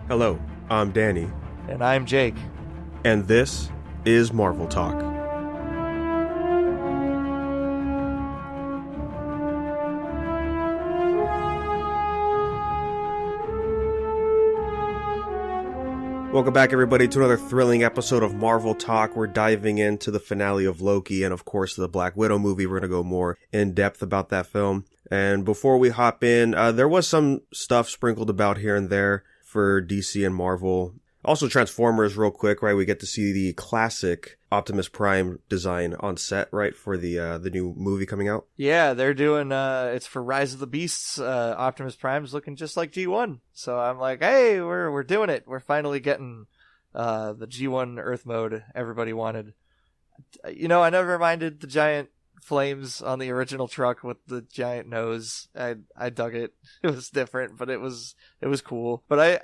Hello, I'm Danny. And I'm Jake. And this is Marvel Talk. Welcome back, everybody, to another thrilling episode of Marvel Talk. We're diving into the finale of Loki and, of course, the Black Widow movie. We're going to go more in depth about that film. And before we hop in, there was some stuff sprinkled about here and there for DC and Marvel. Also Transformers real quick, right? We get to see the classic Optimus Prime design on set, right? For the new movie coming out. Yeah, they're doing, it's for Rise of the Beasts. Optimus Prime's looking just like G1. So I'm like, hey, we're doing it. We're finally getting, the G1 Earth mode everybody wanted. You know, I never minded the giant flames on the original truck with the giant nose. I dug it. It was different, but it was cool. But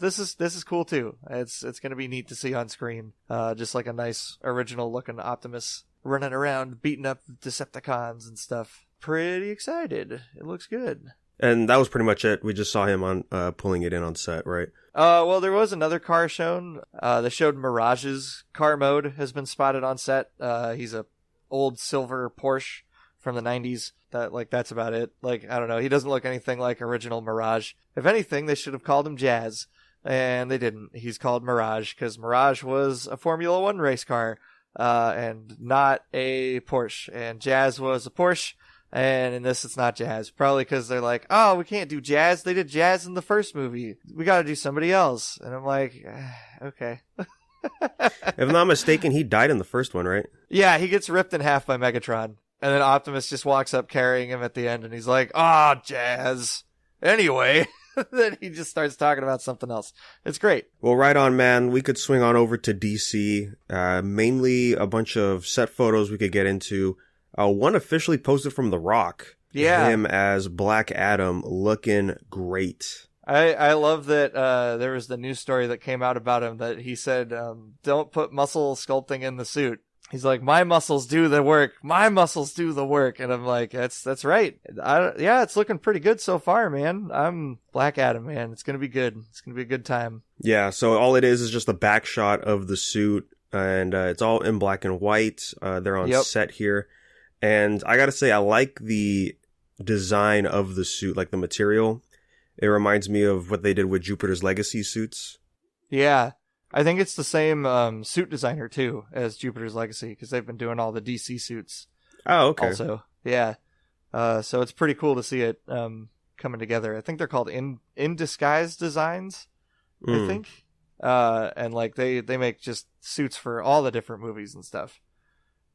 this is cool too. It's going to be neat to see on screen. Just like a nice original looking Optimus running around beating up Decepticons and stuff. Pretty excited. It looks good. And that was pretty much it. We just saw him on pulling it in on set, right? Well, there was another car shown. They showed Mirage's car mode has been spotted on set. He's a old silver Porsche from the 90s. That's about it. I don't know. He doesn't look anything like original Mirage. If anything, they should have called him Jazz, and they didn't. He's called Mirage because Mirage was a Formula One race car, and not a Porsche. And Jazz was a Porsche, and in this, it's not Jazz. Probably because they're like, oh, we can't do Jazz. They did Jazz in the first movie. We got to do somebody else. And I'm like, okay. If I'm not mistaken, he died in the first one, right? Yeah, he gets ripped in half by Megatron. And then Optimus just walks up carrying him at the end, and he's like, Jazz. Anyway, then he just starts talking about something else. It's great. Well, right on, man. We could swing on over to DC. Mainly a bunch of set photos we could get into. One officially posted from The Rock. Yeah. Him as Black Adam, looking great. I love that there was the news story that came out about him that he said, don't put muscle sculpting in the suit. He's like, my muscles do the work. My muscles do the work. And I'm like, that's right. Yeah, it's looking pretty good so far, man. I'm Black Adam, man. It's going to be good. It's going to be a good time. Yeah, so all it is just a back shot of the suit, and it's all in black and white. They're on set here. And I got to say, I like the design of the suit, like the material. It reminds me of what they did with Jupiter's Legacy suits. Yeah. I think it's the same suit designer, too, as Jupiter's Legacy, because they've been doing all the DC suits. Oh, okay. Also, yeah. So it's pretty cool to see it coming together. I think they're called In Disguise Designs, I think. And they make just suits for all the different movies and stuff.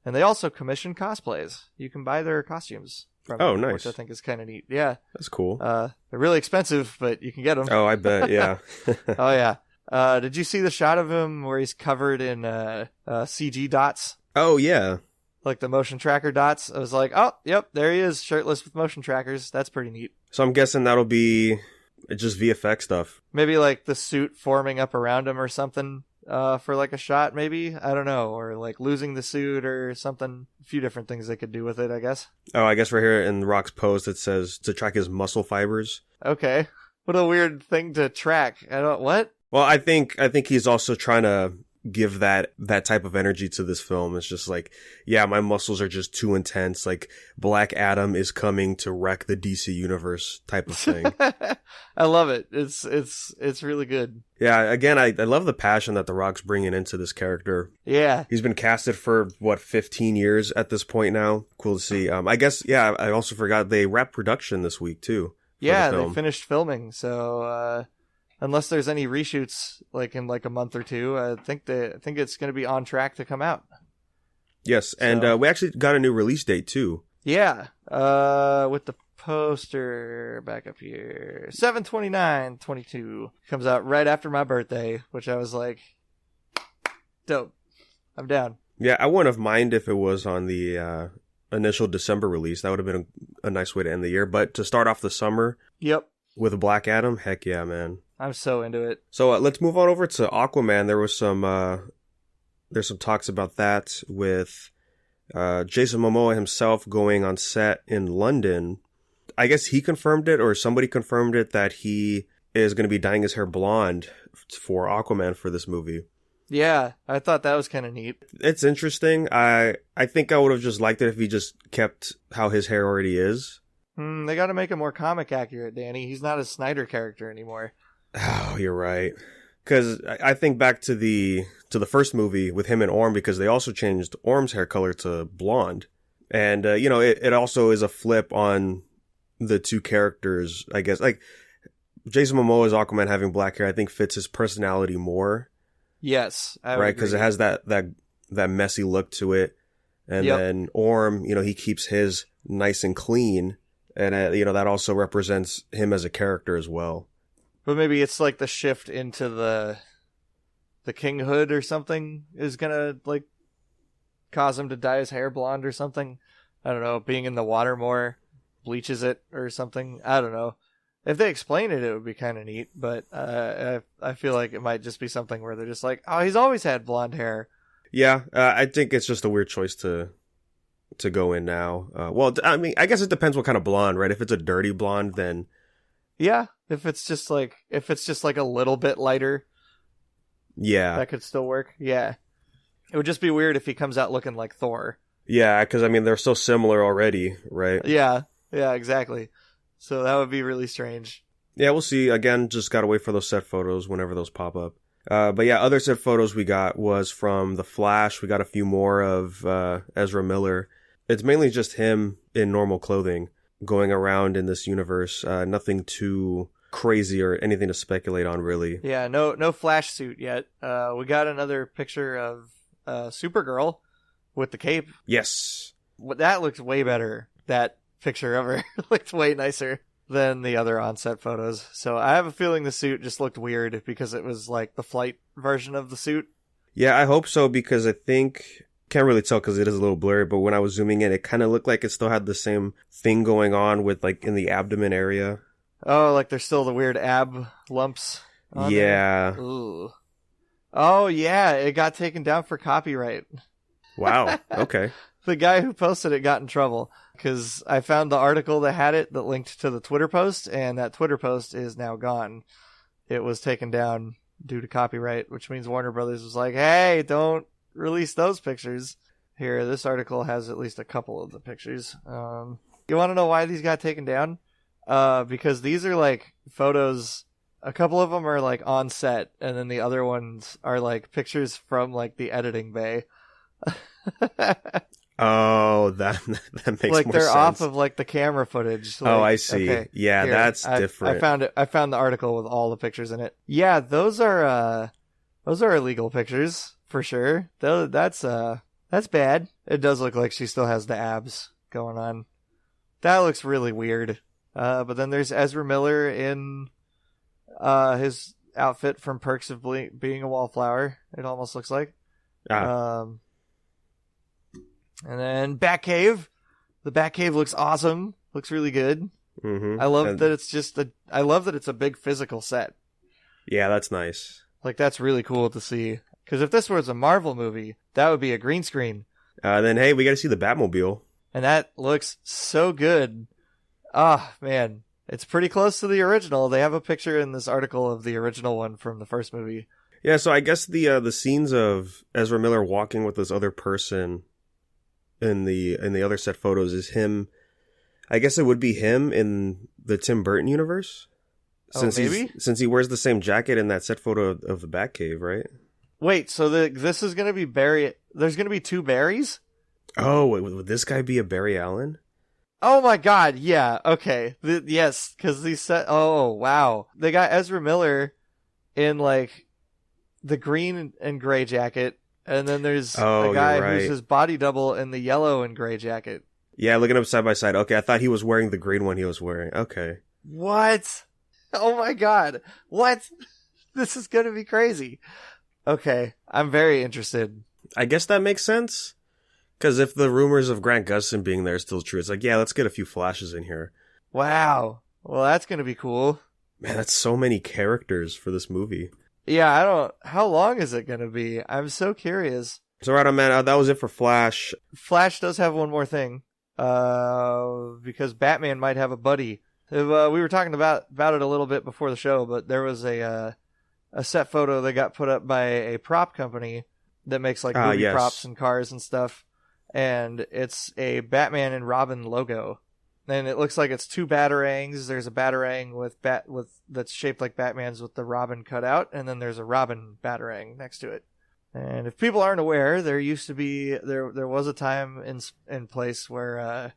And they also commission cosplays. You can buy their costumes from them, nice. Which I think is kind of neat. Yeah. That's cool. They're really expensive, but you can get them. Oh, I bet, yeah. Oh, yeah. Did you see the shot of him where he's covered in CG dots? Oh, yeah. Like the motion tracker dots? I was like, oh, yep, there he is, shirtless with motion trackers. That's pretty neat. So I'm guessing that'll be just VFX stuff. Maybe like the suit forming up around him or something. For like a shot, maybe? I don't know. Or like losing the suit or something. A few different things they could do with it, I guess. Oh, I guess right here in Rock's post it says to track his muscle fibers. Okay. What a weird thing to track. What? Well, I think he's also trying to give that type of energy to this film. It's just like, yeah, my muscles are just too intense. Like Black Adam is coming to wreck the DC universe type of thing. I love it. It's really good. Yeah, again, I love the passion that The Rock's bringing into this character. Yeah. He's been casted for, 15 years at this point now. Cool to see. I guess, yeah, I also forgot they wrapped production this week, too. Yeah, they finished filming, so unless there's any reshoots like in like a month or two, I think it's going to be on track to come out. Yes, and we actually got a new release date, too. Yeah, with the poster back up here. 7/29/22 comes out right after my birthday, which I was like, dope. I'm down. Yeah, I wouldn't have minded if it was on the initial December release. That would have been a nice way to end the year. But to start off the summer, with Black Adam, heck yeah, man. I'm so into it. So let's move on over to Aquaman. There was there's some talks about that with Jason Momoa himself going on set in London. I guess he confirmed it, or somebody confirmed it, that he is going to be dyeing his hair blonde for Aquaman for this movie. Yeah, I thought that was kind of neat. It's interesting. I think I would have just liked it if he just kept how his hair already is. They got to make him more comic accurate, Danny. He's not a Snyder character anymore. Oh, you're right. Because I think back to the first movie with him and Orm, because they also changed Orm's hair color to blonde. And, it also is a flip on the two characters, I guess. Like, Jason Momoa's Aquaman having black hair, I think fits his personality more. Yes. Right? Because it has that messy look to it. And then Orm, he keeps his nice and clean. And, that also represents him as a character as well. But maybe it's like the shift into the kinghood or something is gonna like cause him to dye his hair blonde or something. I don't know. Being in the water more bleaches it or something. I don't know. If they explain it, it would be kind of neat. But I feel like it might just be something where they're just like, oh, he's always had blonde hair. Yeah, I think it's just a weird choice to go in now. Well, I mean, I guess it depends what kind of blonde, right? If it's a dirty blonde, then yeah. If it's just like a little bit lighter, yeah, that could still work. Yeah, it would just be weird if he comes out looking like Thor. Yeah, because I mean they're so similar already, right? Yeah, exactly. So that would be really strange. Yeah, we'll see. Again, just gotta wait for those set photos whenever those pop up. But yeah, other set photos we got was from The Flash. We got a few more of Ezra Miller. It's mainly just him in normal clothing going around in this universe. Nothing too crazy or anything to speculate on, really. Yeah, no Flash suit yet. We got another picture of Supergirl with the cape. Yes. That looks way better. That picture of her looked way nicer than the other on-set photos. So I have a feeling the suit just looked weird because it was like the flight version of the suit. Yeah, I hope so, because I think... Can't really tell because it is a little blurry, but when I was zooming in, it kind of looked like it still had the same thing going on with like in the abdomen area. Oh, like there's still the weird ab lumps on yeah. there? Ooh. Oh, yeah, it got taken down for copyright. Wow, okay. The guy who posted it got in trouble because I found the article that had it that linked to the Twitter post, and that Twitter post is now gone. It was taken down due to copyright, which means Warner Brothers was like, hey, don't release those pictures. Here, this article has at least a couple of the pictures. You want to know why these got taken down? Because these are like photos. A couple of them are like on set, and then the other ones are like pictures from like the editing bay. Oh, that makes like more sense. They're off of like the camera footage. Like, oh, I see. Okay, yeah, here, that's different. I found the article with all the pictures in it. Yeah, those are illegal pictures. For sure. That's bad. It does look like she still has the abs going on. That looks really weird. But then there's Ezra Miller in his outfit from Perks of Being a Wallflower, it almost looks like. And then Batcave. The Batcave looks awesome. Looks really good. Mm-hmm. I love that it's a big physical set. Yeah, that's nice. Like, that's really cool to see. Because if this was a Marvel movie, that would be a green screen. Then, hey, we got to see the Batmobile. And that looks so good. Ah, man. It's pretty close to the original. They have a picture in this article of the original one from the first movie. Yeah, so I guess the scenes of Ezra Miller walking with this other person in the other set photos is him. I guess it would be him in the Tim Burton universe. Since since he wears the same jacket in that set photo of the Batcave, right? Wait, so this is going to be Barry... There's going to be two Barrys? Oh, wait, would this guy be a Barry Allen? Oh my god, yeah, okay. Yes, because he said... Oh, wow. They got Ezra Miller in, like, the green and gray jacket, and then there's a guy who's his body double in the yellow and gray jacket. Yeah, looking up side by side. Okay, I thought he was wearing the green one he was wearing. Okay. What? Oh my god. What? This is going to be crazy. Okay, I'm very interested. I guess that makes sense. Because if the rumors of Grant Gustin being there is still true, it's like, yeah, let's get a few flashes in here. Wow. Well, that's going to be cool. Man, that's so many characters for this movie. Yeah, how long is it going to be? I'm so curious. So right on, man, that was it for Flash. Flash does have one more thing. Because Batman might have a buddy We were talking about it a little bit before the show, but there was a set photo that got put up by a prop company that makes like movie yes. props and cars and stuff, and it's a Batman and Robin logo, and it looks like it's two batarangs. There's a batarang with that's shaped like Batman's with the Robin cut out, and then there's a Robin batarang next to it. And if people aren't aware, there was a time in place where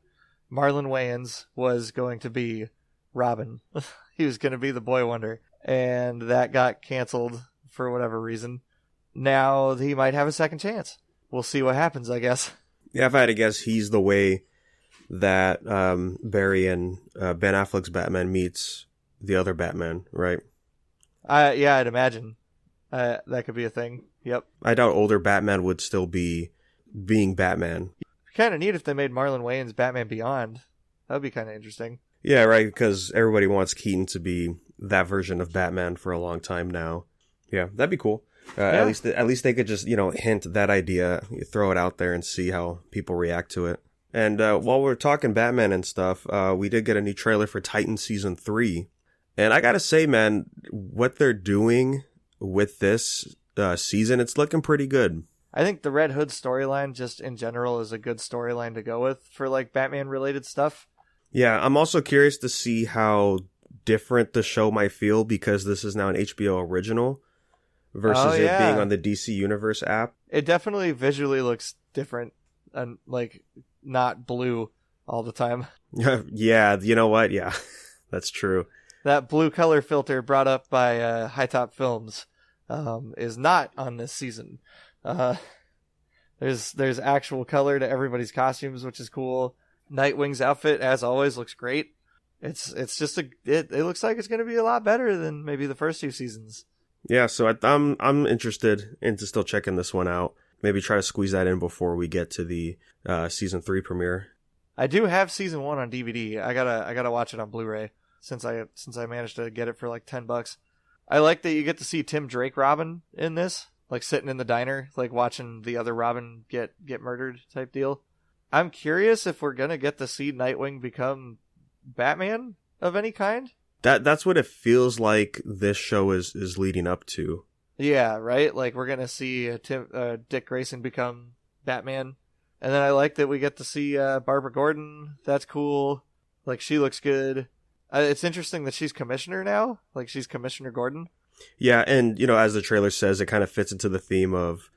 Marlon Wayans was going to be Robin. He was going to be the Boy Wonder, and that got canceled for whatever reason. Now he might have a second chance. We'll see what happens, I guess. Yeah, if I had to guess, he's the way that Barry and Ben Affleck's Batman meets the other Batman, right? Yeah, I'd imagine. That could be a thing. Yep. I doubt older Batman would still be being Batman. Kind of neat if they made Marlon Wayans Batman Beyond. That would be kind of interesting. Yeah, right, because everybody wants Keaton to be that version of Batman for a long time now. Yeah, that'd be cool. Yeah. At least they could just, hint that idea, throw it out there and see how people react to it. And while we're talking Batman and stuff, we did get a new trailer for Titan Season 3. And I gotta say, man, what they're doing with this season, it's looking pretty good. I think the Red Hood storyline just in general is a good storyline to go with for like Batman related stuff. Yeah, I'm also curious to see how different the show might feel because this is now an HBO original versus it being on the DC Universe app. It definitely visually looks different and like not blue all the time. Yeah, you know what? Yeah, that's true. That blue color filter brought up by High Top Films is not on this season. There's actual color to everybody's costumes, which is cool. Nightwing's outfit, as always, looks great. It looks like it's going to be a lot better than maybe the first two seasons. Yeah, so I'm interested into still checking this one out. Maybe try to squeeze that in before we get to the season 3 premiere. I do have season 1 on DVD. I gotta watch it on Blu-ray since I managed to get it for like $10. I like that you get to see Tim Drake Robin in this, like sitting in the diner, like watching the other Robin get murdered type deal. I'm curious if we're gonna get to see Nightwing become Batman of any kind. That's what it feels like this show is leading up to. Yeah, right? Like we're gonna see Dick Grayson become Batman. And then I like that we get to see Barbara Gordon. That's cool. Like she looks good. It's interesting that she's commissioner now. Like she's Commissioner Gordon. Yeah, and as the trailer says, it kind of fits into the theme of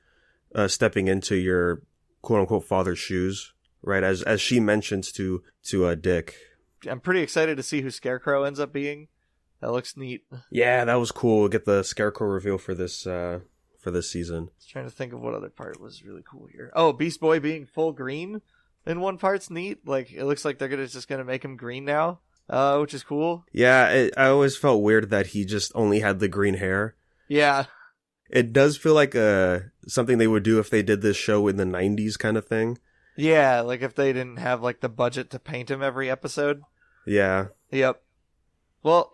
stepping into your quote unquote father's shoes, right? As she mentions to Dick. I'm pretty excited to see who Scarecrow ends up being. That looks neat. Yeah, that was cool. We'll get the Scarecrow reveal for this season. I was trying to think of what other part was really cool here. Oh, Beast Boy being full green in one part's neat. Like it looks like they're just gonna make him green now, which is cool. Yeah, I always felt weird that he just only had the green hair. Yeah, it does feel like something they would do if they did this show in the 90s kind of thing. Yeah, like if they didn't have like the budget to paint him every episode. Yeah. Yep. Well,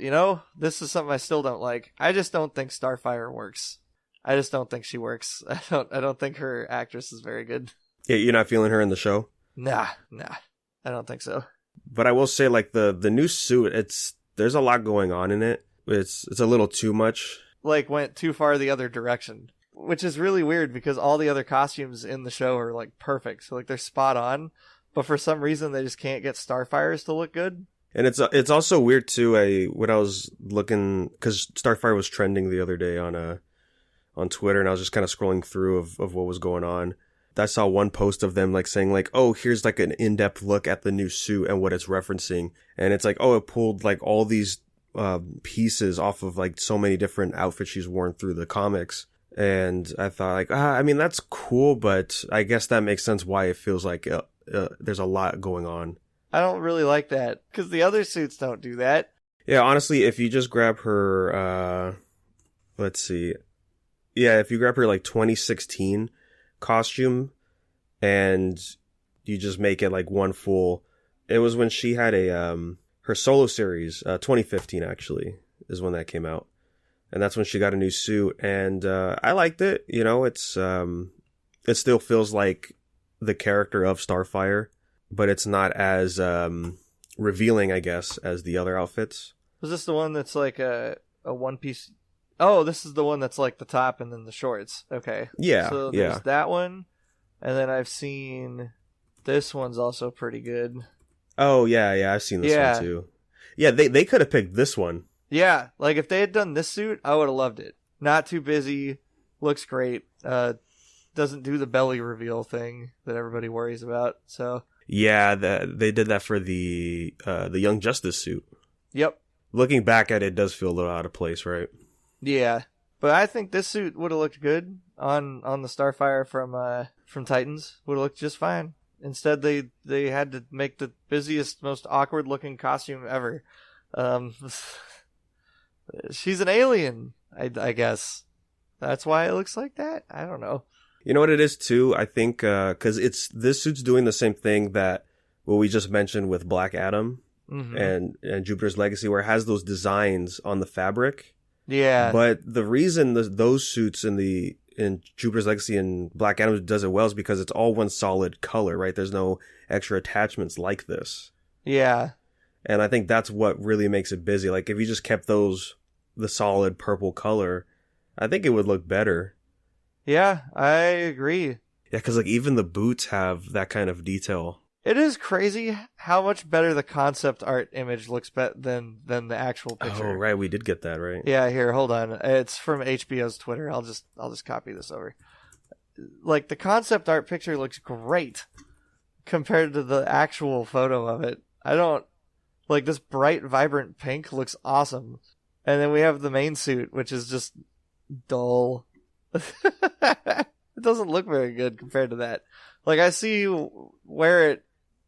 this is something I still don't like. I just don't think Starfire works. I just don't think she works. I don't think her actress is very good. Yeah, you're not feeling her in the show? Nah. I don't think so. But I will say, like, the new suit, there's a lot going on in it. It's a little too much. Like, went too far the other direction. Which is really weird because all the other costumes in the show are, like, perfect. So, like, they're spot on. But for some reason, they just can't get Starfires to look good. And it's also weird, too, when I was looking... Because Starfire was trending the other day on Twitter, and I was just kind of scrolling through of what was going on. I saw one post of them like saying like, oh, here's like an in-depth look at the new suit and what it's referencing. And it's like, oh, it pulled like all these pieces off of like so many different outfits she's worn through the comics. And I thought like, I mean, that's cool, but I guess that makes sense why it feels like there's a lot going on. I don't really like that because the other suits don't do that. Yeah, honestly, if you just grab her, let's see. Yeah, if you grab her like 2016 costume and you just make it like one full, it was when she had her solo series, 2015 actually is when that came out, and that's when she got a new suit, and I liked it. It still feels like the character of Starfire, but it's not as revealing, I guess, as the other outfits. Was this the one that's like a one piece? Oh, this is the one that's like the top and then the shorts. Okay. Yeah. So there's that one. And then I've seen this one's also pretty good. Oh, yeah, I've seen this one too. Yeah, they could have picked this one. Yeah, like if they had done this suit, I would have loved it. Not too busy, looks great. Doesn't do the belly reveal thing that everybody worries about. So yeah, they did that for the Young Justice suit. Yep. Looking back at it, it does feel a little out of place, right? Yeah, but I think this suit would have looked good on the Starfire from Titans. Would have looked just fine. Instead, they had to make the busiest, most awkward looking costume ever. She's an alien, I guess. That's why it looks like that. I don't know. You know what it is too? I think because this suit's doing the same thing that what we just mentioned with Black Adam and Jupiter's Legacy, where it has those designs on the fabric. Yeah. But the reason those suits in Jupiter's Legacy and Black Adam does it well is because it's all one solid color, right? There's no extra attachments like this. Yeah. And I think that's what really makes it busy. Like if you just kept the solid purple color, I think it would look better. Yeah, I agree. Yeah, because like even the boots have that kind of detail. It is crazy how much better the concept art image looks than the actual picture. Oh, right, we did get that, right? Yeah, here, hold on. It's from HBO's Twitter. I'll just copy this over. Like the concept art picture looks great compared to the actual photo of it. I don't like this bright, vibrant pink looks awesome. And then we have the main suit, which is just dull. It doesn't look very good compared to that. Like I see where it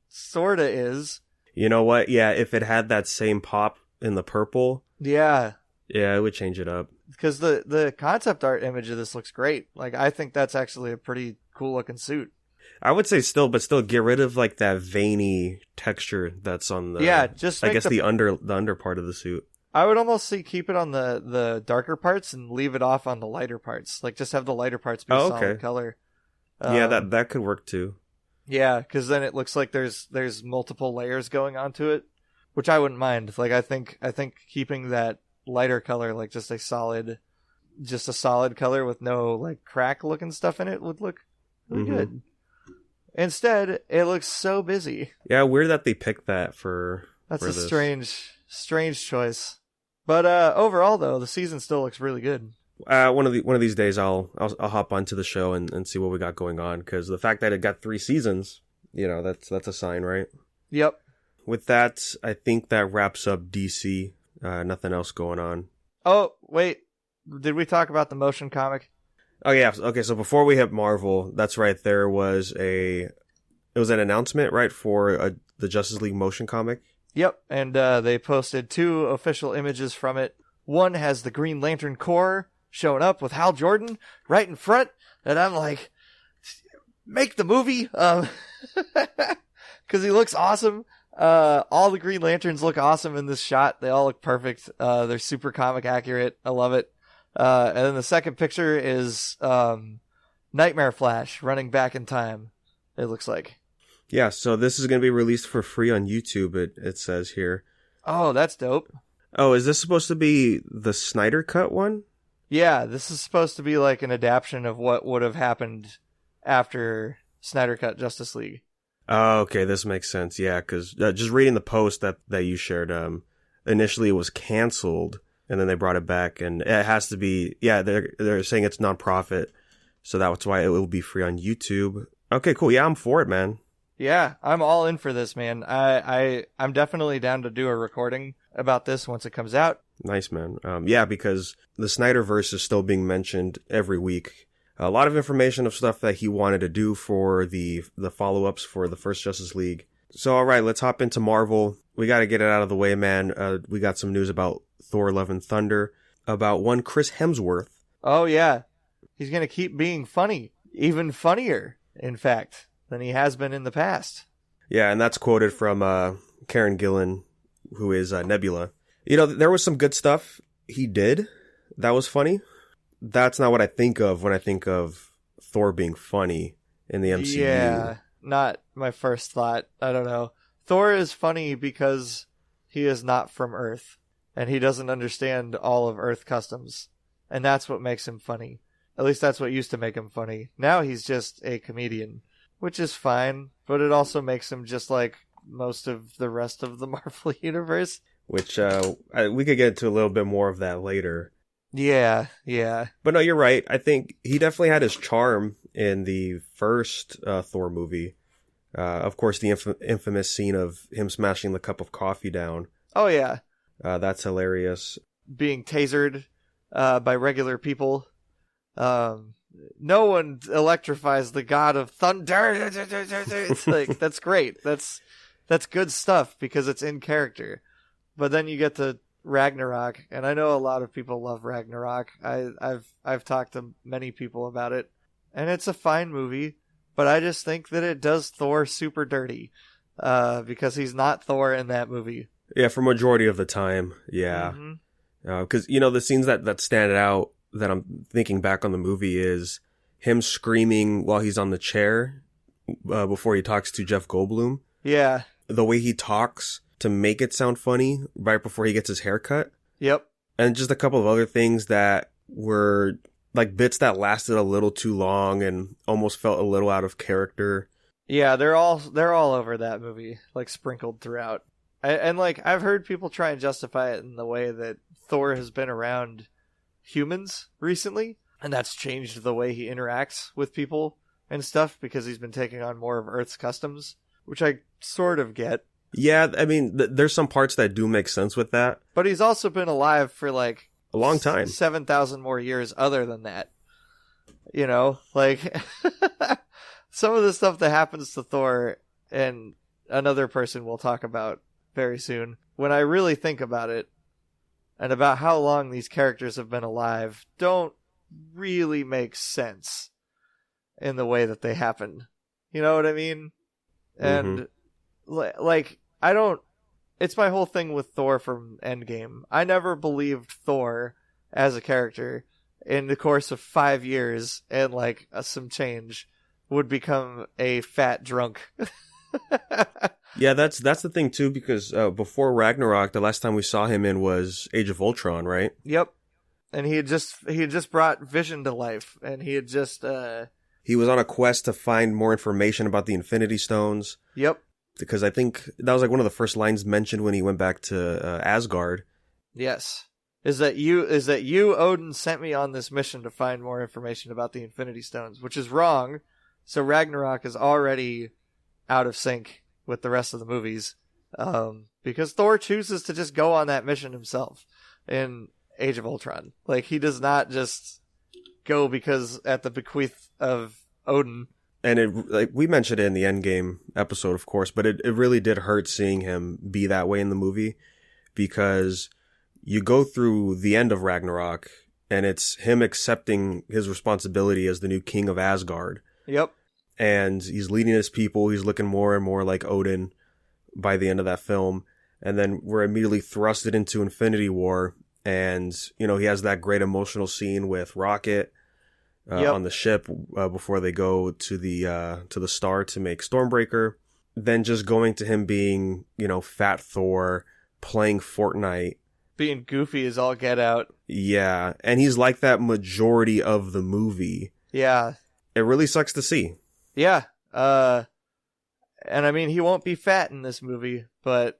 sorta is. You know what? Yeah, if it had that same pop in the purple, yeah, it would change it up. Because the concept art image of this looks great. Like I think that's actually a pretty cool looking suit. I would say still get rid of like that veiny texture that's on the just I guess the under part of the suit. I would almost keep it on the darker parts and leave it off on the lighter parts. Like just have the lighter parts be solid color. Yeah, that could work too. Yeah, because then it looks like there's multiple layers going onto it, which I wouldn't mind. Like I think keeping that lighter color, like just a solid color with no like crack looking stuff in it, would look really good. Instead, it looks so busy. Yeah, weird that they picked that for. That's a strange choice. But overall, though, the season still looks really good. One of these days, I'll hop onto the show and see what we got going on, because the fact that it got 3 seasons, that's a sign, right? Yep. With that, I think that wraps up DC. Nothing else going on. Oh wait, did we talk about the motion comic? Oh yeah. Okay, so before we hit Marvel, that's right. There was an announcement, right, for the Justice League motion comic. Yep, and they posted 2 official images from it. One has the Green Lantern Corps showing up with Hal Jordan right in front, and I'm like, make the movie, because he looks awesome. All the Green Lanterns look awesome in this shot. They all look perfect. They're super comic accurate. I love it. And then the second picture is Nightmare Flash running back in time, it looks like. Yeah, so this is going to be released for free on YouTube, it says here. Oh, that's dope. Oh, is this supposed to be the Snyder Cut one? Yeah, this is supposed to be like an adaptation of what would have happened after Snyder Cut Justice League. Oh, okay, this makes sense. Yeah, because just reading the post that you shared, initially it was canceled, and then they brought it back, and it has to be, yeah, they're saying it's nonprofit, so that's why it will be free on YouTube. Okay, cool. Yeah, I'm for it, man. Yeah, I'm all in for this, man. I'm definitely down to do a recording about this once it comes out. Nice, man. Yeah, because the Snyderverse is still being mentioned every week. A lot of information of stuff that he wanted to do for the follow-ups for the first Justice League. So, all right, let's hop into Marvel. We got to get it out of the way, man. We got some news about Thor: Love and Thunder, about one Chris Hemsworth. Oh, yeah. He's going to keep being funny. Even funnier, in fact, than he has been in the past. Yeah, and that's quoted from Karen Gillan, who is Nebula. There was some good stuff he did that was funny. That's not what I think of when I think of Thor being funny in the MCU. Yeah, not my first thought. I don't know. Thor is funny because he is not from Earth, and he doesn't understand all of Earth customs, and that's what makes him funny. At least that's what used to make him funny. Now he's just a comedian, which is fine, but it also makes him just like most of the rest of the Marvel Universe. Which we could get into a little bit more of that later. Yeah. But no, you're right. I think he definitely had his charm in the first Thor movie. Of course, the infamous scene of him smashing the cup of coffee down. Oh, yeah. That's hilarious. Being tasered by regular people. No one electrifies the god of thunder. It's like, that's great. That's good stuff because it's in character. But then you get to Ragnarok, and I know a lot of people love Ragnarok. I've talked to many people about it, and it's a fine movie, but I just think that it does Thor super dirty, because he's not Thor in that movie. Yeah, for majority of the time, yeah. Because, the scenes that stand out that I'm thinking back on the movie is him screaming while he's on the chair before he talks to Jeff Goldblum. Yeah. The way he talks to make it sound funny right before he gets his haircut. Yep. And just a couple of other things that were like bits that lasted a little too long and almost felt a little out of character. Yeah, they're all over that movie, like sprinkled throughout. And like I've heard people try and justify it in the way that Thor has been around humans recently, and that's changed the way he interacts with people and stuff because he's been taking on more of Earth's customs, which I sort of get. Yeah, I mean, there's some parts that do make sense with that. But he's also been alive for like a long time. 7,000 more years other than that. Like some of the stuff that happens to Thor and another person we'll talk about very soon. When I really think about it and about how long these characters have been alive, don't really make sense in the way that they happen. You know what I mean? And like, I don't, it's my whole thing with Thor from Endgame. I never believed Thor as a character in the course of 5 years and like some change would become a fat drunk. Yeah, that's the thing too, because before Ragnarok, the last time we saw him in was Age of Ultron, right? Yep. And he had just brought Vision to life, and he had just he was on a quest to find more information about the Infinity Stones. Yep. Because I think that was like one of the first lines mentioned when he went back to Asgard. Yes. Is that you, Odin, sent me on this mission to find more information about the Infinity Stones, which is wrong. So Ragnarok is already out of sync with the rest of the movies, because Thor chooses to just go on that mission himself in Age of Ultron. Like, he does not just go because at the bequeath of Odin. And it, like we mentioned it in the Endgame episode, of course, but it really did hurt seeing him be that way in the movie, because you go through the end of Ragnarok and it's him accepting his responsibility as the new king of Asgard. Yep. And he's leading his people. He's looking more and more like Odin by the end of that film. And then we're immediately thrusted into Infinity War. And, he has that great emotional scene with Rocket on the ship before they go to the star to make Stormbreaker. Then just going to him being, Fat Thor, playing Fortnite. Being goofy as all get out. Yeah. And he's like that majority of the movie. Yeah. It really sucks to see. Yeah. And I mean, he won't be fat in this movie, but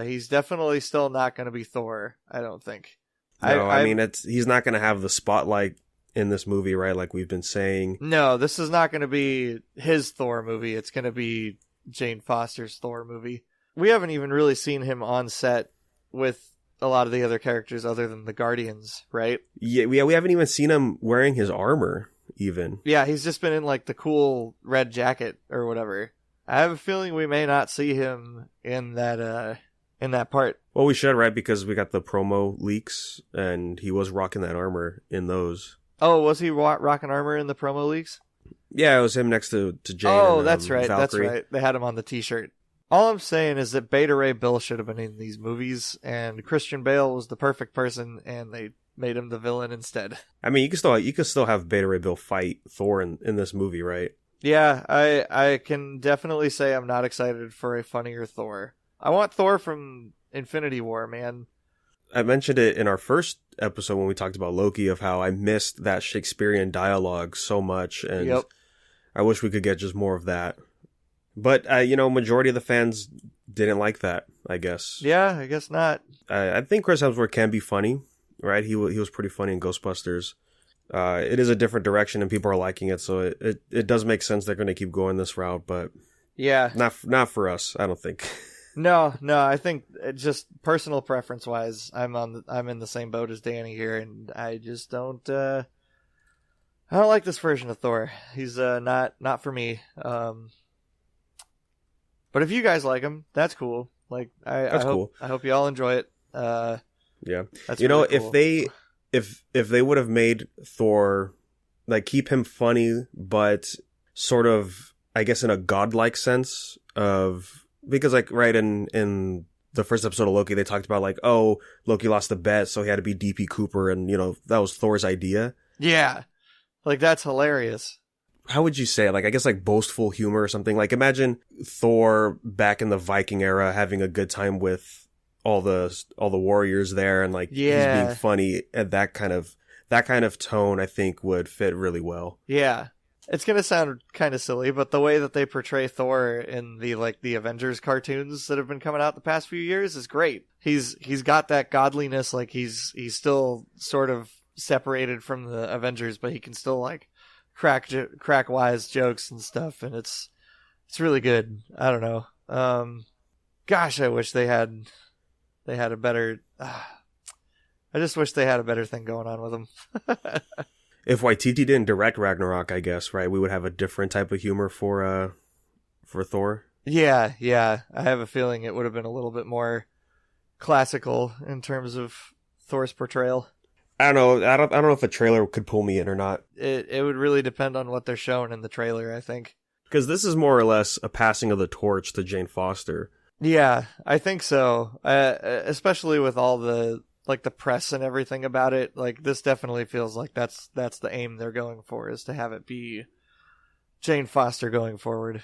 he's definitely still not going to be Thor, I don't think. No, I mean, he's not going to have the spotlight in this movie, right? Like we've been saying. No, this is not going to be his Thor movie. It's going to be Jane Foster's Thor movie. We haven't even really seen him on set with a lot of the other characters other than the Guardians, right? Yeah, we haven't even seen him wearing his armor, even. Yeah, he's just been in like the cool red jacket or whatever. I have a feeling we may not see him in that part. Well, we should, right? Because we got the promo leaks, and he was rocking that armor in those. Oh, was he rocking armor in the promo leaks? Yeah, it was him next to Jane. Oh, that's right. Valkyrie. That's right. They had him on the t-shirt. All I'm saying is that Beta Ray Bill should have been in these movies, and Christian Bale was the perfect person, and they made him the villain instead. I mean, you could still have Beta Ray Bill fight Thor in this movie, right? Yeah, I can definitely say I'm not excited for a funnier Thor. I want Thor from Infinity War, man. I mentioned it in our first episode when we talked about Loki of how I missed that Shakespearean dialogue so much, and Yep. I wish we could get just more of that. But, majority of the fans didn't like that, I guess. Yeah, I guess not. I think Chris Hemsworth can be funny, right? He was pretty funny in Ghostbusters. It is a different direction and people are liking it, so it does make sense they're going to keep going this route, but Yeah. not for us, I don't think. No, I think just personal preference wise, I'm in the same boat as Danny here, and I just don't I don't like this version of Thor. He's not for me. But if you guys like him, that's cool. Like That's cool. I hope you all enjoy it. Yeah. That's If really cool. if they would have made Thor, like, keep him funny, but sort of, I guess, in a godlike sense of, because, like, right in the first episode of Loki, they talked about, like, oh, Loki lost the bet, so he had to be DP Cooper, and, that was Thor's idea. Yeah. Like, that's hilarious. How would you say it? Like, I guess, like, boastful humor or something. Like, imagine Thor back in the Viking era having a good time with all the warriors there, and, like, he's being funny, and that kind of tone, I think, would fit really well. Yeah. It's going to sound kind of silly, but the way that they portray Thor in the Avengers cartoons that have been coming out the past few years is great. He's got that godliness, like he's still sort of separated from the Avengers, but he can still, like, crack wise jokes and stuff, and it's really good. I don't know. Gosh, I wish they had a better I just wish they had a better thing going on with them. If Waititi didn't direct Ragnarok, I guess, right, we would have a different type of humor for Thor. Yeah. I have a feeling it would have been a little bit more classical in terms of Thor's portrayal. I don't know. I don't know if a trailer could pull me in or not. It would really depend on what they're showing in the trailer, I think. Because this is more or less a passing of the torch to Jane Foster. Yeah, I think so. Especially with all the press and everything about it. Like, this definitely feels like that's the aim they're going for, is to have it be Jane Foster going forward.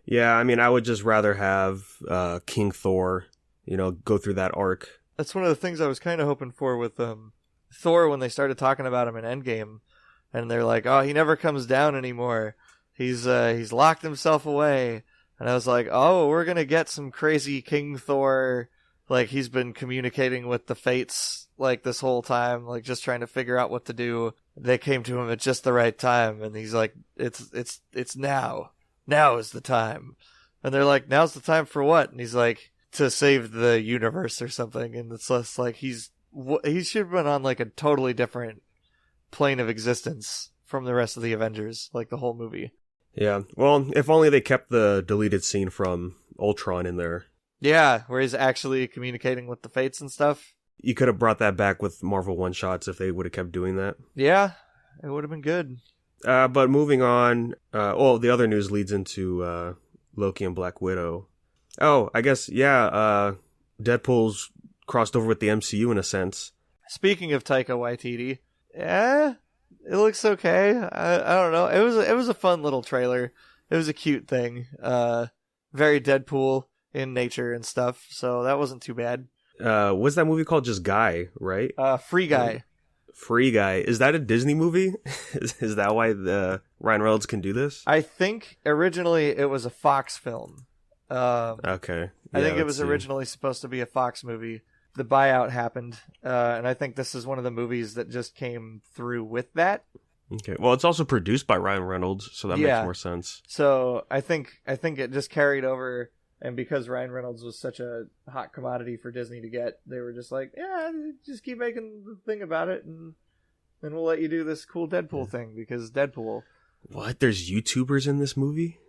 Yeah, I mean, I would just rather have King Thor, go through that arc. That's one of the things I was kind of hoping for with Thor when they started talking about him in Endgame, and they're like, "Oh, he never comes down anymore. He's locked himself away." And I was like, "Oh, we're gonna get some crazy King Thor. Like, he's been communicating with the Fates, like, this whole time, like, just trying to figure out what to do. They came to him at just the right time, and he's like, it's now. Now is the time." And they're like, "Now's the time for what?" And he's like, "To save the universe or something." And it's less like he should have been on, like, a totally different plane of existence from the rest of the Avengers, like, the whole movie. Yeah, well, if only they kept the deleted scene from Ultron in there. Yeah, where he's actually communicating with the Fates and stuff. You could have brought that back with Marvel one-shots if they would have kept doing that. Yeah, it would have been good. But moving on, the other news leads into Loki and Black Widow. Oh, I guess, Deadpool's crossed over with the MCU in a sense. Speaking of Taika Waititi, it looks okay. I don't know. It was a fun little trailer. It was a cute thing. Very Deadpool in nature and stuff, so that wasn't too bad. What's that movie called? Just Guy, right? Free Guy. Free Guy. Is that a Disney movie? Is that why Ryan Reynolds can do this? I think originally it was a Fox film. Okay. Yeah, I think it was originally supposed to be a Fox movie. The buyout happened, and I think this is one of the movies that just came through with that. Okay. Well, it's also produced by Ryan Reynolds, so that makes more sense. So I think it just carried over. And because Ryan Reynolds was such a hot commodity for Disney to get, they were just like, yeah, just keep making the thing about it, and then we'll let you do this cool Deadpool thing, because Deadpool. What? There's YouTubers in this movie?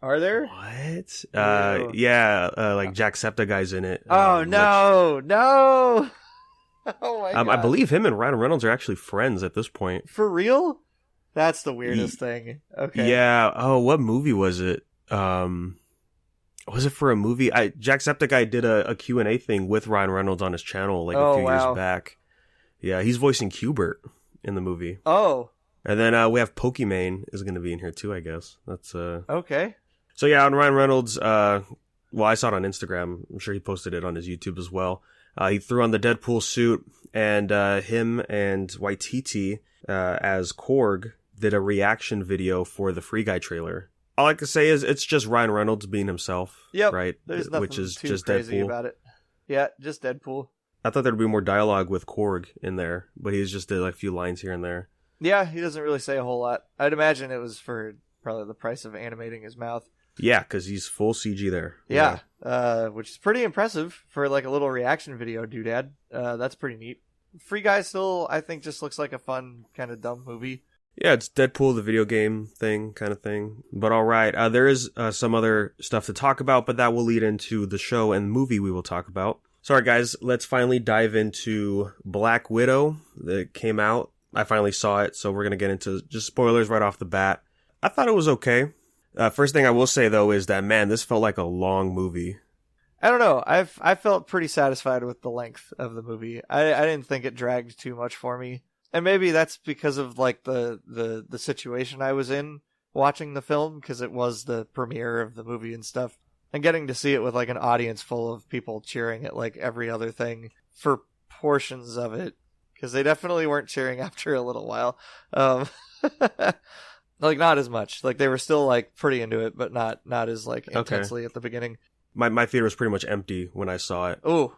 Are there? What? Like Jacksepticeye's in it. Oh, no! No! Oh, my God. I believe him and Ryan Reynolds are actually friends at this point. For real? That's the weirdest thing. Okay. Yeah. Oh, what movie was it? Was it for a movie? Jacksepticeye did a Q&A thing with Ryan Reynolds on his channel a few years back. Yeah, he's voicing Q*bert in the movie. Oh, And then we have Pokimane is going to be in here too, I guess. That's Okay. So yeah, on Ryan Reynolds, well, I saw it on Instagram. I'm sure he posted it on his YouTube as well. He threw on the Deadpool suit, and him and Waititi as Korg did a reaction video for the Free Guy trailer. All I can say is it's just Ryan Reynolds being himself. Yep. Right? There's nothing which is too just crazy Deadpool. about it. Yeah, just Deadpool. I thought there'd be more dialogue with Korg in there, but he's just did like a few lines here and there. Yeah, he doesn't really say a whole lot. I'd imagine it was for probably the price of animating his mouth. Yeah, because he's full CG there. Yeah, which is pretty impressive for like a little reaction video doodad. That's pretty neat. Free Guy still, I think, just looks like a fun, kind of dumb movie. Yeah, it's Deadpool, the video game thing, kind of thing. But all right, there is some other stuff to talk about, but that will lead into the show and movie we will talk about. Sorry, guys, let's finally dive into Black Widow that came out. I finally saw it, so we're going to get into just spoilers right off the bat. I thought it was okay. First thing I will say, though, is that, man, this felt like a long movie. I don't know. I felt pretty satisfied with the length of the movie. I didn't think it dragged too much for me. And maybe that's because of like the situation I was in watching the film, because it was the premiere of the movie and stuff. And getting to see it with like an audience full of people cheering at like every other thing for portions of it. Because they definitely weren't cheering after a little while. Like not as much. Like they were still like pretty into it, but not as like intensely at the beginning. My theater was pretty much empty when I saw it. Ooh.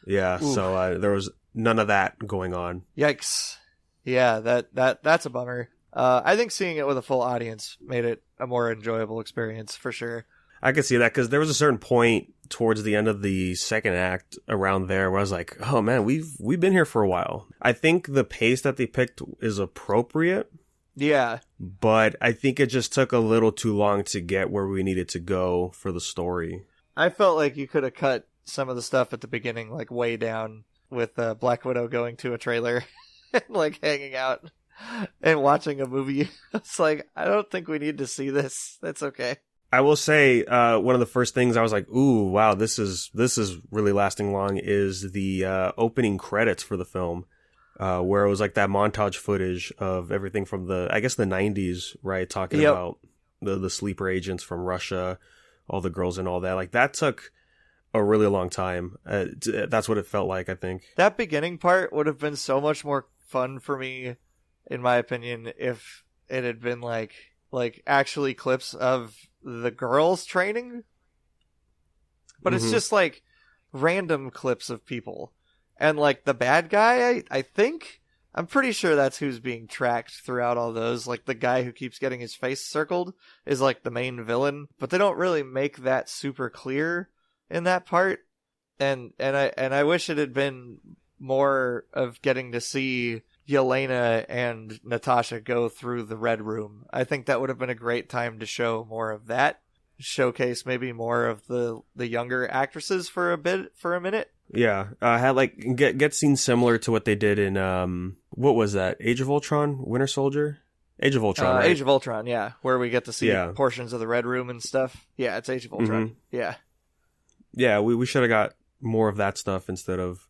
Yeah, Ooh. So there was none of that going on. Yikes. Yeah, that's a bummer. I think seeing it with a full audience made it a more enjoyable experience for sure. I could see that because there was a certain point towards the end of the second act around there where I was like, oh man, we've been here for a while. I think the pace that they picked is appropriate. Yeah. But I think it just took a little too long to get where we needed to go for the story. I felt like you could have cut some of the stuff at the beginning like way down with Black Widow going to a trailer and like hanging out and watching a movie. It's like, I don't think we need to see this. That's okay. I will say one of the first things I was like, ooh, wow, this is really lasting long is the opening credits for the film. Where it was like that montage footage of everything from the 90s, right? Talking about the sleeper agents from Russia, all the girls and all that. Like that took a really long time. That's what it felt like, I think. That beginning part would have been so much more fun for me, in my opinion, if it had been like actually clips of the girls training. But it's just like random clips of people. And, like, the bad guy, I'm pretty sure that's who's being tracked throughout all those. Like, the guy who keeps getting his face circled is, like, the main villain. But they don't really make that super clear in that part. And I wish it had been more of getting to see Yelena and Natasha go through the Red Room. I think that would have been a great time to show more of that. Showcase maybe more of the younger actresses for a minute. Yeah, had like get scenes similar to what they did in what was that? Age of Ultron, Winter Soldier, Age of Ultron, right? Age of Ultron, yeah, where we get to see portions of the Red Room and stuff. Yeah, it's Age of Ultron. Yeah, we should have got more of that stuff instead of,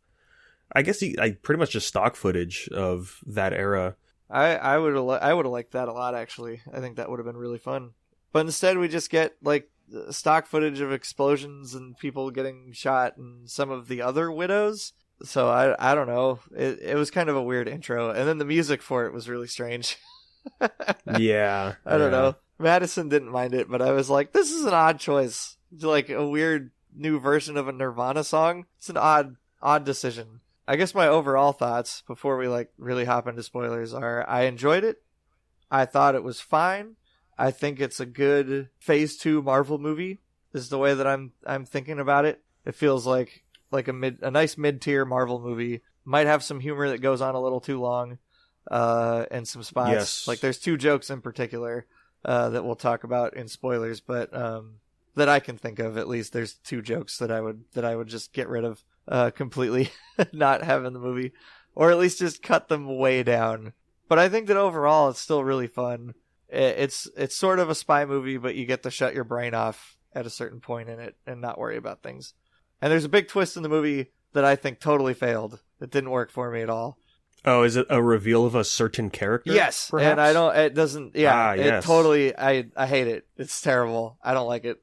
I guess, pretty much just stock footage of that era. I would have liked that a lot actually. I think that would have been really fun. But instead, we just get like stock footage of explosions and people getting shot and some of the other widows. So I don't know. It was kind of a weird intro. And then the music for it was really strange. Yeah. I don't know. Madison didn't mind it, but I was like, this is an odd choice. Like a weird new version of a Nirvana song. It's an odd decision. I guess my overall thoughts before we like really hop into spoilers are I enjoyed it. I thought it was fine. I think it's a good Phase 2 Marvel movie, is the way that I'm thinking about it. It feels like a nice mid-tier Marvel movie. Might have some humor that goes on a little too long, and some spots. Yes. Like there's two jokes in particular that we'll talk about in spoilers, but that I can think of at least. There's two jokes that I would just get rid of completely, not have in the movie, or at least just cut them way down. But I think that overall it's still really fun. It's sort of a spy movie, but you get to shut your brain off at a certain point in it and not worry about things. And there's a big twist in the movie that I think totally failed. It didn't work for me at all. Oh, is it a reveal of a certain character? Yes, perhaps? and it doesn't, yes. it totally, I hate it. It's terrible. I don't like it.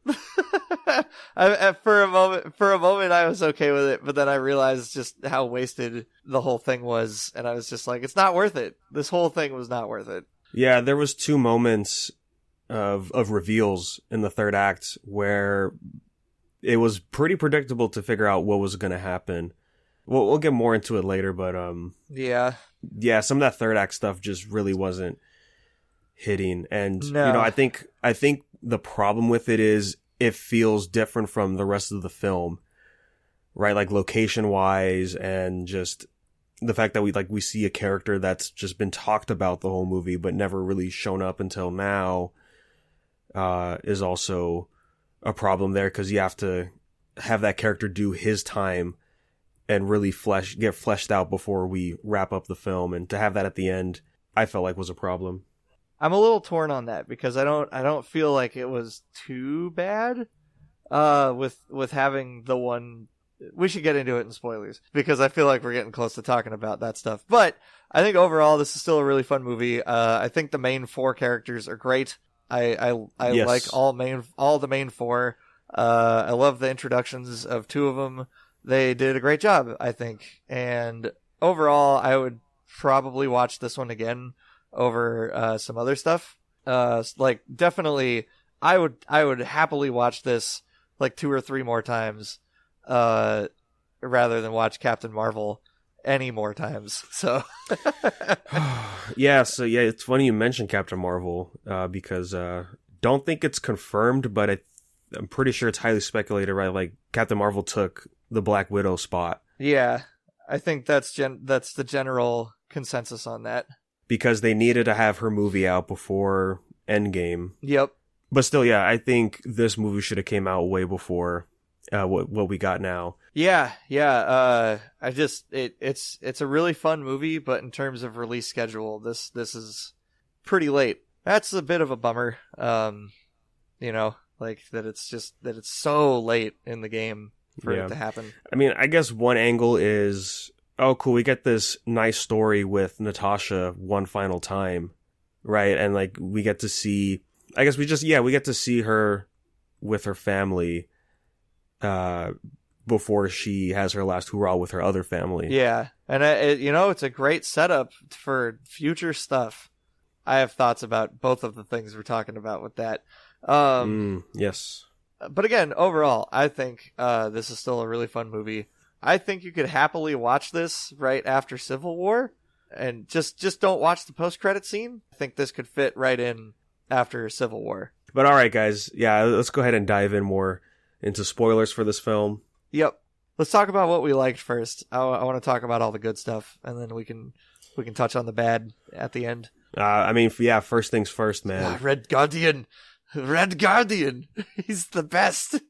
For a moment I was okay with it, but then I realized just how wasted the whole thing was, and I was just like, it's not worth it. This whole thing was not worth it. Yeah, there was 2 moments of reveals in the third act where it was pretty predictable to figure out what was going to happen. We'll get more into it later, but yeah, some of that third act stuff just really wasn't hitting, and No. I think the problem with it is it feels different from the rest of the film, right? Like location wise, and just the fact that we see a character that's just been talked about the whole movie but never really shown up until now is also a problem there, because you have to have that character do his time and really get fleshed out before we wrap up the film, and to have that at the end, I felt like was a problem. I'm a little torn on that because I don't feel like it was too bad with having the one. We should get into it in spoilers because I feel like we're getting close to talking about that stuff. But I think overall this is still a really fun movie. I think the main 4 characters are great. I Yes. like all the main 4. I love the introductions of 2 of them. They did a great job, I think. And overall, I would probably watch this one again over some other stuff. Definitely, I would happily watch this 2 or 3 more times, rather than watch Captain Marvel any more times. So, yeah. So yeah, it's funny you mentioned Captain Marvel because don't think it's confirmed, but I'm pretty sure it's highly speculated, right? Like Captain Marvel took the Black Widow spot. Yeah, I think that's the general consensus on that. Because they needed to have her movie out before Endgame. Yep. But still, yeah, I think this movie should have came out way before what we got now. Yeah. It's a really fun movie, but in terms of release schedule, this is pretty late. That's a bit of a bummer. That it's so late in the game for it to happen. I mean, I guess one angle is, oh, cool, we get this nice story with Natasha one final time, right? And we get to see, I guess we get to see her with her family before she has her last hurrah with her other family. Yeah, and it's a great setup for future stuff. I have thoughts about both of the things we're talking about with that. Yes. But again, overall, I think this is still a really fun movie. I think you could happily watch this right after Civil War, and just don't watch the post-credit scene. I think this could fit right in after Civil War. But all right, guys, yeah, let's go ahead and dive in more into spoilers for this film. Yep. Let's talk about what we liked first. I want to talk about all the good stuff, and then we can touch on the bad at the end. First things first, man. Red Guardian. He's the best.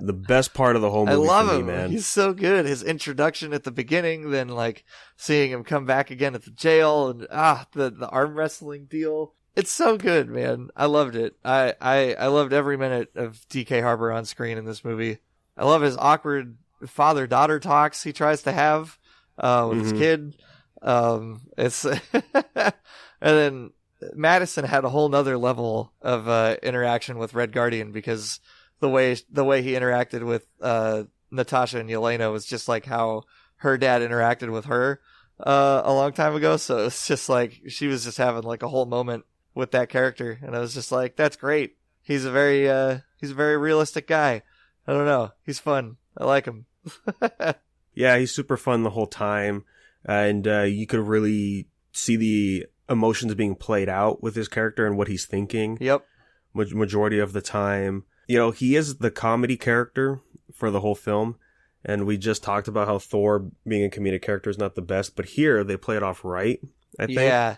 The best part of the whole movie. I love for him, me, man. He's so good. His introduction at the beginning, then seeing him come back again at the jail, and the arm wrestling deal. It's so good, man. I loved it. I loved every minute of DK Harbour on screen in this movie. I love his awkward father-daughter talks he tries to have with his kid. It's and then Madison had a whole nother level of interaction with Red Guardian, because the way he interacted with Natasha and Yelena was just like how her dad interacted with her a long time ago. So it's just she was just having a whole moment with that character, and I was just like, that's great. He's a very realistic guy. I don't know. He's fun. I like him. Yeah, he's super fun the whole time, and you could really see the emotions being played out with his character and what he's thinking. Yep. Majority of the time. He is the comedy character for the whole film, and we just talked about how Thor being a comedic character is not the best, but here they play it off right, I think. Yeah.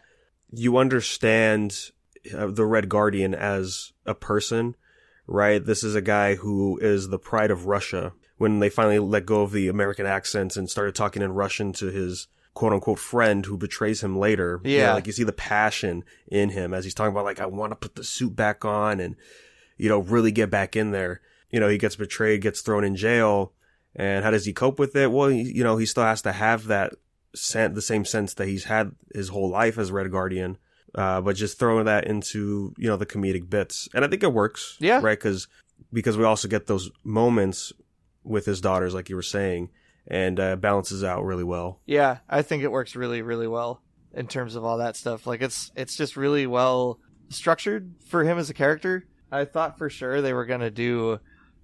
You understand the Red Guardian as a person, right? This is a guy who is the pride of Russia. When they finally let go of the American accents and started talking in Russian to his quote-unquote friend who betrays him later. Yeah. You see the passion in him as he's talking about, I want to put the suit back on and, really get back in there. He gets betrayed, gets thrown in jail, and how does he cope with it? Well, he still has to have that the same sense that he's had his whole life as Red Guardian, but just throwing that into, the comedic bits. And I think it works. Yeah. Right? Because we also get those moments with his daughters, like you were saying, and balances out really well. Yeah, I think it works really, really well in terms of all that stuff. Like, it's just really well structured for him as a character. I thought for sure they were going to do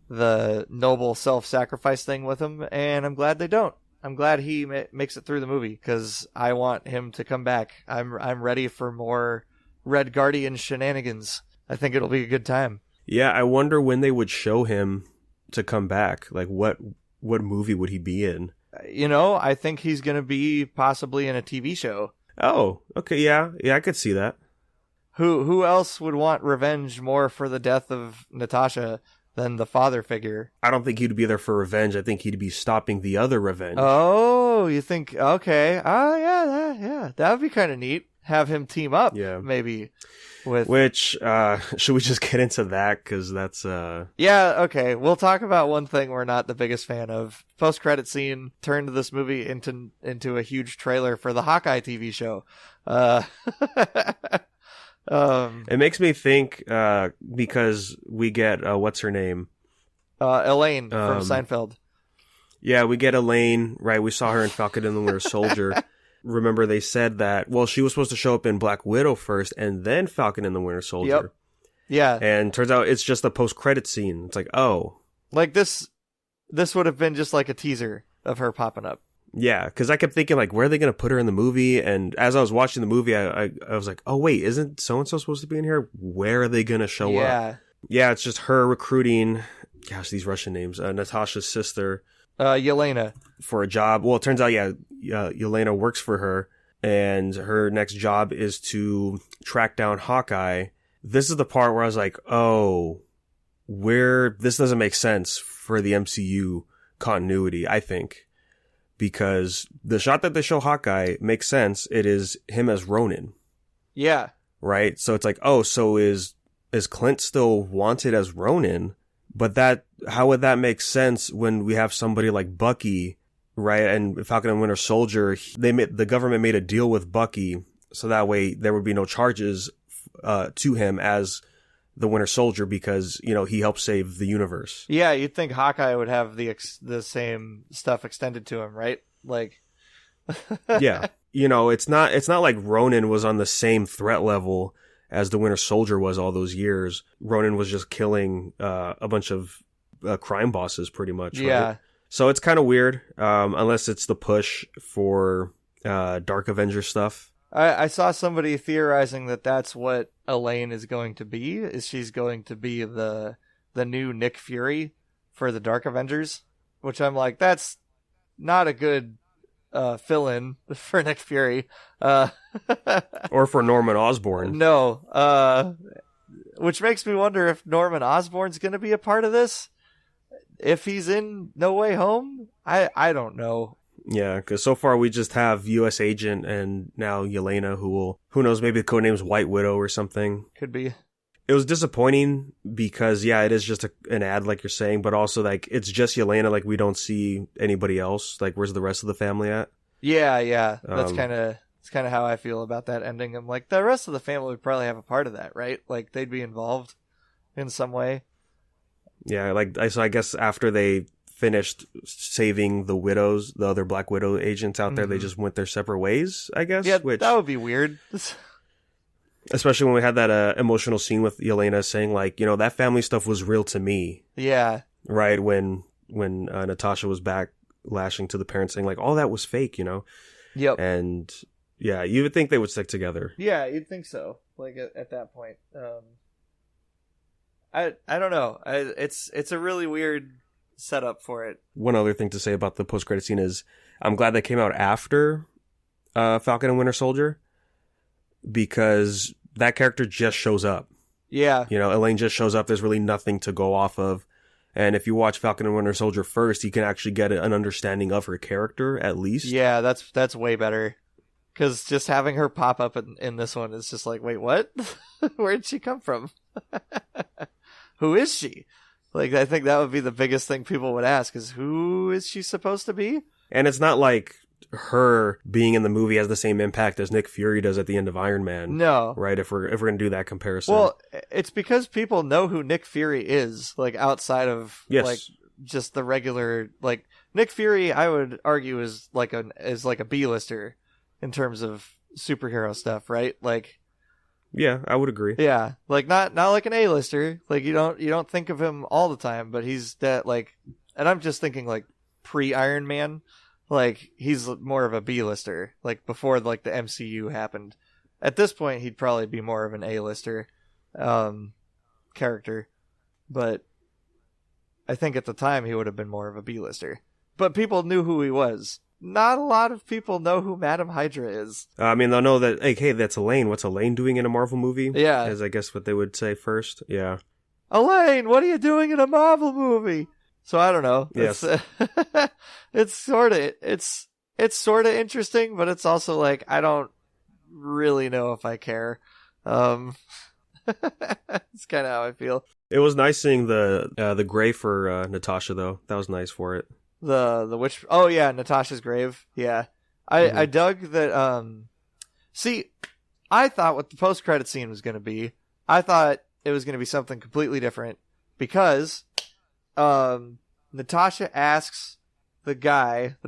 the noble self-sacrifice thing with him, and I'm glad they don't. I'm glad he makes it through the movie, because I want him to come back. I'm ready for more Red Guardian shenanigans. I think it'll be a good time. Yeah, I wonder when they would show him to come back. Like, what movie would he be in? I think he's going to be possibly in a TV show. Oh, okay, yeah, I could see that. Who else would want revenge more for the death of Natasha than the father figure? I don't think he'd be there for revenge. I think he'd be stopping the other revenge. Oh, you think? Okay. Oh, yeah. That would be kind of neat. Have him team up, maybe. Which, should we just get into that? Because that's... Yeah, okay. We'll talk about one thing we're not the biggest fan of. Post-credit scene turned this movie into a huge trailer for the Hawkeye TV show. It makes me think, because we get, what's her name? Elaine from Seinfeld. Yeah, we get Elaine, right? We saw her in Falcon and the Winter Soldier. Remember, they said that, she was supposed to show up in Black Widow first and then Falcon and the Winter Soldier. Yep. Yeah. And turns out it's just a post-credit scene. It's like, oh. Like, this would have been just like a teaser of her popping up. Yeah, because I kept thinking, like, where are they going to put her in the movie? And as I was watching the movie, I was like, oh, wait, isn't so-and-so supposed to be in here? Where are they going to show up? Yeah, it's just her recruiting, gosh, these Russian names, Natasha's sister. Yelena. For a job. Well, it turns out, Yelena works for her, and her next job is to track down Hawkeye. This is the part where I was like, oh, this doesn't make sense for the MCU continuity, I think. Because the shot that they show Hawkeye makes sense. It is him as Ronin. Yeah. Right? So it's like, oh, so is Clint still wanted as Ronin? But how would that make sense when we have somebody like Bucky, right? And Falcon and Winter Soldier, the government made a deal with Bucky, so that way there would be no charges to him as the Winter Soldier, because, he helped save the universe. Yeah, you'd think Hawkeye would have the same stuff extended to him, right? Like, yeah, it's not like Ronin was on the same threat level as the Winter Soldier was all those years. Ronin was just killing a bunch of crime bosses, pretty much. Yeah. Right? So it's kind of weird, unless it's the push for Dark Avenger stuff. I saw somebody theorizing that that's what Elaine is going to be. Is she's going to be the new Nick Fury for the Dark Avengers? Which I'm like, that's not a good fill-in for Nick Fury. Or for Norman Osborn. No. Which makes me wonder if Norman Osborn's going to be a part of this. If he's in No Way Home, I don't know. Yeah, because so far we just have U.S. Agent and now Yelena, who knows, maybe the codename's White Widow or something. Could be. It was disappointing because, it is just an ad, like you're saying, but also, like, it's just Yelena, like, we don't see anybody else. Like, where's the rest of the family at? Yeah. That's kind of how I feel about that ending. I'm like, the rest of the family would probably have a part of that, right? Like, they'd be involved in some way. Yeah, so I guess after they finished saving the widows, the other Black Widow agents out there, they just went their separate ways, I guess. Yeah, that would be weird. Especially when we had that emotional scene with Yelena saying, like, that family stuff was real to me. Yeah. Right, when Natasha was back lashing to the parents saying, like, all that was fake, Yep. And, yeah, you would think they would stick together. Yeah, you'd think so, like, at that point. I don't know. It's a really weird setup for it. One other thing to say about the post-credit scene is I'm glad they came out after Falcon and Winter Soldier, because that character just shows up. Yeah. Elaine just shows up. There's really nothing to go off of. And if you watch Falcon and Winter Soldier first, you can actually get an understanding of her character, at least. Yeah, that's way better. Because just having her pop up in this one is just like, wait, what? Where did she come from? Who is she? Like, I think that would be the biggest thing people would ask, is who is she supposed to be? And it's not like her being in the movie has the same impact as Nick Fury does at the end of Iron Man. No. Right? If we're gonna do that comparison. Well, it's because people know who Nick Fury is, like outside of like just the regular like Nick Fury. I would argue is like a B-lister in terms of superhero stuff, right? Like, yeah, I would agree. Yeah, like not like an A-lister. Like you don't think of him all the time, but he's that like, and I'm just thinking like pre-Iron Man, like he's more of a B-lister. Like before like the MCU happened. At this point, he'd probably be more of an A-lister character, but I think at the time he would have been more of a B-lister. But people knew who he was. Not a lot of people know who Madam Hydra is. I mean, they'll know that, like, hey, that's Elaine. What's Elaine doing in a Marvel movie? Yeah. Is I guess what they would say first. Yeah. Elaine, what are you doing in a Marvel movie? So I don't know. Yes. It's sort of interesting, but it's also like, I don't really know if I care. It's kind of how I feel. It was nice seeing the grave for Natasha, though. That was nice for it. The witch. Oh yeah, Natasha's grave. Yeah, I dug that. See, I thought what the post credit scene was going to be. I thought it was going to be something completely different because, Natasha asks the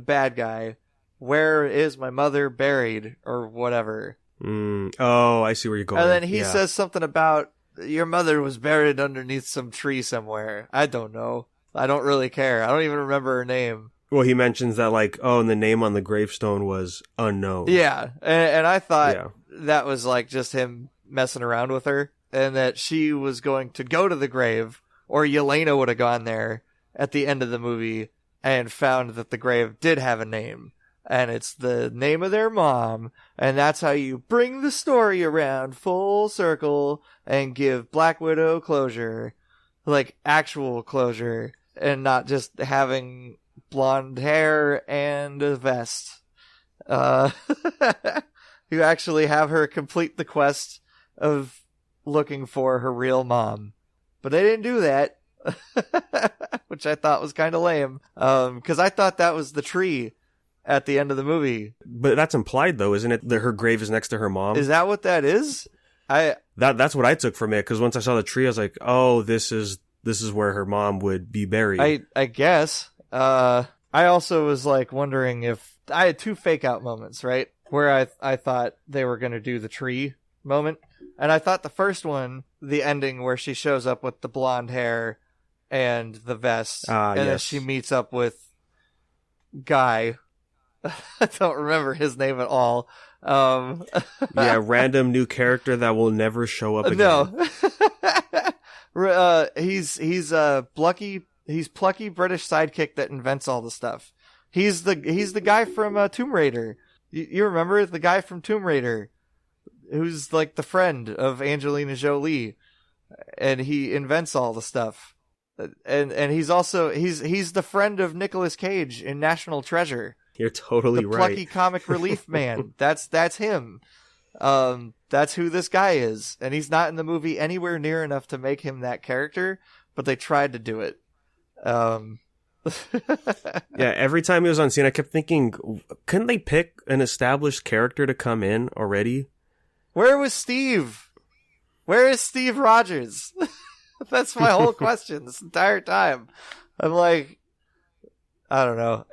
bad guy, "Where is my mother buried?" or whatever. Oh, I see where you're going. And then he says something about your mother was buried underneath some tree somewhere. I don't know. I don't really care. I don't even remember her name. Well, he mentions that, like, and the name on the gravestone was unknown. Yeah, and I thought that was, like, just him messing around with her, and that she was going to go to the grave, or Yelena would have gone there at the end of the movie and found that the grave did have a name, and it's the name of their mom, and that's how you bring the story around full circle and give Black Widow closure, like, actual closure. And not just having blonde hair and a vest. You actually have her complete the quest of looking for her real mom. But they didn't do that. Which I thought was kind of lame. Because I thought that was the tree at the end of the movie. But that's implied, though, isn't it? That her grave is next to her mom? Is that what that is? That's what I took from it. Because once I saw the tree, I was like, oh, this is where her mom would be buried. I guess. I also was like wondering if I had two fake out moments, right? Where I thought they were going to do the tree moment. And I thought the first one, the ending where she shows up with the blonde hair and the vest. And then she meets up with Guy. I don't remember his name at all. Random new character that will never show up again. No. He's plucky British sidekick that invents all the stuff. He's the guy from Tomb Raider. You remember the guy from Tomb Raider, who's like the friend of Angelina Jolie, and he invents all the stuff. And he's also he's the friend of Nicolas Cage in National Treasure. You're totally right. The plucky comic relief man. That's him. That's who this guy is, and he's not in the movie anywhere near enough to make him that character, but they tried to do it. Every time he was on scene, I kept thinking, couldn't they pick an established character to come in already? Where was Steve? Where is Steve Rogers? That's my whole question this entire time. I'm like, I don't know.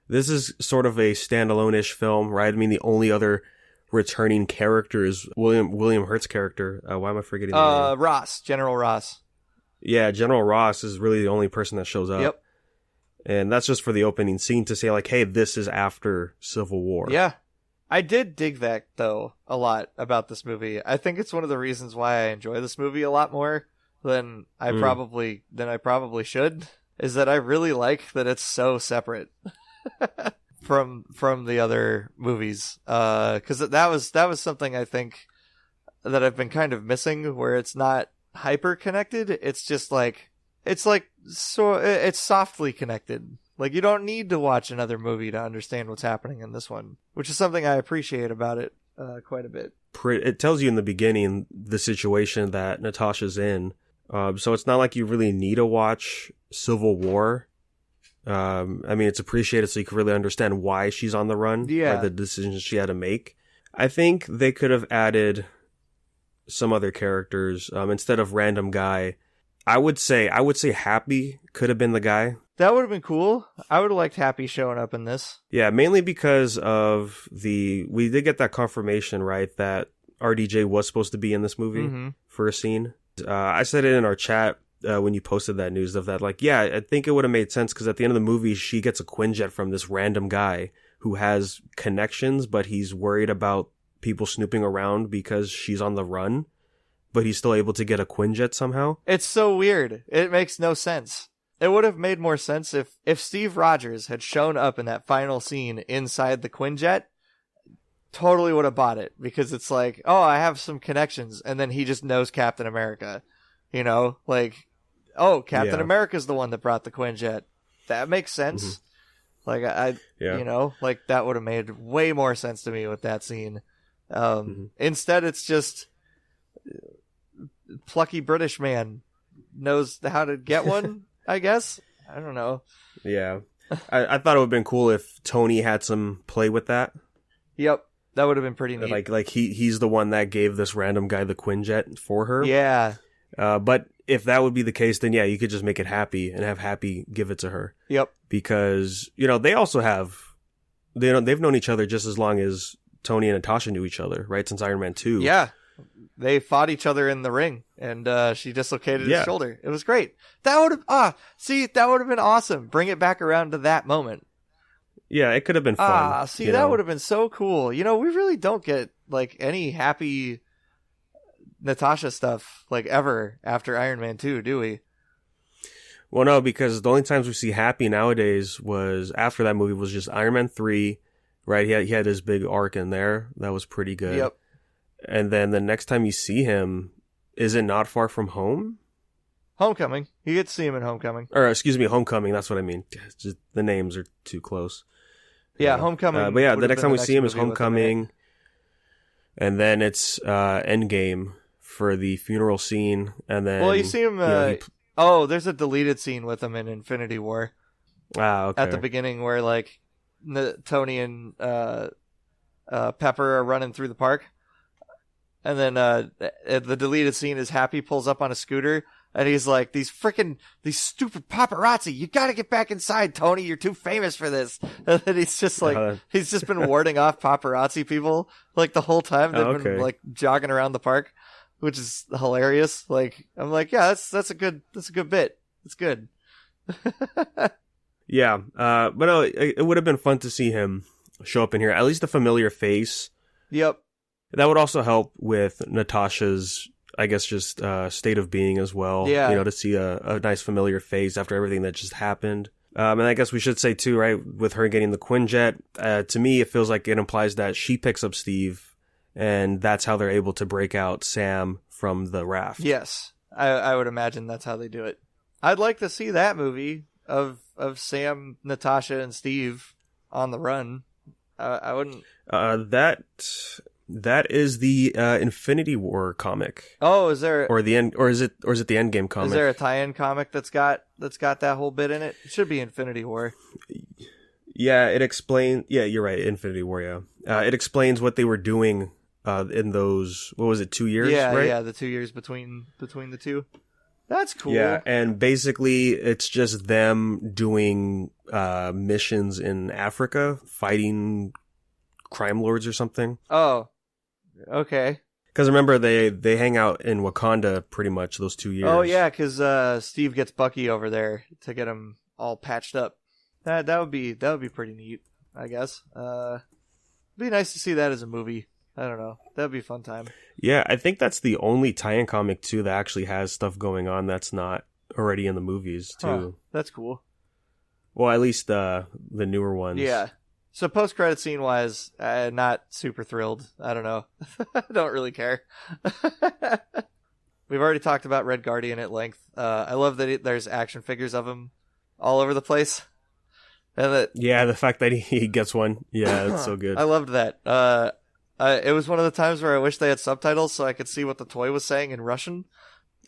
This is sort of a standalone-ish film, right? I mean, the only other returning character is William Hurt's character. Why am I forgetting the name? Ross. General Ross. Yeah, General Ross is really the only person that shows up. Yep. And that's just for the opening scene to say, like, hey, this is after Civil War. Yeah. I did dig that, though, a lot about this movie. I think it's one of the reasons why I enjoy this movie a lot more than I probably should, is that I really like that it's so separate from the other movies. Because that was something I think that I've been kind of missing, where it's not hyper connected. It's just like it's softly connected. Like, you don't need to watch another movie to understand what's happening in this one, which is something I appreciate about it quite a bit. It tells you in the beginning the situation that Natasha's in. So it's not like you really need to watch Civil War I mean, it's appreciated so you can really understand why she's on the run. Yeah. Or the decisions she had to make. I think they could have added some other characters instead of random guy. I would say Happy could have been the guy. That would have been cool. I would have liked Happy showing up in this. Yeah, mainly because of we did get that confirmation, right, that RDJ was supposed to be in this movie for a scene. I said it in our chat when you posted that news of that, like, yeah, I think it would have made sense because at the end of the movie, she gets a Quinjet from this random guy who has connections, but he's worried about people snooping around because she's on the run, but he's still able to get a Quinjet somehow. It's so weird. It makes no sense. It would have made more sense if Steve Rogers had shown up in that final scene inside the Quinjet. Totally would have bought it, because it's like, oh, I have some connections, and then he just knows Captain America. You know, like, oh, Captain America's the one that brought the Quinjet. That makes sense. Like, you know, like, that would have made way more sense to me with that scene. Instead, it's just plucky British man knows how to get one, I guess. I don't know. Yeah. I thought it would have been cool if Tony had some play with that. Yep. That would have been pretty neat. Like he's the one that gave this random guy the Quinjet for her. Yeah. But if that would be the case, then yeah, you could just make it Happy and have Happy give it to her. Yep. Because, you know, they also they've known each other just as long as Tony and Natasha knew each other, right? Since Iron Man 2. Yeah. They fought each other in the ring, and she dislocated his shoulder. It was great. That would have that would have been awesome. Bring it back around to that moment. Yeah, it could have been fun. That would have been so cool. You know, we really don't get like any Happy Natasha stuff like ever after Iron Man 2, do we? Well, no, because the only times we see Happy nowadays was after that movie was just Iron Man 3, right? He had his big arc in there. That was pretty good. Yep. And then the next time you see him, is it Not Far From Home? Homecoming. You get to see him in Homecoming. Or, excuse me, Homecoming. That's what I mean. Just, the names are too close. Yeah, Homecoming. But yeah, the next time we see him is Homecoming. And then it's Endgame for the funeral scene. And then... Well, you see him... there's a deleted scene with him in Infinity War. Okay. At the beginning where, like, Tony and Pepper are running through the park. And then the deleted scene is Happy pulls up on a scooter, and he's like, these stupid paparazzi, you gotta get back inside, Tony, you're too famous for this. And then he's just like, he's just been warding off paparazzi people, like, the whole time they've been, like, jogging around the park, which is hilarious. Like, I'm like, yeah, that's a good bit. It's good. Yeah, but no, it would have been fun to see him show up in here, at least a familiar face. Yep. That would also help with Natasha's, I guess, just state of being as well. Yeah. You know, to see a nice familiar face after everything that just happened. And I guess we should say, too, right, with her getting the Quinjet, to me, it feels like it implies that she picks up Steve, and that's how they're able to break out Sam from the raft. Yes. I would imagine that's how they do it. I'd like to see that movie of Sam, Natasha, and Steve on the run. I wouldn't... That is the Infinity War comic. Oh, is there or the end, or is it the Endgame comic? Is there a tie-in comic that's got that whole bit in it? It should be Infinity War. Yeah, it explains. Yeah, you're right. Infinity War. Yeah, it explains what they were doing in those. What was it? 2 years? Yeah, right? Yeah. The 2 years between the two. That's cool. Yeah, and basically it's just them doing missions in Africa, fighting crime lords or something. Oh. Okay. Because remember, they hang out in Wakanda pretty much those 2 years. Oh yeah, because Steve gets Bucky over there to get him all patched up. That would be pretty neat, I guess. It'd be nice to see that as a movie. I don't know. That'd be a fun time. Yeah, I think that's the only tie-in comic too that actually has stuff going on that's not already in the movies too. Huh, that's cool. Well, at least the newer ones. Yeah. So post-credit scene wise, not super thrilled. I don't know. I don't really care. We've already talked about Red Guardian at length. I love that there's action figures of him all over the place. And the fact that he gets one. Yeah, that's so good. I loved that. It was one of the times where I wish they had subtitles so I could see what the toy was saying in Russian.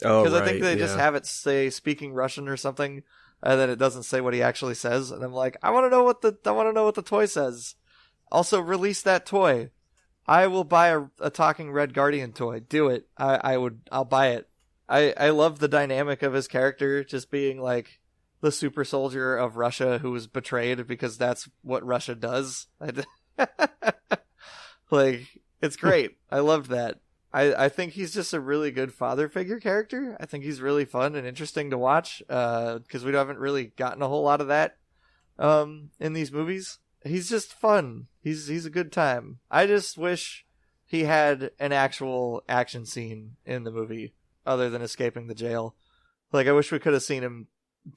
Oh, Because I think they just have it say speaking Russian or something. and then it doesn't say what he actually says, and I'm like, I want to know what the toy says. Also, release that toy. I will buy a talking Red Guardian toy. Do it. I'll buy it. I love the dynamic of his character just being like the super soldier of Russia who was betrayed because that's what Russia does. Like, it's great. I loved that. I think he's just a really good father figure character. I think he's really fun and interesting to watch because we haven't really gotten a whole lot of that in these movies. He's just fun. He's a good time. I just wish he had an actual action scene in the movie other than escaping the jail. Like, I wish we could have seen him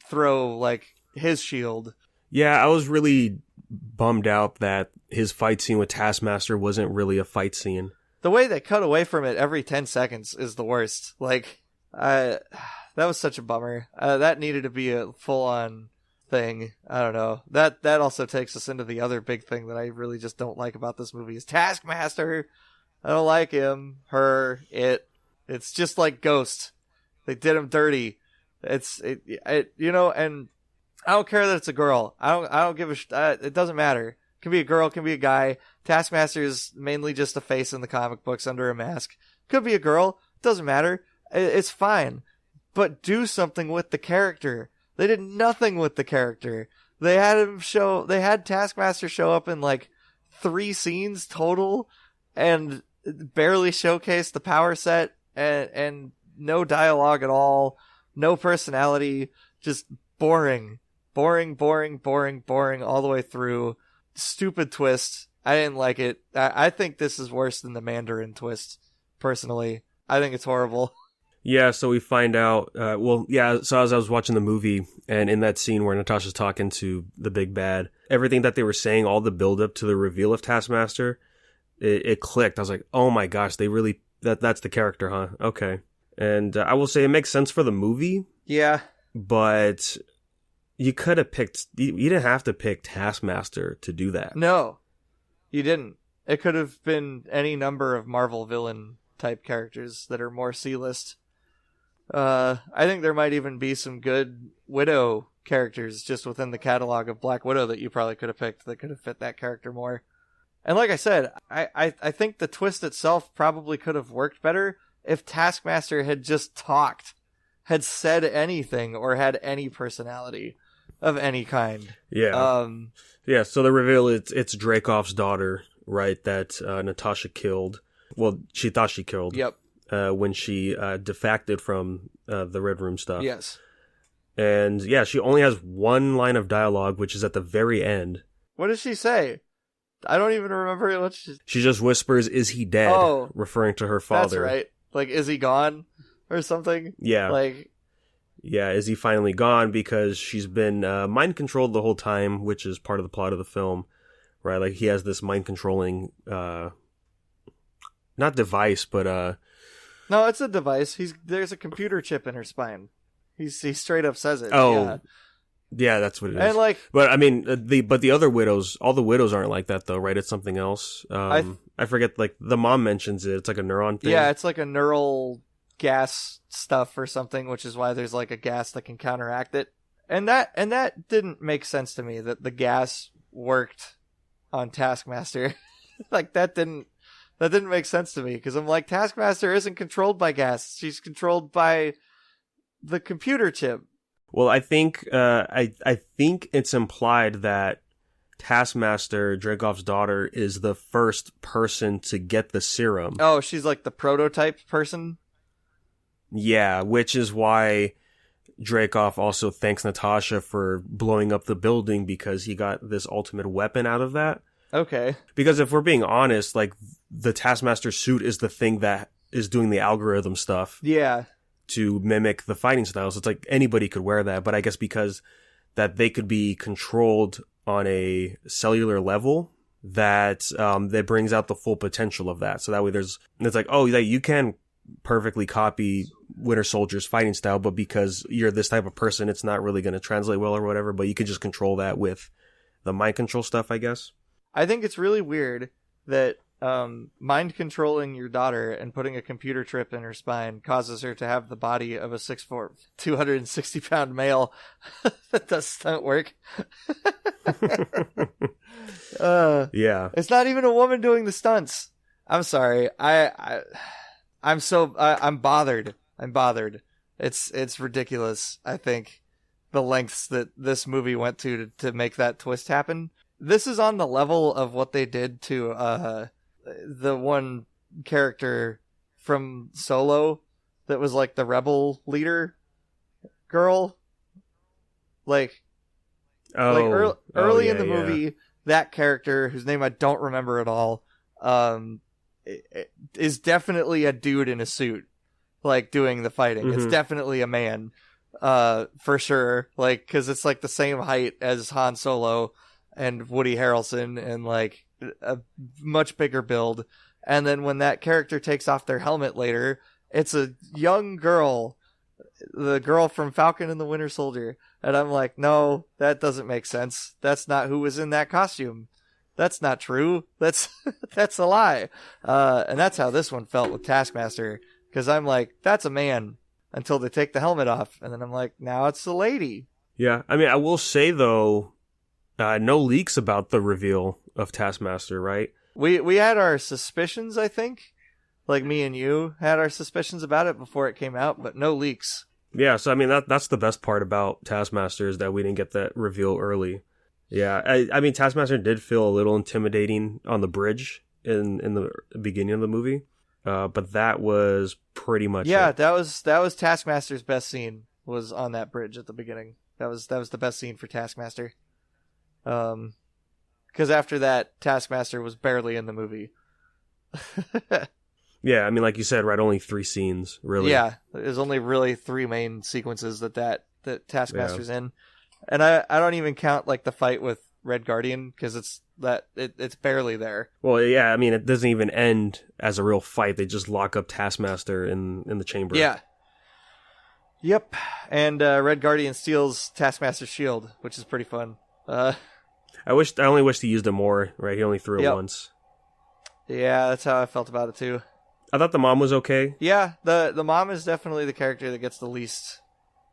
throw, like, his shield. Yeah, I was really bummed out that his fight scene with Taskmaster wasn't really a fight scene. The way they cut away from it every 10 seconds is the worst. Like, that was such a bummer. That needed to be a full-on thing. I don't know. That also takes us into the other big thing that I really just don't like about this movie is Taskmaster. I don't like him, her, it. It's just like Ghost. They did him dirty. You know, and I don't care that it's a girl. I don't give it doesn't matter. It can be a girl, it can be a guy. Taskmaster is mainly just a face in the comic books under a mask. Could be a girl. Doesn't matter. It's fine. But do something with the character. They did nothing with the character. They had Taskmaster show up in like 3 scenes total and barely showcase the power set and no dialogue at all. No personality. Just boring. Boring all the way through. Stupid twist. I didn't like it. I think this is worse than the Mandarin twist, personally. I think it's horrible. Yeah, so we find out, so as I was watching the movie, and in that scene where Natasha's talking to the big bad, everything that they were saying, all the build-up to the reveal of Taskmaster, it clicked. I was like, oh my gosh, that's the character, huh? Okay. And I will say it makes sense for the movie. Yeah. But you could have you didn't have to pick Taskmaster to do that. No, you didn't. It could have been any number of Marvel villain type characters that are more C-list. I think there might even be some good Widow characters just within the catalog of Black Widow that you probably could have picked that could have fit that character more. And like I said, I think the twist itself probably could have worked better if Taskmaster had just talked, had said anything, or had any personality of any kind. Yeah. Yeah, so the reveal, it's Dreykov's daughter, right, that Natasha killed. Well, she thought she killed. Yep. When she defected from the Red Room stuff. Yes. And yeah, she only has one line of dialogue, which is at the very end. What does she say? I don't even remember what she just whispers, "Is he dead?" Oh, referring to her father. That's right. Like, is he gone? Or something? Yeah. Like, yeah, is he finally gone? Because she's been mind controlled the whole time, which is part of the plot of the film, right? Like, he has this mind controlling, not device, but no, it's a device. There's a computer chip in her spine. He straight up says it. Oh, yeah, that's what it is. And like, but I mean, the other widows, all the widows aren't like that though, right? It's something else. I forget. Like, the mom mentions it. It's like a neuron thing. Yeah, it's like a neural gas stuff or something, which is why there's like a gas that can counteract it. And that didn't make sense to me, that the gas worked on Taskmaster. Like, that didn't make sense to me, because I'm like, Taskmaster isn't controlled by gas. She's controlled by the computer chip. Well, I think I think it's implied that Taskmaster, Dreykov's daughter, is the first person to get the serum. Oh, she's like the prototype person? Yeah, which is why Dreykov also thanks Natasha for blowing up the building, because he got this ultimate weapon out of that. Okay. Because if we're being honest, like, the Taskmaster suit is the thing that is doing the algorithm stuff. Yeah. To mimic the fighting styles. It's like anybody could wear that, but I guess because that they could be controlled on a cellular level, that brings out the full potential of that. So that way it's like, oh, you can perfectly copy Winter Soldier's fighting style, but because you're this type of person, it's not really going to translate well or whatever, but you could just control that with the mind control stuff, I guess. I think it's really weird that mind controlling your daughter and putting a computer chip in her spine causes her to have the body of a 6'4", 260-pound male. That does stunt work. Yeah. It's not even a woman doing the stunts. I'm sorry. I'm bothered. I'm bothered. It's ridiculous, I think, the lengths that this movie went to make that twist happen. This is on the level of what they did to the one character from Solo that was like the rebel leader girl. Like, early in the movie, that character, whose name I don't remember at all, is definitely a dude in a suit, like, doing the fighting. Mm-hmm. It's definitely a man, for sure. Like, because it's like the same height as Han Solo and Woody Harrelson, and like a much bigger build. And then when that character takes off their helmet later, it's a young girl, the girl from Falcon and the Winter Soldier. And I'm like, no, that doesn't make sense. That's not who was in that costume. That's not true. That's a lie. And that's how this one felt with Taskmaster. Because I'm like, that's a man until they take the helmet off. And then I'm like, now it's a lady. Yeah. I mean, I will say, though, no leaks about the reveal of Taskmaster, right? We had our suspicions, I think. Like, me and you had our suspicions about it before it came out, but no leaks. Yeah, so I mean, that's the best part about Taskmaster, is that we didn't get that reveal early. Yeah, I mean, Taskmaster did feel a little intimidating on the bridge in the beginning of the movie, but that was pretty much it. That was Taskmaster's best scene, was on that bridge at the beginning. That was the best scene for Taskmaster. Because after that, Taskmaster was barely in the movie. Yeah, I mean, like you said, right, only 3 scenes, really. Yeah, there's only really 3 main sequences that Taskmaster's in. And I don't even count like the fight with Red Guardian, because it's barely there. Well, yeah, I mean, it doesn't even end as a real fight. They just lock up Taskmaster in the chamber. Yeah. Yep. And Red Guardian steals Taskmaster's shield, which is pretty fun. I only wished he used it more, right? He only threw it once. Yeah, that's how I felt about it too. I thought the mom was okay. Yeah, the mom is definitely the character that gets the least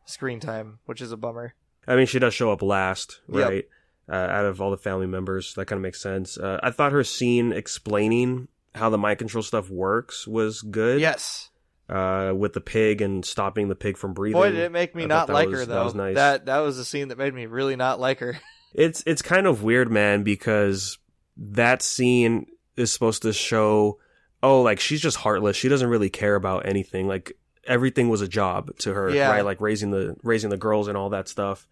screen time, which is a bummer. I mean, she does show up last, right? Yep. Out of all the family members. That kind of makes sense. I thought her scene explaining how the mind control stuff works was good. Yes. With the pig and stopping the pig from breathing. Boy, did it make me not like her, though. That was nice. That was a scene that made me really not like her. It's kind of weird, man, because that scene is supposed to show, oh, like, she's just heartless. She doesn't really care about anything. Like, everything was a job to her, right? Like, raising the girls and all that stuff.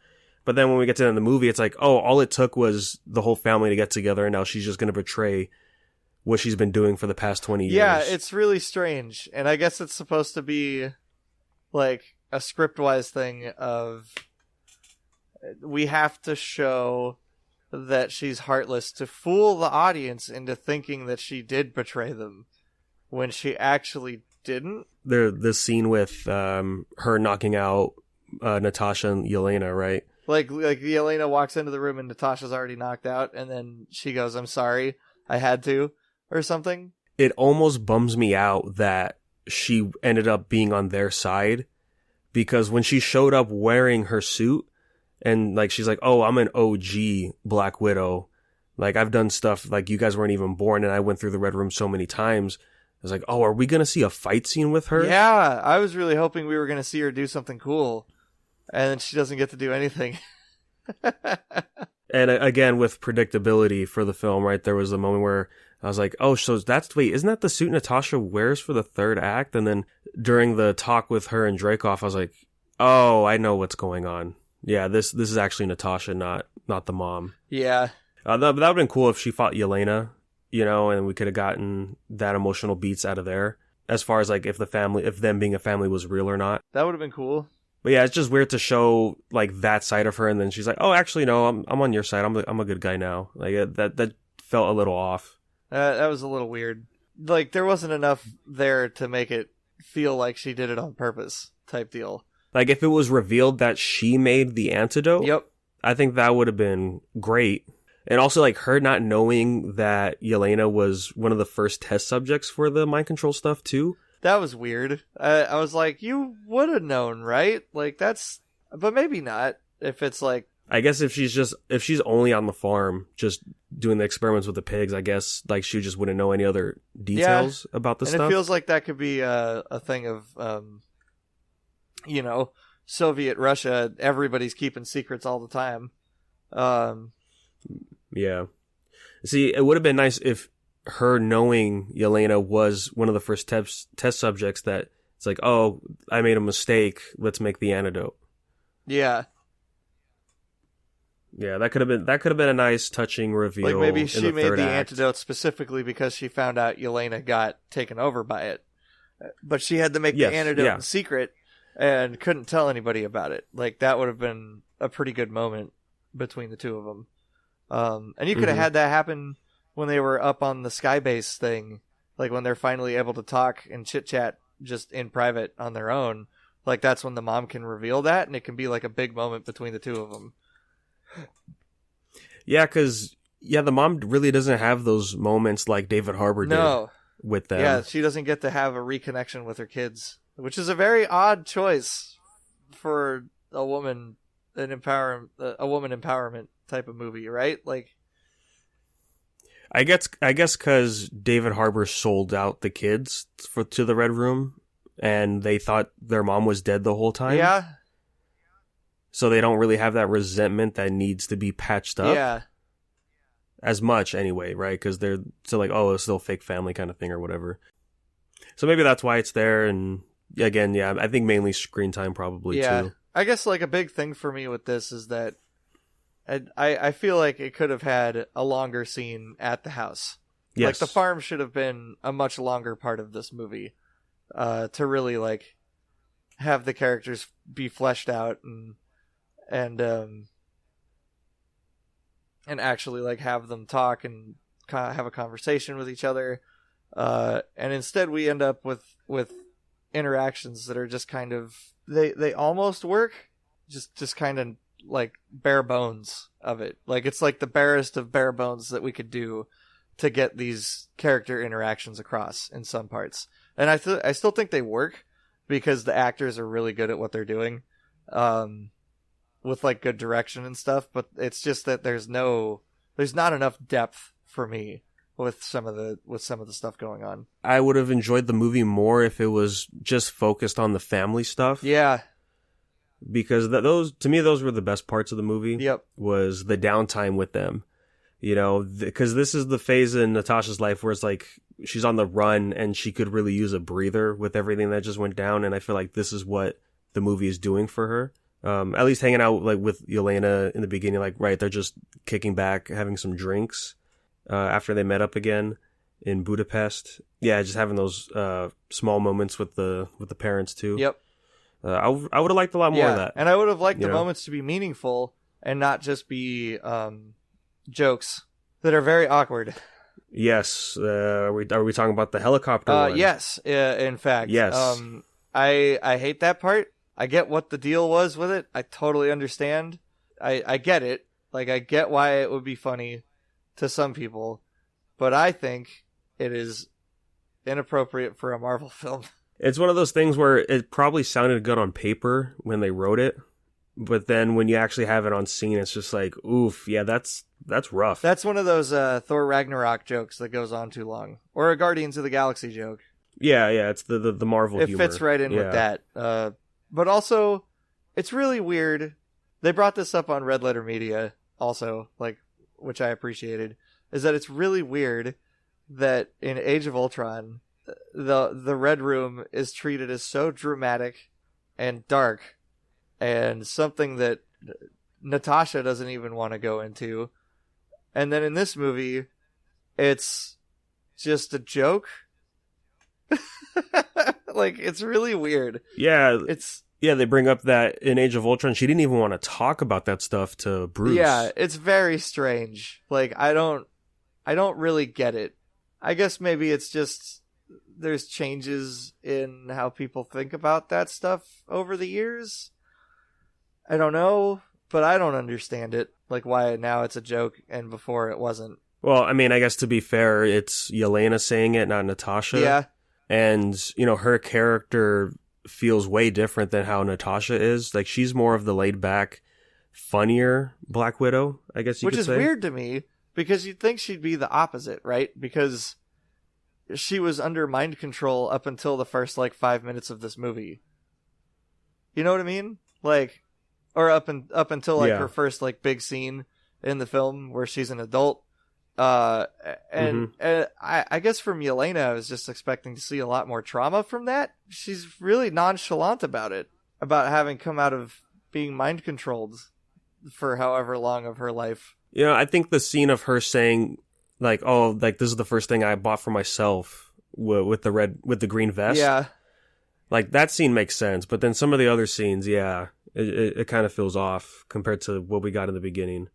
But then when we get to the end of the movie, it's like, oh, all it took was the whole family to get together, and now she's just going to betray what she's been doing for the past 20 years. Yeah, it's really strange. And I guess it's supposed to be like a script-wise thing of, we have to show that she's heartless to fool the audience into thinking that she did betray them when she actually didn't. The scene with her knocking out Natasha and Yelena, right? Like Yelena walks into the room and Natasha's already knocked out, and then she goes, "I'm sorry, I had to," or something. It almost bums me out that she ended up being on their side, because when she showed up wearing her suit, and like she's like, "Oh, I'm an OG Black Widow. Like, I've done stuff like you guys weren't even born, and I went through the Red Room so many times." I was like, "Oh, are we gonna see a fight scene with her?" Yeah, I was really hoping we were gonna see her do something cool, and then she doesn't get to do anything. And again, with predictability for the film, right? There was a moment where I was like, "Oh, so isn't that the suit Natasha wears for the third act?" And then during the talk with her and Dreykov, I was like, "Oh, I know what's going on. Yeah, this is actually Natasha, not the mom." Yeah. That would have been cool if she fought Yelena, and we could have gotten that emotional beats out of there. As far as like if them being a family was real or not. That would have been cool. But yeah, it's just weird to show like that side of her, and then she's like, "Oh, actually, no, I'm on your side. I'm a good guy now." Like that felt a little off. That was a little weird. Like, there wasn't enough there to make it feel like she did it on purpose, type deal. Like, if it was revealed that she made the antidote, yep, I think that would have been great. And also, like, her not knowing that Yelena was one of the first test subjects for the mind control stuff, too. That was weird. I was like, you would have known, right? Like, that's... But maybe not, if it's like... I guess if she's only on the farm, just doing the experiments with the pigs, I guess, like, she just wouldn't know any other details about the stuff. And it feels like that could be a thing of, you know, Soviet Russia. Everybody's keeping secrets all the time. Yeah. See, it would have been nice if her knowing Yelena was one of the first test subjects that it's like, oh, I made a mistake. Let's make the antidote. Yeah. Yeah, that could have been a nice, touching reveal. Like maybe she made the act. antidote specifically because she found out Yelena got taken over by it, but she had to make the antidote in secret and couldn't tell anybody about it. Like that would have been a pretty good moment between the two of them. And you could have had that happen when they were up on the Skybase thing, like when they're finally able to talk and chit chat just in private on their own. Like that's when the mom can reveal that, and it can be like a big moment between the two of them. Yeah, because the mom really doesn't have those moments like David Harbour did with them. Yeah, she doesn't get to have a reconnection with her kids, which is a very odd choice for a woman empowerment type of movie, right? Like, I guess because David Harbour sold out the kids to the Red Room, and they thought their mom was dead the whole time. Yeah. So they don't really have that resentment that needs to be patched up. Yeah. As much anyway, right? Because they're still like, oh, it's still a fake family kind of thing or whatever. So maybe that's why it's there. And again, I think mainly screen time probably too. I guess like a big thing for me with this is that I feel like it could have had a longer scene at the house. Yes. Like the farm should have been a much longer part of this movie to really like have the characters be fleshed out and actually like have them talk and have a conversation with each other. And instead we end up with interactions that are just kind of, they almost work, just kind of like bare bones of it. Like it's like the barest of bare bones that we could do to get these character interactions across in some parts. And I still think they work because the actors are really good at what they're doing. With like good direction and stuff, but it's just that there's not enough depth for me with some of the stuff going on. I would have enjoyed the movie more if it was just focused on the family stuff. Yeah. Because those were the best parts of the movie. Yep. Was the downtime with them. You know, because this is the phase in Natasha's life where it's like she's on the run and she could really use a breather with everything that just went down, and I feel like this is what the movie is doing for her. At least hanging out like with Yelena in the beginning, like right, they're just kicking back, having some drinks after they met up again in Budapest. Yeah, just having those small moments with the parents too. Yep. I would have liked a lot more of that, and I would have liked the moments to be meaningful and not just be jokes that are very awkward. Yes. Are we talking about the helicopter one? Yes. In fact. Yes. I hate that part. I get what the deal was with it. I totally understand. I get it. Like, I get why it would be funny to some people, but I think it is inappropriate for a Marvel film. It's one of those things where it probably sounded good on paper when they wrote it, but then when you actually have it on scene, it's just like, oof, yeah, that's rough. That's one of those Thor Ragnarok jokes that goes on too long, or a Guardians of the Galaxy joke. Yeah, it's the Marvel humor. It fits right in with that. But also, it's really weird. They brought this up on Red Letter Media also, like, which I appreciated, is that it's really weird that in Age of Ultron, the Red Room is treated as so dramatic and dark and something that Natasha doesn't even want to go into. And then in this movie, it's just a joke. Like, it's really weird. Yeah, they bring up that in Age of Ultron, she didn't even want to talk about that stuff to Bruce. Yeah, it's very strange. Like, I don't really get it. I guess maybe it's just there's changes in how people think about that stuff over the years. I don't know, but I don't understand it. Like why now it's a joke and before it wasn't. Well, I mean, I guess to be fair, it's Yelena saying it, not Natasha. Yeah. And, her character feels way different than how Natasha is. Like, she's more of the laid-back, funnier Black Widow, I guess you could say. Which is weird to me, because you'd think she'd be the opposite, right? Because she was under mind control up until the first, 5 minutes of this movie. You know what I mean? Or up until, her first, big scene in the film where she's an adult. And I guess from Yelena, I was just expecting to see a lot more trauma from that. She's really nonchalant about it, about having come out of being mind controlled for however long of her life. I think the scene of her saying, this is the first thing I bought for myself with the green vest. Yeah. That scene makes sense, but then some of the other scenes, it kind of feels off compared to what we got in the beginning.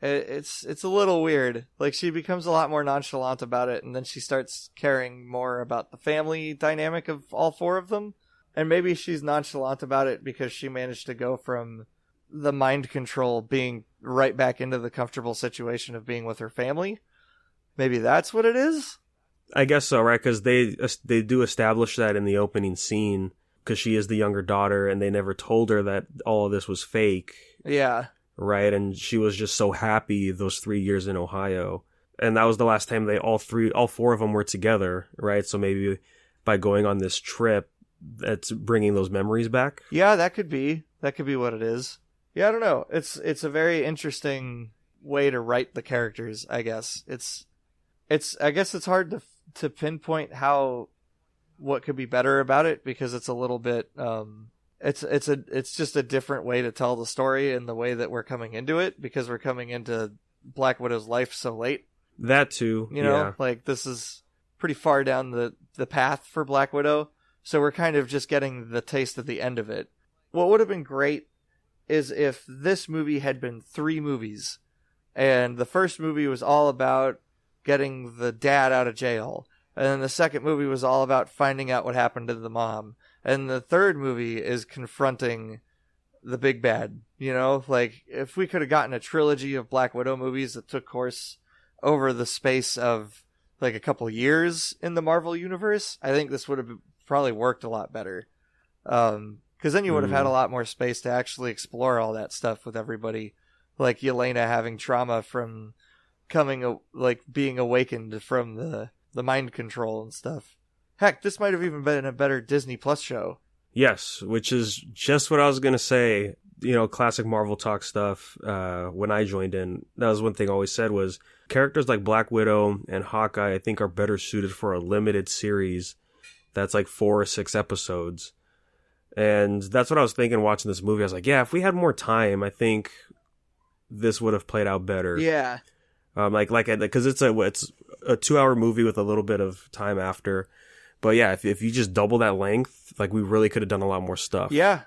It's a little weird. She becomes a lot more nonchalant about it, and then she starts caring more about the family dynamic of all four of them. And maybe she's nonchalant about it because she managed to go from the mind control being right back into the comfortable situation of being with her family. Maybe that's what it is? I guess so, right? Because they do establish that in the opening scene, because she is the younger daughter, and they never told her that all of this was fake. Yeah. Right, and she was just so happy those 3 years in Ohio, and that was the last time all four of them were together, right? So maybe by going on this trip, that's bringing those memories back. Yeah, that could be what it is. Yeah, I don't know. It's a very interesting way to write the characters. I guess I guess it's hard to pinpoint what could be better about it, because it's a little bit. It's just a different way to tell the story in the way that we're coming into it, because we're coming into Black Widow's life so late. That too. This is pretty far down the path for Black Widow, so we're kind of just getting the taste of the end of it. What would have been great is if this movie had been 3 movies, and the first movie was all about getting the dad out of jail, and then the second movie was all about finding out what happened to the mom. And the third movie is confronting the big bad, if we could have gotten a trilogy of Black Widow movies that took course over the space of a couple years in the Marvel universe, I think this would have probably worked a lot better. Because then you would have had a lot more space to actually explore all that stuff with everybody, like Yelena having trauma from being awakened from the mind control and stuff. Heck, this might have even been a better Disney Plus show. Yes, which is just what I was going to say. Classic Marvel Talk stuff. When I joined in, that was one thing I always said was characters like Black Widow and Hawkeye, I think, are better suited for a limited series that's 4 or 6 episodes. And that's what I was thinking watching this movie. I was like, yeah, if we had more time, I think this would have played out better. Yeah. Because it's a 2-hour movie with a little bit of time after. But yeah, if you just double that length, we really could have done a lot more stuff. Yeah.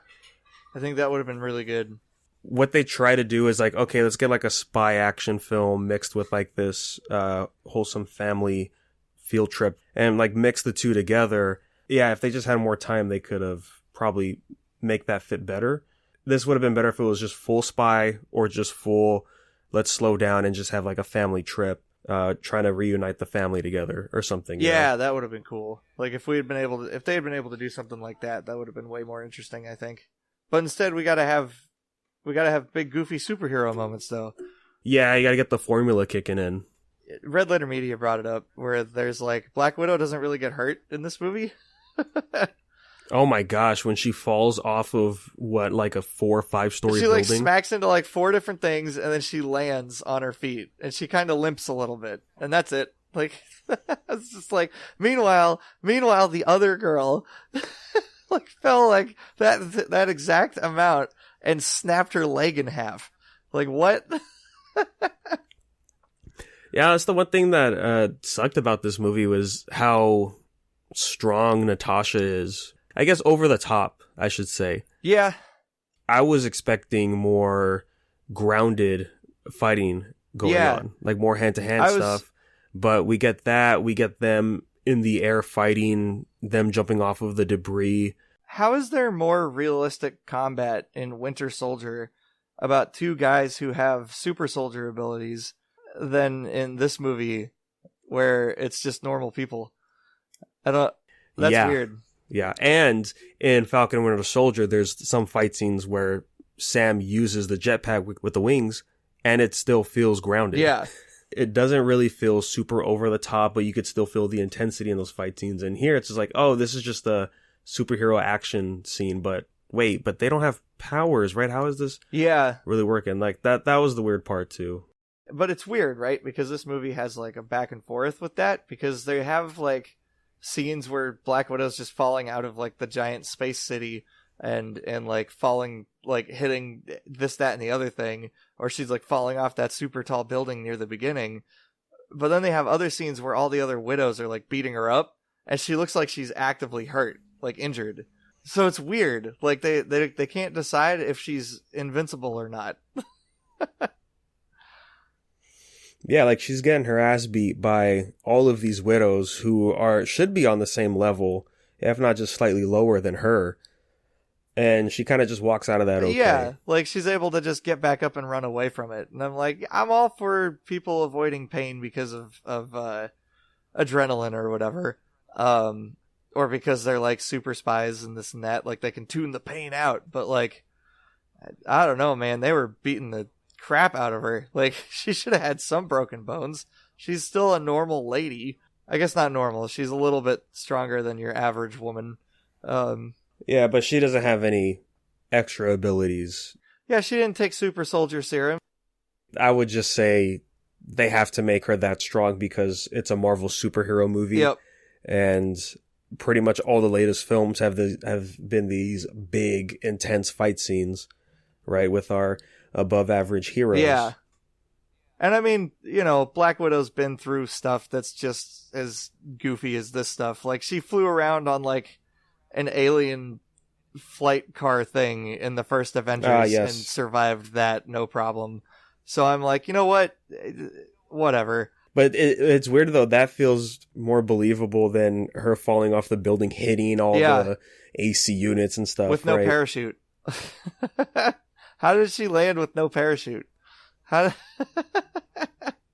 I think that would have been really good. What they try to do is okay, let's get a spy action film mixed with this wholesome family field trip and mix the two together. Yeah, if they just had more time, they could have probably make that fit better. This would have been better if it was just full spy or just full, let's slow down and just have a family trip. Trying to reunite the family together or something. Yeah, that would have been cool. If they had been able to do something like that, that would have been way more interesting, I think. But instead, we gotta have big goofy superhero moments, though. Yeah, you gotta get the formula kicking in. Red Letter Media brought it up, where there's Black Widow doesn't really get hurt in this movie. Oh my gosh, when she falls off of a 4 or 5-story building. She smacks into 4 different things, and then she lands on her feet, and she kind of limps a little bit, and that's it. It's just meanwhile the other girl fell that exact amount and snapped her leg in half. What? Yeah, that's the one thing that sucked about this movie was how strong Natasha is. I guess over the top, I should say. Yeah. I was expecting more grounded fighting going on. More hand-to-hand stuff. But we get that. We get them in the air fighting, them jumping off of the debris. How is there more realistic combat in Winter Soldier about two guys who have super soldier abilities than in this movie where it's just normal people. That's weird. Yeah, and in Falcon and Winter Soldier, there's some fight scenes where Sam uses the jetpack with the wings, and it still feels grounded. Yeah. It doesn't really feel super over the top, but you could still feel the intensity in those fight scenes. And here, it's just like, oh, this is just a superhero action scene, but wait, but they don't have powers, right? How is this really working? Like, that was the weird part, too. But it's weird, right? Because this movie has, like, a back and forth with that, because they have, like, scenes where Black Widow's just falling out of, like, the giant space city and like falling, like hitting this, that, and the other thing, or she's like falling off that super tall building near the beginning. But then they have other scenes where all the other widows are like beating her up, and she looks like she's actively hurt, like injured. So it's weird. Like they can't decide if she's invincible or not. Yeah, like she's getting her ass beat by all of these widows who should be on the same level, if not just slightly lower than her. And she kind of just walks out of that okay. Yeah, like she's able to just get back up and run away from it. And I'm like, I'm all for people avoiding pain because of adrenaline or whatever. Or because they're like super spies and this and that. Like they can tune the pain out. But like, I don't know, man. They were beating the crap out of her. Like she should have had some broken bones. She's still a normal lady. I guess not normal. She's a little bit stronger than your average woman. Yeah, but she doesn't have any extra abilities. Yeah, she didn't take super soldier serum. I would just say they have to make her that strong because it's a Marvel superhero movie. Yep. And pretty much all the latest films have been these big, intense fight scenes, right, with our above average heroes. Yeah. And I mean, you know, Black Widow's been through stuff that's just as goofy as this stuff. Like she flew around on like an alien flight car thing in the first Avengers yes. and survived that no problem. So I'm like, you know what? Whatever. But it's weird though. That feels more believable than her falling off the building, hitting all the AC units and stuff. With no parachute. How did she land with no parachute?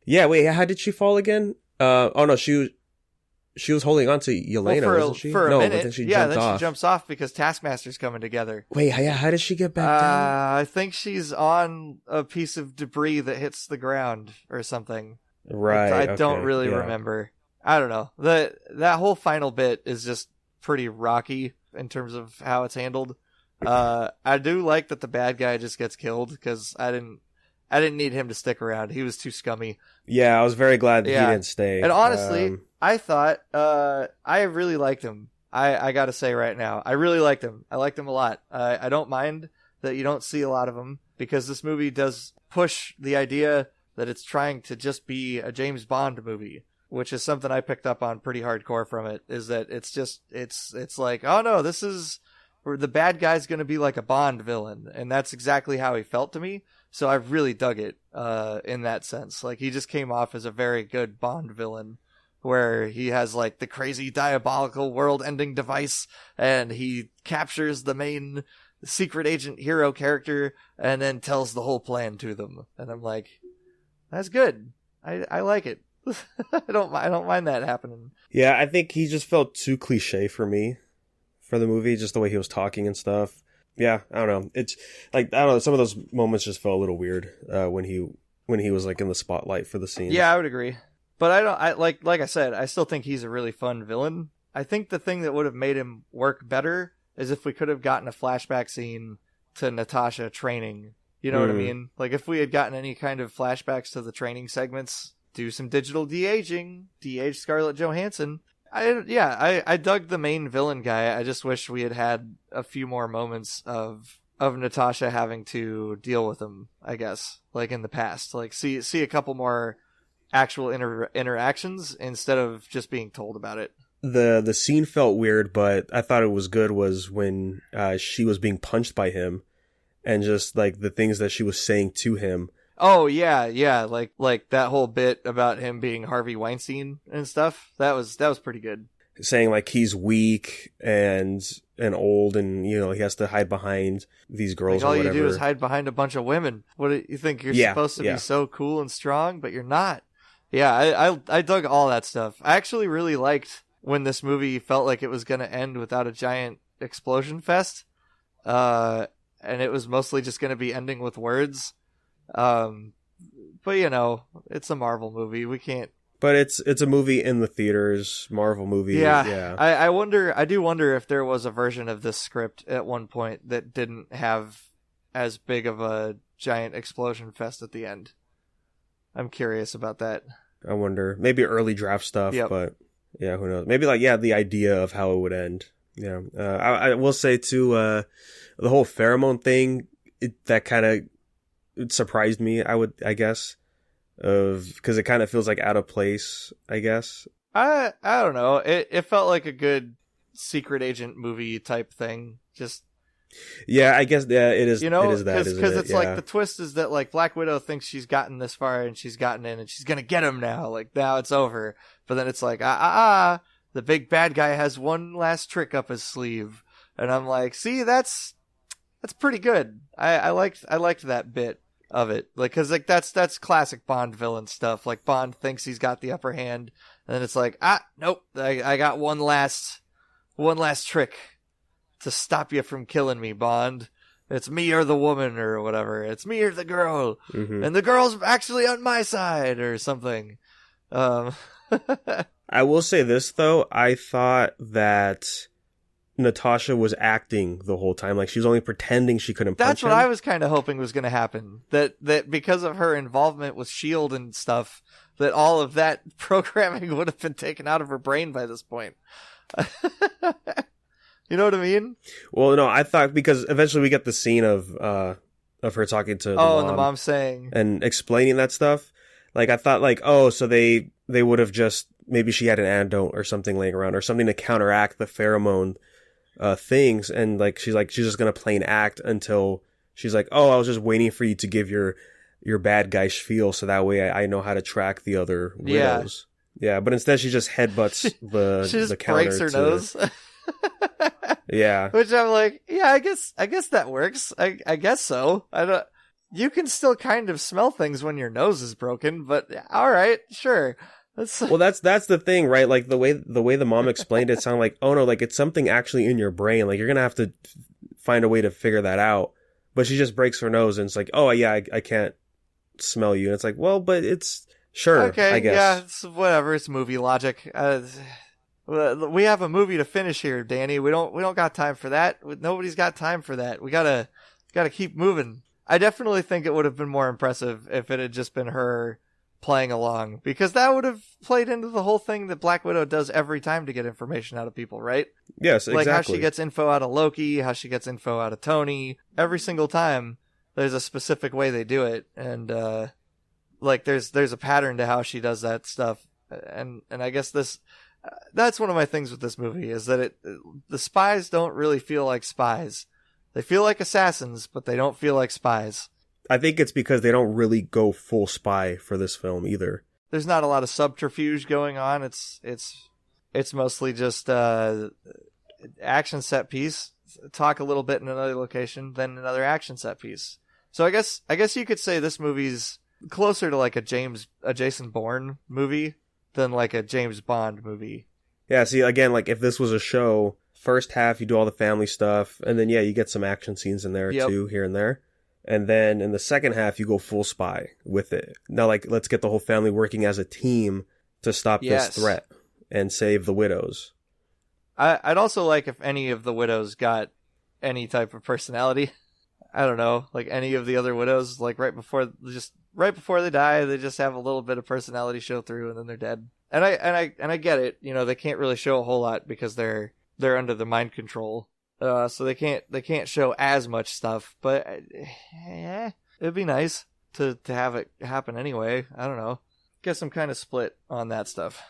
Yeah, wait, how did she fall again? Oh no, she was holding on to Yelena, wasn't she? For a minute. But then she jumped off. She jumps off because Taskmaster's coming together. Wait, how did she get back down? I think she's on a piece of debris that hits the ground or something. Right. I don't really remember. I don't know. That whole final bit is just pretty rocky in terms of how it's handled. I do like that the bad guy just gets killed because I didn't need him to stick around. He was too scummy. Yeah, I was very glad that he didn't stay. And honestly, I thought I really liked him. I gotta say right now, I really liked him. I liked him a lot. I don't mind that you don't see a lot of him because this movie does push the idea that it's trying to just be a James Bond movie, which is something I picked up on pretty hardcore from it. Is that it's like, oh no, this is where the bad guy's gonna be like a Bond villain, and that's exactly how he felt to me. So I really dug it in that sense. Like he just came off as a very good Bond villain, where he has like the crazy diabolical world-ending device, and he captures the main secret agent hero character, and then tells the whole plan to them. And I'm like, that's good. I like it. I don't mind that happening. Yeah, I think he just felt too cliche for me for the movie, just the way he was talking and stuff. Yeah, I don't know. It's like, I don't know, some of those moments just felt a little weird when he was like in the spotlight for the scene. Yeah, I would agree. But I like I said, I still think he's a really fun villain. I think the thing that would have made him work better is if we could have gotten a flashback scene to Natasha training. You know what I mean? Like if we had gotten any kind of flashbacks to the training segments, do some digital de-aging, de-age Scarlett Johansson. I dug the main villain guy. I just wish we had a few more moments of Natasha having to deal with him, I guess, like in the past. Like see a couple more actual interactions instead of just being told about it. The scene felt weird, but I thought it was good was when she was being punched by him and just like the things that she was saying to him. Oh yeah, like that whole bit about him being Harvey Weinstein and stuff. That was pretty good. saying like he's weak and old, and you know he has to hide behind these girls. Like, all or whatever. you do is hide behind a bunch of women. What do you think? You're supposed to be so cool and strong, but you're not. Yeah, I dug all that stuff. I actually really liked when this movie felt like it was going to end without a giant explosion fest, and it was mostly just going to be ending with words. But you know, it's a Marvel movie. We can't. But it's a movie in the theaters, Marvel movie. Yeah. I do wonder if there was a version of this script at one point that didn't have as big of a giant explosion fest at the end. I'm curious about that. I wonder. Maybe early draft stuff, but yeah, who knows? Maybe like, the idea of how it would end. Yeah. I will say too, the whole pheromone thing, that kind of surprised me, I guess. Because it kind of feels like out of place, I guess. I don't know. It felt like a good secret agent movie type thing. Just I guess it is. You know, it is that because it's like the twist is that like Black Widow thinks she's gotten this far and she's gotten in and she's gonna get him now. Like now it's over. But then it's like the big bad guy has one last trick up his sleeve, and I'm like, see, that's pretty good. I liked that bit of it, like, because like that's classic Bond villain stuff. Like Bond thinks he's got the upper hand, and then it's like, nope, I got one last trick to stop you from killing me, Bond. It's me or the woman or whatever. It's me or the girl, and the girl's actually on my side or something. I will say this though, I thought that Natasha was acting the whole time, like she was only pretending she couldn't punch That's what I was kind of hoping was going to happen. That because of her involvement with S.H.I.E.L.D. and stuff, that all of that programming would have been taken out of her brain by this point. You know what I mean? Well, no, I thought because eventually we get the scene of her talking to the mom, and the mom saying and explaining that stuff. Like I thought, like, so they would have just, maybe she had an antidote or something laying around or something to counteract the pheromone things, and like she's just gonna plain act until she's like, I was just waiting for you to give your bad guy spiel so that way I know how to track the other widows. Yeah, but instead she just headbutts she just the counter breaks her nose. Yeah, which I'm like, I guess that works. I guess so. I don't. You can still kind of smell things when your nose is broken, but all right, sure. Well, that's the thing, right? Like the way the mom explained it sounded like, oh no, like it's something actually in your brain. Like you're gonna have to find a way to figure that out. But she just breaks her nose and it's like, I can't smell you. And it's like, well, but it's sure. Okay, I guess. Yeah, it's whatever. It's movie logic. We have a movie to finish here, Danny. We don't got time for that. Nobody's got time for that. We gotta keep moving. I definitely think it would have been more impressive if it had just been her playing along, because that would have played into the whole thing that Black Widow does every time to get information out of people, right? Yes, exactly. Like how she gets info out of Loki, how she gets info out of Tony. Every single time, there's a specific way they do it, and like there's a pattern to how she does that stuff. And I guess that's one of my things with this movie is that the spies don't really feel like spies. They feel like assassins, but they don't feel like spies. I think it's because they don't really go full spy for this film either. There's not a lot of subterfuge going on. It's mostly just action set piece. Talk a little bit in another location, then another action set piece. So I guess you could say this movie's closer to like a Jason Bourne movie than like a James Bond movie. Yeah, see, again, like if this was a show, first half you do all the family stuff, and then you get some action scenes in there too, here and there. And then in the second half, you go full spy with it. Now, like, let's get the whole family working as a team to stop this threat and save the widows. I'd also like if any of the widows got any type of personality. I don't know, like any of the other widows, like right before they die, they just have a little bit of personality show through, and then they're dead. And I get it. You know, they can't really show a whole lot because they're under the mind control. So they can't show as much stuff, but it'd be nice to have it happen anyway. I don't know. Guess I'm kind of split on that stuff.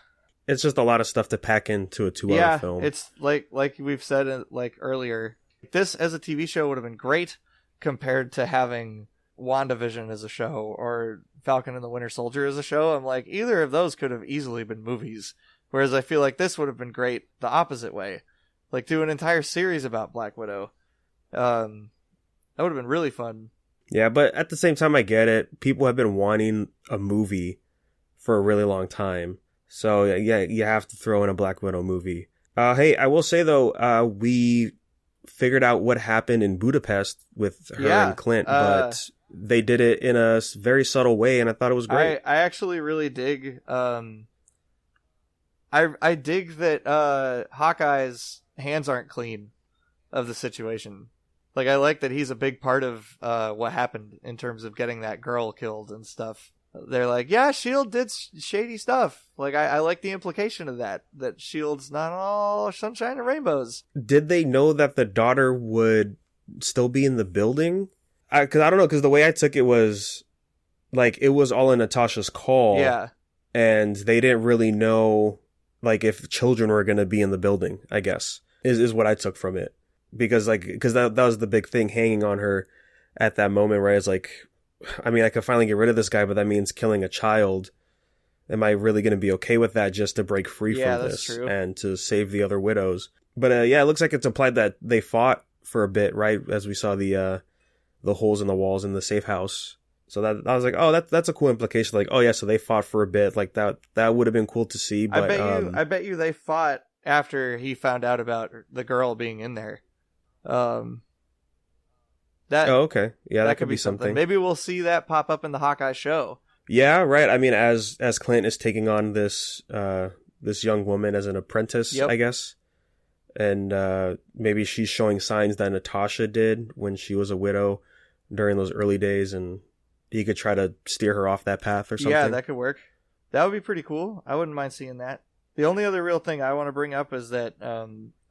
It's just a lot of stuff to pack into a 2-hour film. It's like we've said like earlier. This as a TV show would have been great compared to having WandaVision as a show or Falcon and the Winter Soldier as a show. I'm like, either of those could have easily been movies. Whereas I feel like this would have been great the opposite way. Like, do an entire series about Black Widow. That would have been really fun. Yeah, but at the same time, I get it. People have been wanting a movie for a really long time. So, yeah, you have to throw in a Black Widow movie. Hey, I will say, though, we figured out what happened in Budapest with her and Clint, but they did it in a very subtle way, and I thought it was great. I actually really dig... I dig that Hawkeye's hands aren't clean of the situation. Like, I like that he's a big part of what happened in terms of getting that girl killed and stuff. They're like, yeah, S.H.I.E.L.D. did shady stuff. Like, I like the implication of that S.H.I.E.L.D.'s not all sunshine and rainbows. Did they know that the daughter would still be in the building? Because I don't know, because the way I took it was, like, it was all in Natasha's call. Yeah. And they didn't really know, like, if children were going to be in the building, I guess, is what I took from it. Because that was the big thing hanging on her at that moment, where I was like, I mean, I could finally get rid of this guy, but that means killing a child. Am I really going to be okay with that just to break free from this true. and to save the other widows? But yeah, it looks like it's implied that they fought for a bit, right? As we saw the holes in the walls in the safe house. So that I was like, oh, that's a cool implication. Like, oh yeah, so they fought for a bit. Like that would have been cool to see. But I bet you they fought after he found out about the girl being in there. Oh, okay. Yeah, that could be something. Maybe we'll see that pop up in the Hawkeye show. Yeah, right. I mean, as Clint is taking on this young woman as an apprentice, I guess. And maybe she's showing signs that Natasha did when she was a widow during those early days, and he could try to steer her off that path or something. Yeah, that could work. That would be pretty cool. I wouldn't mind seeing that. The only other real thing I want to bring up is that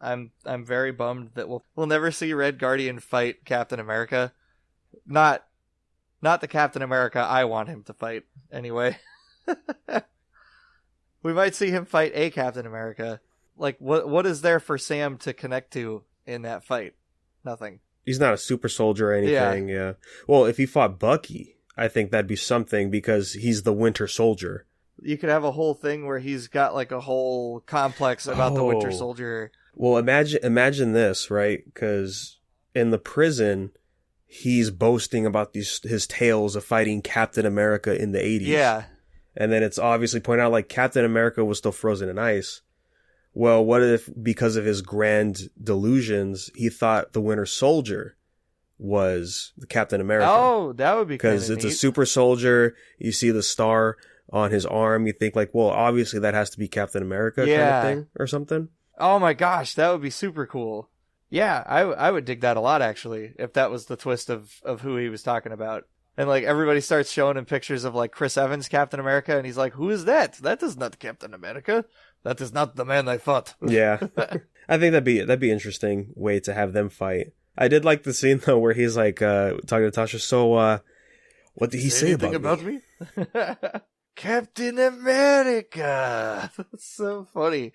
I'm very bummed that we'll never see Red Guardian fight Captain America. Not the Captain America I want him to fight, anyway. We might see him fight a Captain America. Like, what is there for Sam to connect to in that fight? Nothing. He's not a super soldier or anything, yeah. Well, if he fought Bucky, I think that'd be something, because he's the Winter Soldier. You could have a whole thing where he's got like a whole complex about the Winter Soldier. Well, imagine this, right? Because in the prison, he's boasting about his tales of fighting Captain America in the 80s. Yeah. And then it's obviously pointed out, like, Captain America was still frozen in ice. Well, what if, because of his grand delusions, he thought the Winter Soldier was the Captain America? Oh, that would be kind of neat. Because it's a neat. super soldier. You see the star on his arm. You think, like, well, obviously that has to be Captain America kind of thing or something. Oh my gosh, that would be super cool. Yeah, I would dig that a lot, actually, if that was the twist of who he was talking about. And, like, everybody starts showing him pictures of, like, Chris Evans, Captain America, and he's like, who is that? That is not Captain America. That is not the man I fought. Yeah. I think that'd be interesting way to have them fight. I did like the scene, though, where he's, like, talking to Natasha, so, what did he say about me? Captain America! That's so funny.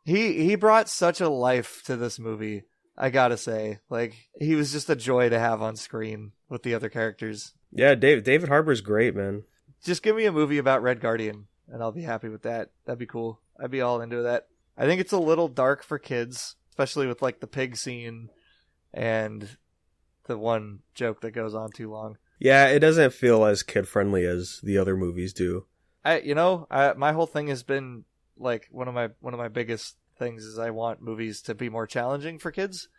He brought such a life to this movie, I gotta say. Like, he was just a joy to have on screen with the other characters. Yeah, David Harbour's great, man. Just give me a movie about Red Guardian, and I'll be happy with that. That'd be cool. I'd be all into that. I think it's a little dark for kids, especially with, like, the pig scene and the one joke that goes on too long. Yeah, it doesn't feel as kid-friendly as the other movies do. My whole thing has been, like, one of my biggest things is I want movies to be more challenging for kids.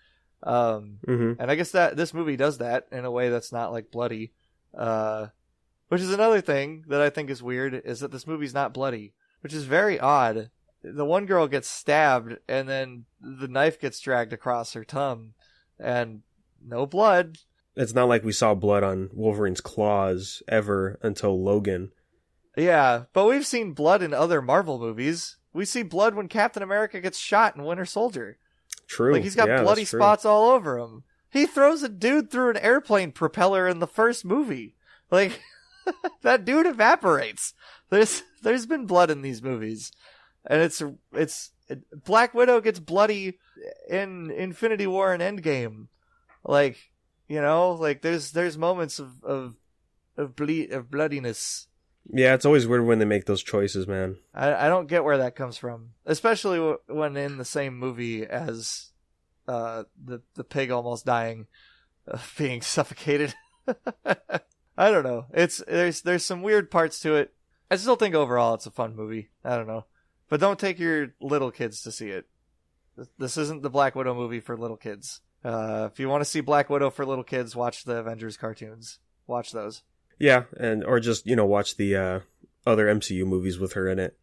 And I guess that this movie does that in a way that's not, like, bloody. Which is another thing that I think is weird, is that this movie's not bloody, which is very odd. The one girl gets stabbed, and then the knife gets dragged across her tongue, and no blood. It's not like we saw blood on Wolverine's claws ever until Logan. Yeah, but we've seen blood in other Marvel movies. We see blood when Captain America gets shot in Winter Soldier. True. Like, he's got bloody spots all over him. He throws a dude through an airplane propeller in the first movie. Like, that dude evaporates. There's been blood in these movies. And Black Widow gets bloody in Infinity War and Endgame. Like, you know, like there's moments of bloodiness Yeah, it's always weird when they make those choices, man. I don't get where that comes from, especially when in the same movie as the pig almost dying, being suffocated. I don't know. There's some weird parts to it. I still think overall it's a fun movie. I don't know, but don't take your little kids to see it. This isn't the Black Widow movie for little kids. If you want to see Black Widow for little kids, watch the Avengers cartoons. Watch those. Yeah, or just, watch the other MCU movies with her in it.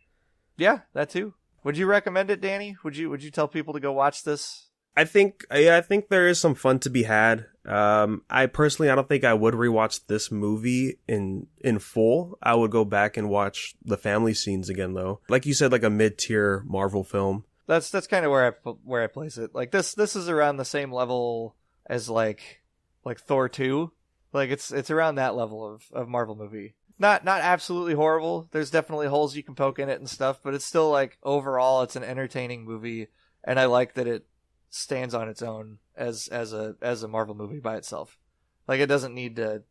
Yeah, that too. Would you recommend it, Danny? Would you tell people to go watch this? I think there is some fun to be had. I don't think I would rewatch this movie in full. I would go back and watch the family scenes again, though. Like you said, like a mid-tier Marvel film. That's kind of where I place it. Like this is around the same level as like Thor 2. Like it's around that level of Marvel movie. Not absolutely horrible. There's definitely holes you can poke in it and stuff, but it's still like overall it's an entertaining movie, and I like that it stands on its own as a Marvel movie by itself. Like it doesn't need to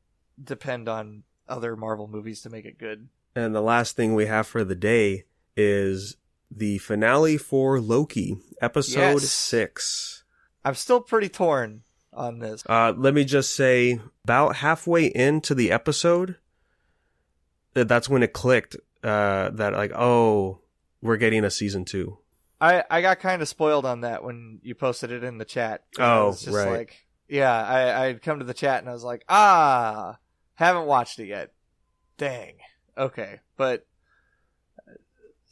depend on other Marvel movies to make it good. And the last thing we have for the day is the finale for Loki, episode 6. I'm still pretty torn on this. Let me just say, about halfway into the episode, that's when it clicked that like, oh, we're getting a season 2. I got kind of spoiled on that when you posted it in the chat. Oh, was just right. Like, yeah, I'd come to the chat and I was like, haven't watched it yet. Dang. Okay, but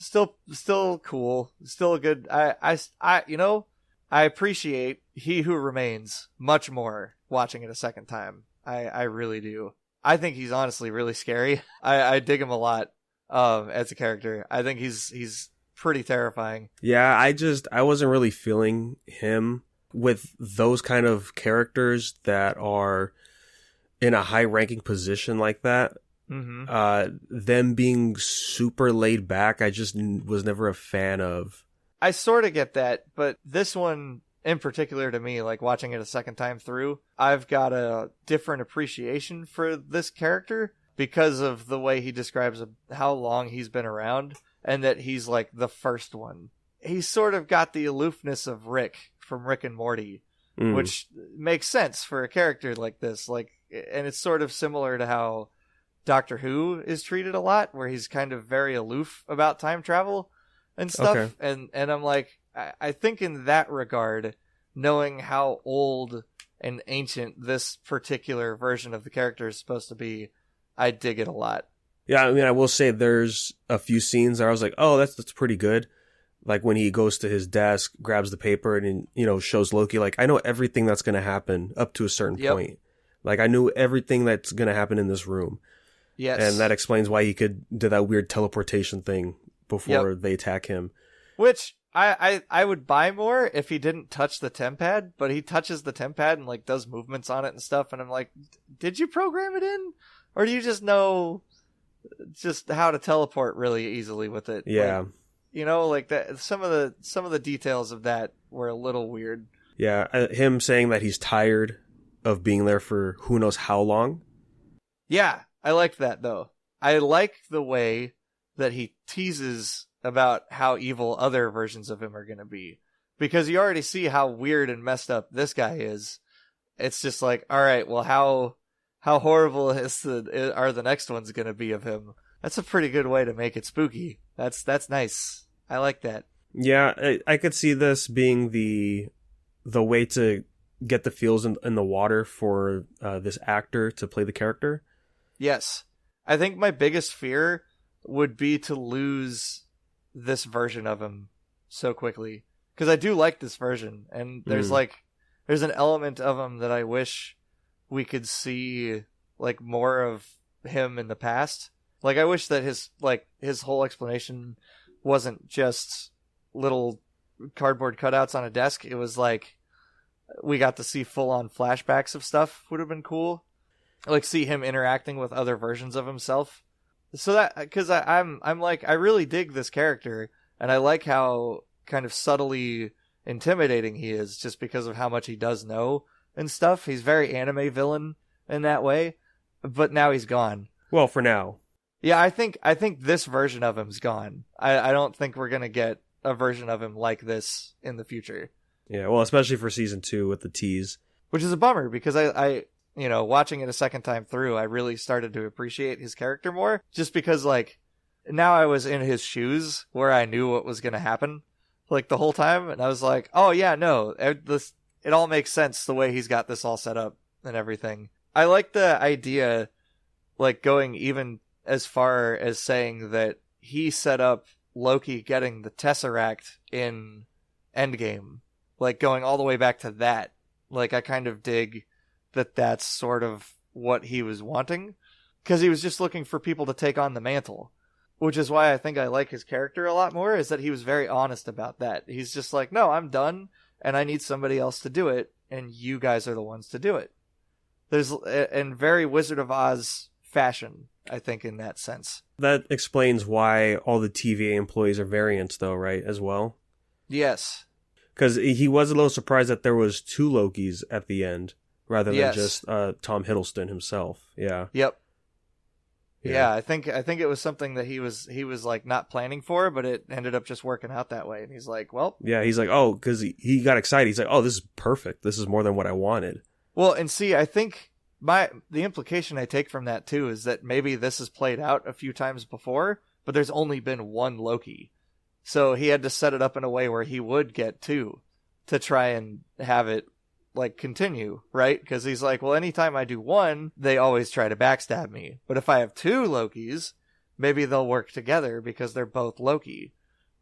still cool. Still a good. I appreciate He Who Remains much more watching it a second time. I really do. I think he's honestly really scary. I dig him a lot as a character. I think he's pretty terrifying. Yeah, I wasn't really feeling him with those kind of characters that are in a high ranking position like that. Mm-hmm. Them being super laid back, I just was never a fan of. I sort of get that, but this one in particular to me, like watching it a second time through, I've got a different appreciation for this character because of the way he describes how long he's been around and that he's like the first one. He's sort of got the aloofness of Rick from Rick and Morty, which makes sense for a character like this. Like, and it's sort of similar to how Doctor Who is treated a lot, where he's kind of very aloof about time travel and stuff. Okay. And I'm like, I think in that regard, knowing how old and ancient this particular version of the character is supposed to be, I dig it a lot. Yeah, I mean, I will say there's a few scenes where I was like, oh, that's pretty good. Like when he goes to his desk, grabs the paper, and shows Loki, like, I know everything that's going to happen up to a certain point. Like, I knew everything that's going to happen in this room. Yes. And that explains why he could do that weird teleportation thing before they attack him. Which I would buy more if he didn't touch the tempad, but he touches the tempad and like does movements on it and stuff, and I'm like, did you program it in? Or do you just know just how to teleport really easily with it? Yeah. Like that. Some of the details of that were a little weird. Yeah, him saying that he's tired of being there for who knows how long. Yeah, I liked that though. I like the way that he teases about how evil other versions of him are going to be, because you already see how weird and messed up this guy is. It's just like, all right, well, how horrible are the next ones going to be of him? That's a pretty good way to make it spooky. That's nice. I like that. Yeah, I could see this being the way to get the feels in the water for this actor to play the character. Yes. I think my biggest fear would be to lose this version of him so quickly, because I do like this version, and there's an element of him that I wish we could see like more of him in the past. Like I wish that his whole explanation wasn't just little cardboard cutouts on a desk. It was like we got to see full on flashbacks of stuff. Would have been cool. Like see him interacting with other versions of himself. So that, because I'm like, I really dig this character, and I like how kind of subtly intimidating he is just because of how much he does know and stuff. He's very anime villain in that way, but now he's gone. Well, for now. Yeah, I think this version of him's gone. I don't think we're gonna get a version of him like this in the future. Yeah, well, especially for season 2 with the tease. Which is a bummer because I watching it a second time through, I really started to appreciate his character more. Just because, like, now I was in his shoes where I knew what was gonna happen, like, the whole time, and I was like, oh yeah, no, it all makes sense the way he's got this all set up and everything. I like the idea, like, going even as far as saying that he set up Loki getting the Tesseract in Endgame, like, going all the way back to that. Like, I kind of dig that that's sort of what he was wanting, because he was just looking for people to take on the mantle, which is why I think I like his character a lot more, is that he was very honest about that. He's just like, no, I'm done, and I need somebody else to do it, and you guys are the ones to do it. There's, in very Wizard of Oz fashion, I think, in that sense. That explains why all the TVA employees are variants, though, right, as well? Yes. Because he was a little surprised that there was 2 Lokis at the end, rather than just Tom Hiddleston himself. Yeah. Yep. Yeah, I think it was something that he was like not planning for, but it ended up just working out that way. And he's like, well, yeah, he's like, oh, because he got excited. He's like, oh, this is perfect. This is more than what I wanted. Well, and see, I think the implication I take from that too is that maybe this has played out a few times before, but there's only been one Loki. So he had to set it up in a way where he would get 2 to try and have it, like, continue, right? Because he's like, well, anytime I do 1, they always try to backstab me. But if I have 2 Lokis, maybe they'll work together because they're both Loki.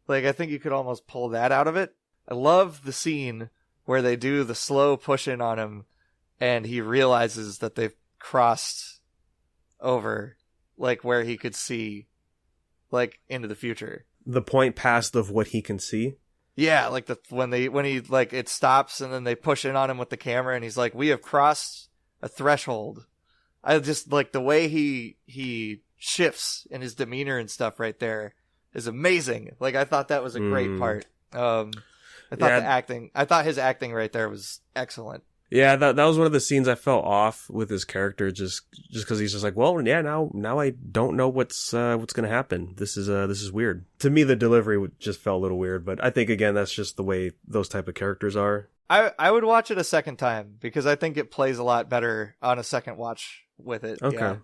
Like, I think you could almost pull that out of it. I love the scene where they do the slow push-in on him and he realizes that they've crossed over, like, where he could see, like, into the future. The point past of what he can see? Yeah, like when he like, it stops and then they push in on him with the camera and he's like, we have crossed a threshold. I just like the way he shifts in his demeanor and stuff right there is amazing. Like, I thought that was a great part. I thought his acting right there was excellent. Yeah, that was one of the scenes I felt off with his character, just because he's just like, well, yeah, now I don't know what's gonna happen. This is weird. To me, the delivery just felt a little weird, but I think again that's just the way those type of characters are. I would watch it a second time because I think it plays a lot better on a second watch with it. Okay.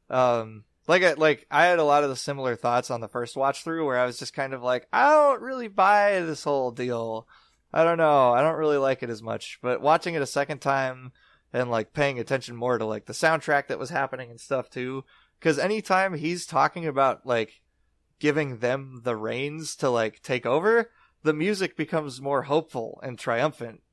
Yeah. I had a lot of the similar thoughts on the first watch through where I was just kind of like, I don't really buy this whole deal. I don't know. I don't really like it as much. But watching it a second time and, like, paying attention more to, like, the soundtrack that was happening and stuff, too. Because anytime he's talking about, like, giving them the reins to, like, take over, the music becomes more hopeful and triumphant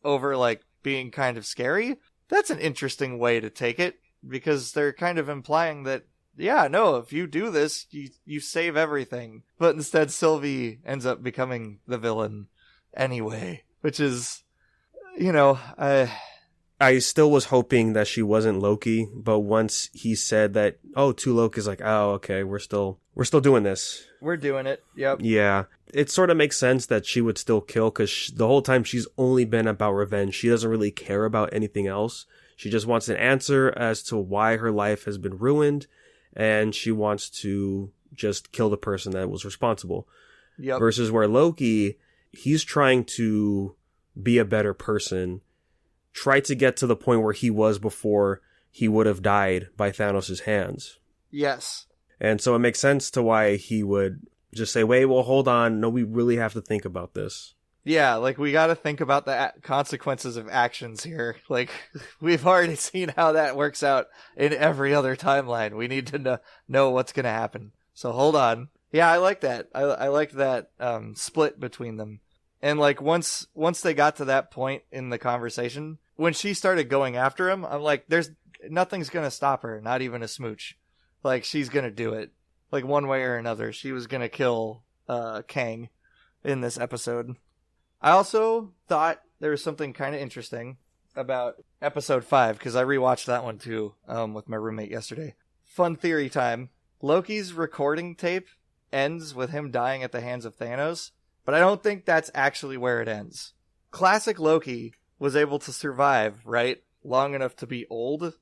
over, like, being kind of scary. That's an interesting way to take it. Because they're kind of implying that, yeah, no, if you do this, you save everything. But instead, Sylvie ends up becoming the villain anyway, which is, I still was hoping that she wasn't Loki, but once he said that, 2 Lokis, like, oh, okay, we're still doing this. We're doing it. Yep. Yeah. It sort of makes sense that she would still kill, because the whole time she's only been about revenge. She doesn't really care about anything else. She just wants an answer as to why her life has been ruined, and she wants to just kill the person that was responsible. Yep. Versus where Loki, he's trying to be a better person, try to get to the point where he was before he would have died by Thanos' hands. Yes. And so it makes sense to why he would just say, wait, well, hold on. No, we really have to think about this. Yeah, like, we got to think about the consequences of actions here. Like, we've already seen how that works out in every other timeline. We need to know what's going to happen. So hold on. Yeah, I like that. I like that split between them. And, like, once they got to that point in the conversation, when she started going after him, I'm like, nothing's going to stop her, not even a smooch. Like, she's going to do it. Like, one way or another, she was going to kill Kang in this episode. I also thought there was something kind of interesting about episode 5, because I rewatched that one too with my roommate yesterday. Fun theory time. Loki's recording tape ends with him dying at the hands of Thanos, but I don't think that's actually where it ends. Classic Loki was able to survive, right, long enough to be old,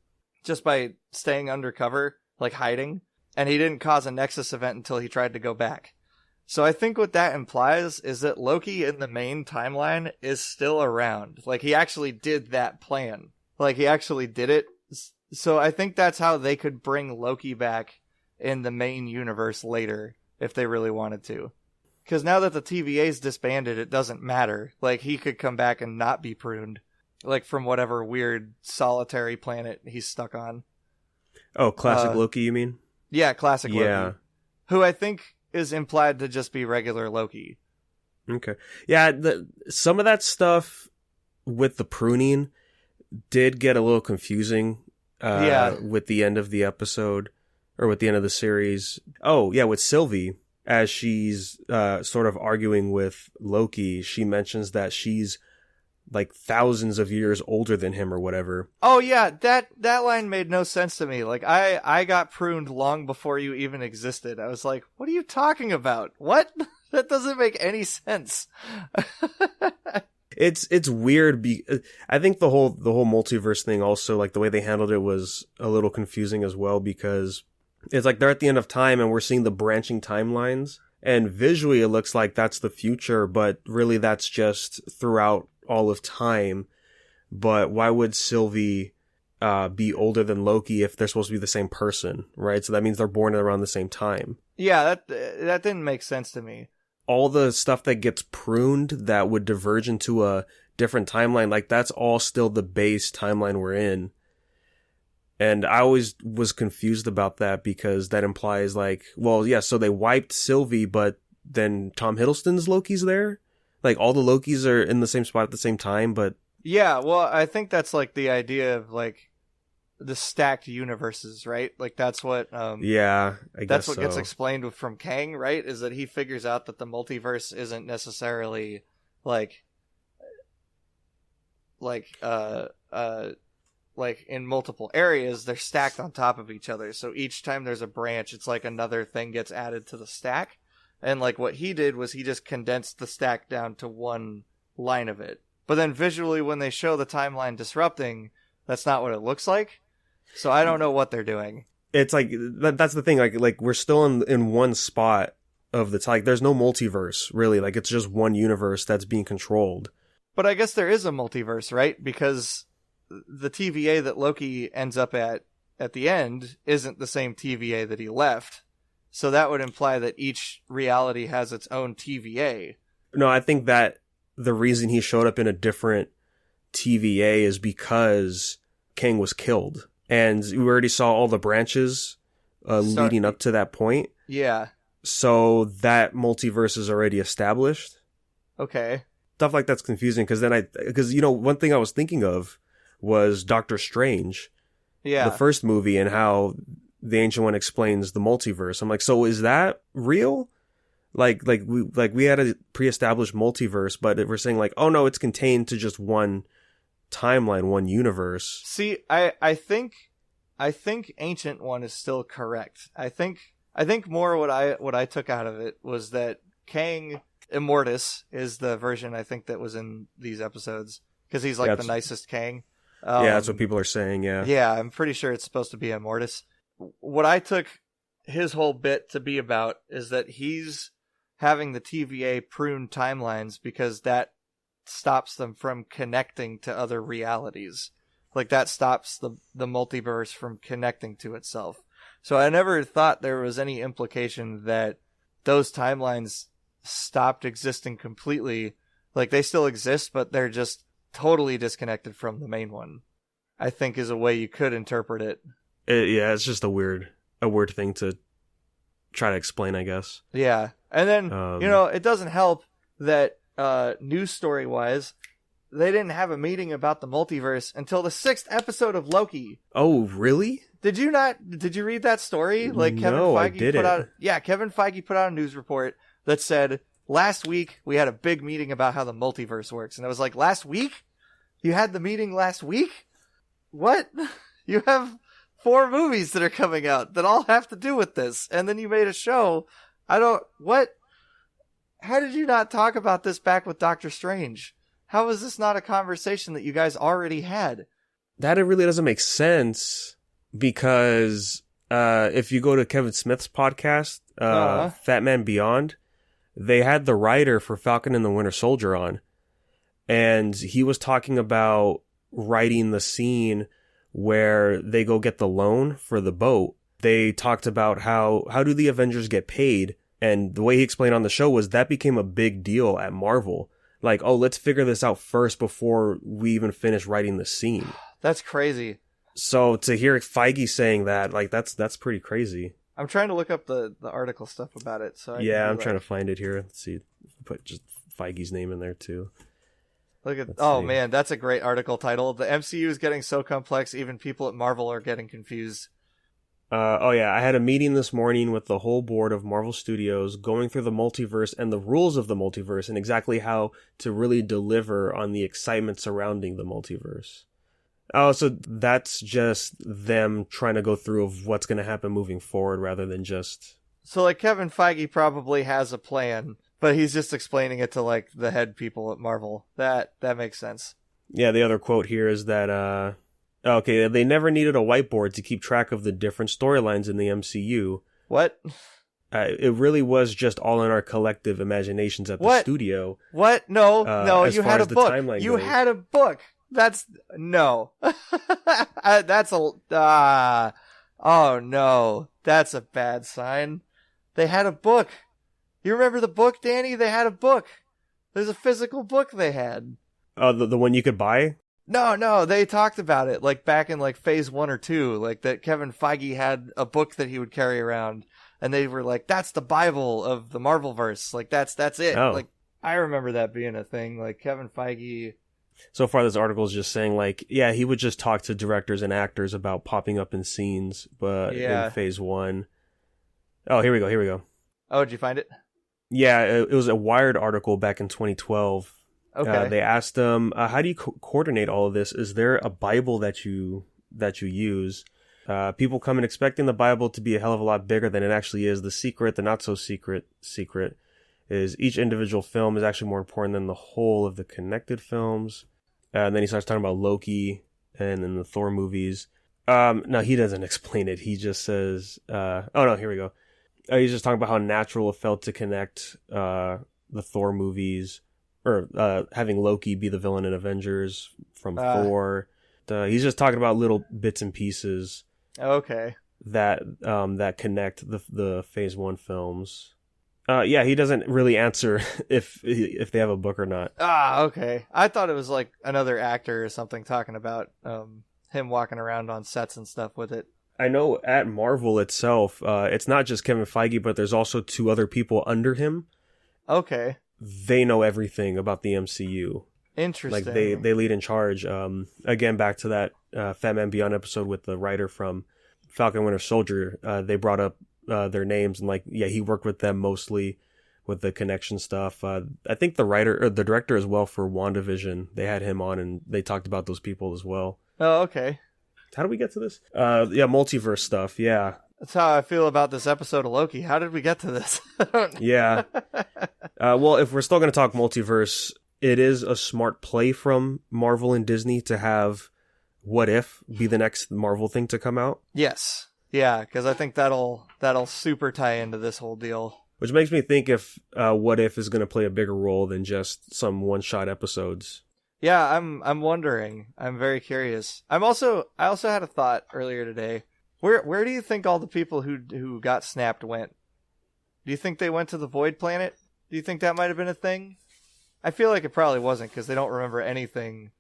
just by staying undercover, like hiding. and he didn't cause a Nexus event until he tried to go back. So I think what that implies is that Loki in the main timeline is still around. Like, he actually did that plan. Like, he actually did it. So I think that's how they could bring Loki back in the main universe later, if they really wanted to. Because now that the TVA's disbanded, it doesn't matter. Like, he could come back and not be pruned. Like, from whatever weird solitary planet he's stuck on. Oh, classic Loki, you mean? Yeah, classic Loki. Yeah. Who I think is implied to just be regular Loki. Okay. Yeah, some of that stuff with the pruning did get a little confusing with the end of the episode, or with the end of the series. Oh, yeah, with Sylvie, as she's sort of arguing with Loki, she mentions that she's like thousands of years older than him or whatever. Oh yeah, that line made no sense to me. Like, I got pruned long before you even existed. I was like, what are you talking about? What? That doesn't make any sense. It's weird. I think the whole multiverse thing also, like the way they handled it was a little confusing as well, because it's like they're at the end of time and we're seeing the branching timelines, and visually it looks like that's the future, but really that's just throughout all of time. But why would Sylvie be older than Loki if they're supposed to be the same person, right? So that means they're born around the same time. Yeah, that didn't make sense to me. All the stuff that gets pruned that would diverge into a different timeline, like that's all still the base timeline we're in. And I always was confused about that, because that implies like, well, yeah, so they wiped Sylvie, but then Tom Hiddleston's Loki's there? Like, all the Lokis are in the same spot at the same time, but... Yeah, well, I think that's, like, the idea of, like, the stacked universes, right? Like, that's what... yeah, I guess that's what so. gets explained from Kang, right? Is that he figures out that the multiverse isn't necessarily, like in multiple areas. They're stacked on top of each other. So each time there's a branch, it's like another thing gets added to the stack. And like what he did was he just condensed the stack down to one line of it. But then visually, when they show the timeline disrupting, that's not what it looks like. So I don't know what they're doing. It's like, that's the thing. Like we're still in one spot of the like, there's no multiverse really. Like, it's just one universe that's being controlled. But I guess there is a multiverse, right? Because the TVA that Loki ends up at the end isn't the same TVA that he left. So that would imply that each reality has its own TVA. No, I think that the reason he showed up in a different TVA is because Kang was killed. And we already saw all the branches leading up to that point. Yeah. So that multiverse is already established. Okay. Stuff like that's confusing, because you know, one thing I was thinking of was Doctor Strange. Yeah. The first movie, and how the Ancient One explains the multiverse. I'm like, so is that real? Like we had a pre-established multiverse, but we're saying like, oh no, it's contained to just one timeline, one universe. See, I think Ancient One is still correct. I think more what I took out of it was that Kang Immortus is the version I think that was in these episodes, because he's like the nicest Kang. Yeah, that's what people are saying. Yeah, I'm pretty sure it's supposed to be Immortus. What I took his whole bit to be about is that he's having the TVA prune timelines because that stops them from connecting to other realities. Like, that stops the multiverse from connecting to itself. So I never thought there was any implication that those timelines stopped existing completely. Like, they still exist, but they're just totally disconnected from the main one, I think is a way you could interpret it. Yeah, it's just a weird thing to try to explain, I guess. Yeah. And then, it doesn't help that news story wise, they didn't have a meeting about the multiverse until the 6th episode of Loki. Oh, really? Did you read that story? Like, Kevin Feige I didn't. Kevin Feige put out a news report that said, last week we had a big meeting about how the multiverse works. And it was like, last week? You had the meeting last week? What? You have 4 movies that are coming out that all have to do with this. And then you made a show. What? How did you not talk about this back with Doctor Strange? How is this not a conversation that you guys already had? That it really doesn't make sense, because If you go to Kevin Smith's podcast, Fat Man Beyond, they had the writer for Falcon and the Winter Soldier on, and he was talking about writing the scene where they go get the loan for the boat. They talked about how do the Avengers get paid, and the way he explained on the show was that became a big deal at Marvel. Like, oh, let's figure this out first before we even finish writing the scene. That's crazy. So to hear Feige saying that, like, that's pretty crazy. I'm trying to look up the article stuff about it. So I'm trying to find it here. Let's see. Put just Feige's name in there too. Let's see. Man, that's a great article title. The MCU is getting so complex, even people at Marvel are getting confused. I had a meeting this morning with the whole board of Marvel Studios going through the multiverse and the rules of the multiverse and exactly how to really deliver on the excitement surrounding the multiverse. Oh, so that's just them trying to go through of what's going to happen moving forward rather than just... So, like, Kevin Feige probably has a plan, but he's just explaining it to, like, the head people at Marvel. That makes sense. Yeah, the other quote here is that, they never needed a whiteboard to keep track of the different storylines in the MCU. What? It really was just all in our collective imaginations at the studio. What? No, you had a book. You had a book. That's no. That's a oh no. That's a bad sign. They had a book. You remember the book, Danny? They had a book. There's a physical book they had. Oh, the one you could buy? No, they talked about it like back in like phase 1 or 2, like that Kevin Feige had a book that he would carry around, and they were like, that's the Bible of the Marvelverse. Like that's it. Oh. Like I remember that being a thing. Like Kevin Feige. So far, this article is just saying, like, yeah, he would just talk to directors and actors about popping up in scenes, but in phase 1. Oh, here we go. Oh, did you find it? Yeah, it was a Wired article back in 2012. Okay. They asked him, how do you coordinate all of this? Is there a Bible that you use? People come in expecting the Bible to be a hell of a lot bigger than it actually is. The not so secret is each individual film is actually more important than the whole of the connected films. And then he starts talking about Loki and then the Thor movies. No, he doesn't explain it. He just says, here we go. He's just talking about how natural it felt to connect the Thor movies, or having Loki be the villain in Avengers from Thor. He's just talking about little bits and pieces. Okay. That connect the phase 1 films. He doesn't really answer if they have a book or not. Okay. I thought it was like another actor or something talking about him walking around on sets and stuff with it. I know at Marvel itself, it's not just Kevin Feige, but there's also 2 other people under him. Okay. They know everything about the MCU. Interesting. Like they lead in charge. Again, back to that Fat Man Beyond episode with the writer from Falcon Winter Soldier. They brought up their names and he worked with them mostly with the connection stuff. I think the director as well for WandaVision, they had him on and they talked about those people as well. Oh, okay. How do we get to this? Multiverse stuff. Yeah. That's how I feel about this episode of Loki. How did we get to this? Yeah. Well, if we're still going to talk multiverse, it is a smart play from Marvel and Disney to have What If be the next Marvel thing to come out. Yes. Yeah, because I think that'll super tie into this whole deal. Which makes me think if What If is going to play a bigger role than just some one-shot episodes. Yeah, I'm wondering. I'm very curious. I also had a thought earlier today. Where do you think all the people who got snapped went? Do you think they went to the Void Planet? Do you think that might have been a thing? I feel like it probably wasn't because they don't remember anything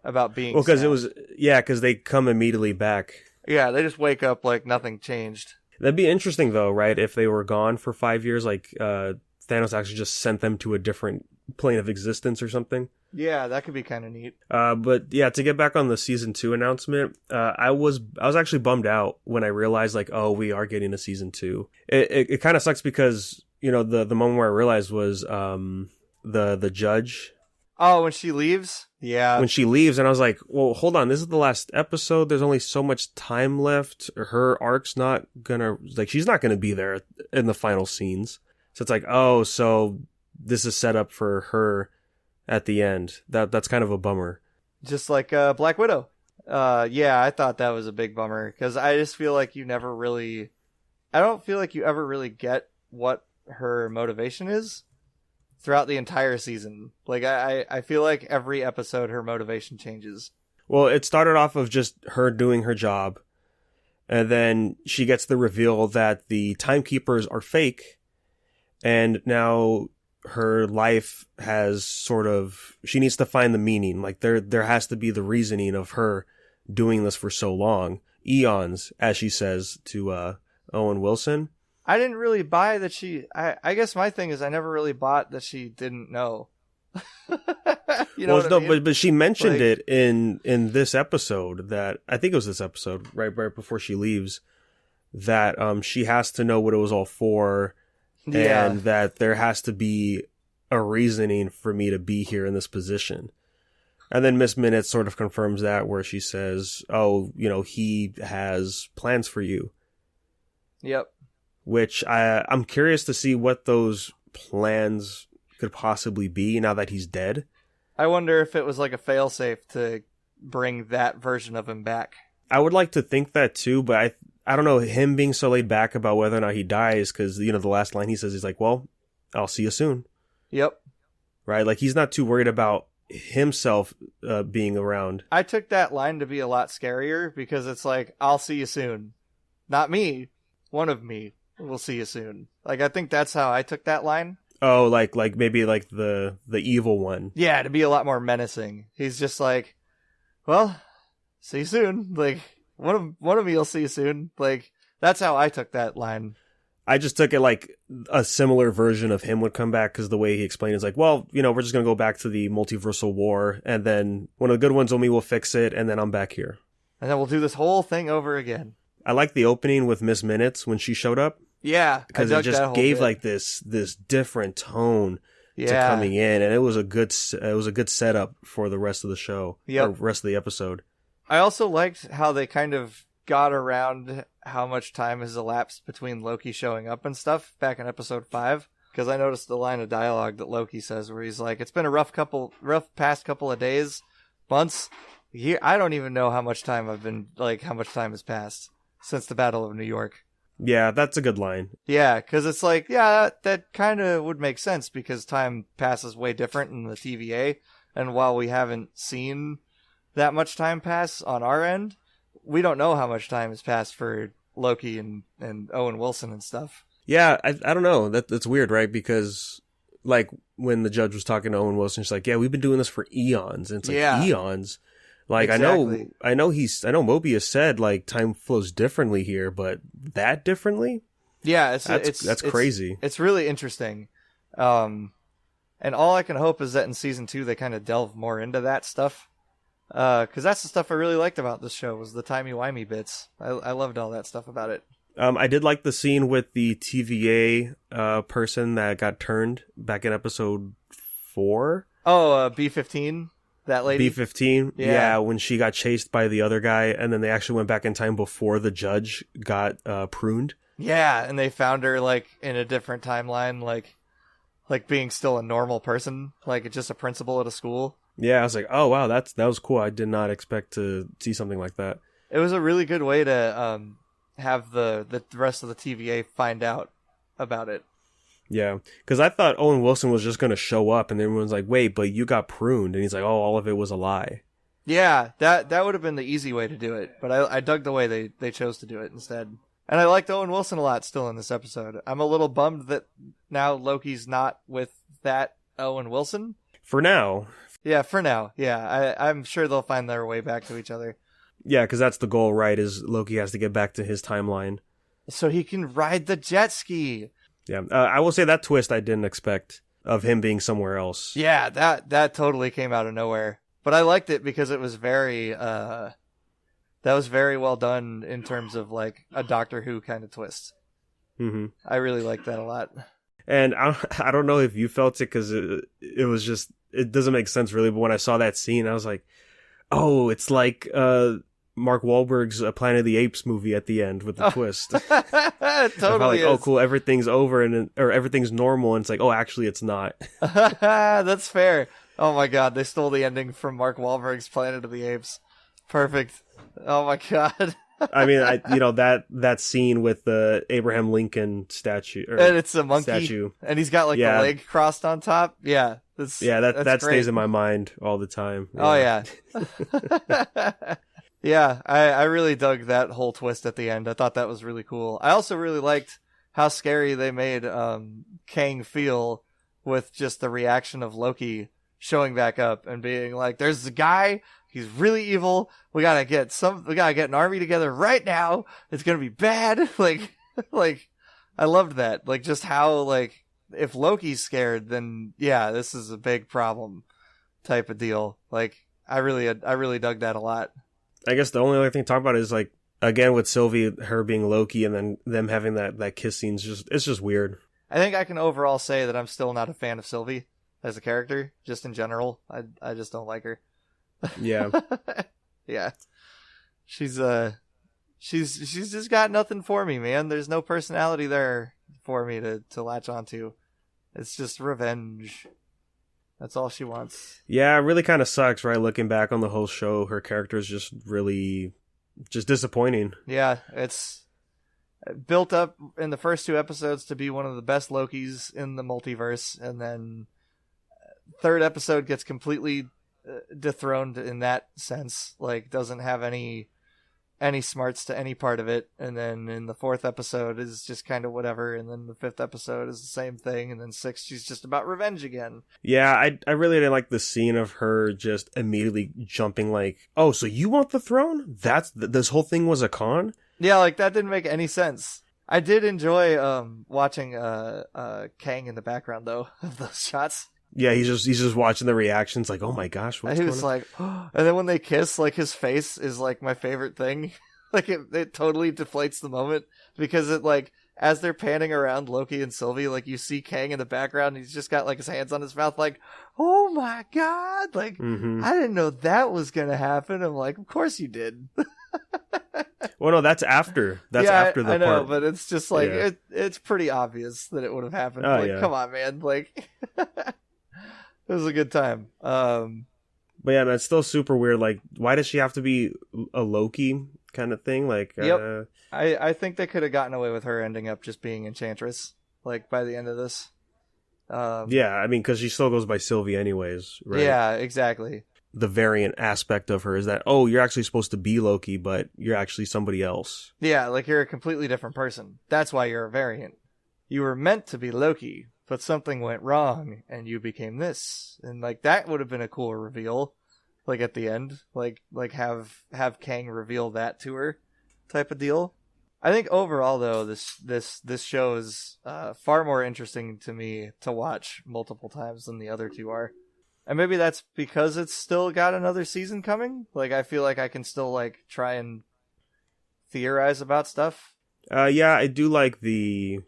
about being. Well, because they come immediately back. Yeah, they just wake up like nothing changed. That'd be interesting though, right? If they were gone for 5 years, like Thanos actually just sent them to a different plane of existence or something. Yeah, that could be kind of neat. But yeah, to get back on the season 2 announcement, I was actually bummed out when I realized like, oh, we are getting a season 2. It kind of sucks because the moment where I realized was the judge. Oh, when she leaves? Yeah. When she leaves, and I was like, well, hold on, this is the last episode. There's only so much time left. Her arc's not gonna, she's not gonna be there in the final scenes. So it's like, oh, so this is set up for her at the end. That's kind of a bummer. Just like Black Widow. Yeah, I thought that was a big bummer because I just feel like I don't feel like you ever really get what her motivation is throughout the entire season. Like, I feel like every episode her motivation changes. Well, it started off of just her doing her job, and then she gets the reveal that the timekeepers are fake, and now her life has she needs to find the meaning. Like, there has to be the reasoning of her doing this for so long. Eons, as she says to Owen Wilson. I didn't really buy that I guess my thing is I never really bought that she didn't know. You know what I mean? But she mentioned it in this episode that I think it was this episode right before she leaves that she has to know what it was all for, and that there has to be a reasoning for me to be here in this position. And then Miss Minutes sort of confirms that, where she says, "Oh, he has plans for you." Yep. Which I'm curious to see what those plans could possibly be now that he's dead. I wonder if it was like a failsafe to bring that version of him back. I would like to think that too, but I don't know, him being so laid back about whether or not he dies, because, the last line he says, he's like, well, I'll see you soon. Yep. Right? Like, he's not too worried about himself being around. I took that line to be a lot scarier because it's like, I'll see you soon. Not me. One of me will see you soon. Like, I think that's how I took that line. Oh, like maybe like the evil one. Yeah, to be a lot more menacing. He's just like, well, see you soon. Like, one of me will see you soon. Like, that's how I took that line. I just took it like a similar version of him would come back, because the way he explained it is like, well, we're just going to go back to the multiversal war, and then one of the good ones on me will fix it, and then I'm back here. And then we'll do this whole thing over again. I like the opening with Miss Minutes when she showed up. Yeah, because it just gave like this different tone to coming in, and it was a good setup for the rest of the show. Or rest of the episode. I also liked how they kind of got around how much time has elapsed between Loki showing up and stuff back in episode 5. Because I noticed the line of dialogue that Loki says where he's like, "It's been a rough past couple of days, months, year. I don't even know how much time how much time has passed since the Battle of New York." Yeah, that's a good line. Yeah, because it's like, that kind of would make sense because time passes way different in the TVA. And while we haven't seen that much time pass on our end, we don't know how much time has passed for Loki and Owen Wilson and stuff. Yeah, I don't know. That's weird, right? Because, like, when the judge was talking to Owen Wilson, she's like, yeah, we've been doing this for eons. And it's like, eons? Like, exactly. I know Mobius said, like, time flows differently here, but that differently? Yeah, that's crazy. It's really interesting. And all I can hope is that in season 2 they kind of delve more into that stuff. Because that's the stuff I really liked about this show, was the timey-wimey bits. I loved all that stuff about it. I did like the scene with the TVA person that got turned back in episode 4. Oh, B-15? That lady? B-15? Yeah, when she got chased by the other guy, and then they actually went back in time before the judge got pruned. Yeah, and they found her, like, in a different timeline, like being still a normal person, like just a principal at a school. Yeah, I was like, oh, wow, that was cool. I did not expect to see something like that. It was a really good way to have the rest of the TVA find out about it. Yeah, because I thought Owen Wilson was just going to show up, and everyone's like, wait, but you got pruned. And he's like, oh, all of it was a lie. Yeah, that would have been the easy way to do it, but I dug the way they chose to do it instead. And I liked Owen Wilson a lot still in this episode. I'm a little bummed that now Loki's not with that Owen Wilson. For now. Yeah, for now. Yeah, I'm sure they'll find their way back to each other. Yeah, because that's the goal, right, is Loki has to get back to his timeline. So he can ride the jet ski. Yeah, I will say that twist I didn't expect, of him being somewhere else. Yeah, that totally came out of nowhere. But I liked it because it was very well done in terms of like a Doctor Who kind of twist. Mm-hmm. I really liked that a lot. And I don't know if you felt it, because it was just, it doesn't make sense really, but when I saw that scene, I was like, oh, it's like Mark Wahlberg's Planet of the Apes movie at the end with the twist. Totally. Oh, cool, everything's over or everything's normal, and it's like, oh, actually, it's not. That's fair. Oh my God, they stole the ending from Mark Wahlberg's Planet of the Apes. Perfect. Oh my god. I mean, that scene with the Abraham Lincoln statue, And it's a monkey, statue, and he's got like the leg crossed on top. Yeah, that's that great. stays in my mind all the time. Oh yeah. Yeah, I really dug that whole twist at the end. I thought that was really cool. I also really liked how scary they made Kang feel with just the reaction of Loki showing back up and being like, "There's a guy. He's really evil. We gotta get an army together right now. It's gonna be bad." Like, I loved that. Like, just how, like, if Loki's scared, then yeah, this is a big problem type of deal. Like, I really dug that a lot. I guess the only other thing to talk about is, like, again with Sylvie, her being Loki, and then them having that kiss scene. It's just weird. I think I can overall say that I'm still not a fan of Sylvie as a character, just in general. I just don't like her. Yeah. Yeah. She's just got nothing for me, man. There's no personality there for me to latch onto. It's just revenge. That's all she wants. Yeah, it really kind of sucks, right? Looking back on the whole show, her character is just really disappointing. Yeah, it's built up in the first 2 episodes to be one of the best Lokis in the multiverse, and then 3rd episode gets completely dethroned in that sense. Like, doesn't have any smarts to any part of it, and then in the 4th episode is just kind of whatever, and then the 5th episode is the same thing, and then 6th she's just about revenge again. Yeah, I really didn't like the scene of her just immediately jumping like, "Oh, so you want the throne? This whole thing was a con?" Yeah, like, that didn't make any sense. I did enjoy watching Kang in the background though of those shots. Yeah, he's just watching the reactions, like, "Oh my gosh, what's going on?" He was like, and then when they kiss, like, his face is like my favorite thing. Like, it totally deflates the moment, because it, like, as they're panning around Loki and Sylvie, like, you see Kang in the background, and he's just got like his hands on his mouth, like, "Oh my god, like, I didn't know that was gonna happen." I'm like, "Of course you did." Well, no, that's after. That's after the I know, part. But it's just like, it's pretty obvious that it would have happened. Oh, like, yeah. Come on, man. Like, it was a good time. But yeah, man, it's still super weird. Like, why does she have to be a Loki kind of thing? Like, yep. I think they could have gotten away with her ending up just being Enchantress, like, by the end of this. Yeah, I mean, because she still goes by Sylvie anyways, right? Yeah, exactly. The variant aspect of her is that, oh, you're actually supposed to be Loki, but you're actually somebody else. Yeah, like, you're a completely different person. That's why you're a variant. You were meant to be Loki, but something went wrong, and you became this. And, like, that would have been a cool reveal, like, at the end. Like have Kang reveal that to her, type of deal. I think overall, though, this show is far more interesting to me to watch multiple times than the other 2 are. And maybe that's because it's still got another season coming. Like, I feel like I can still, like, try and theorize about stuff. Yeah, I do like the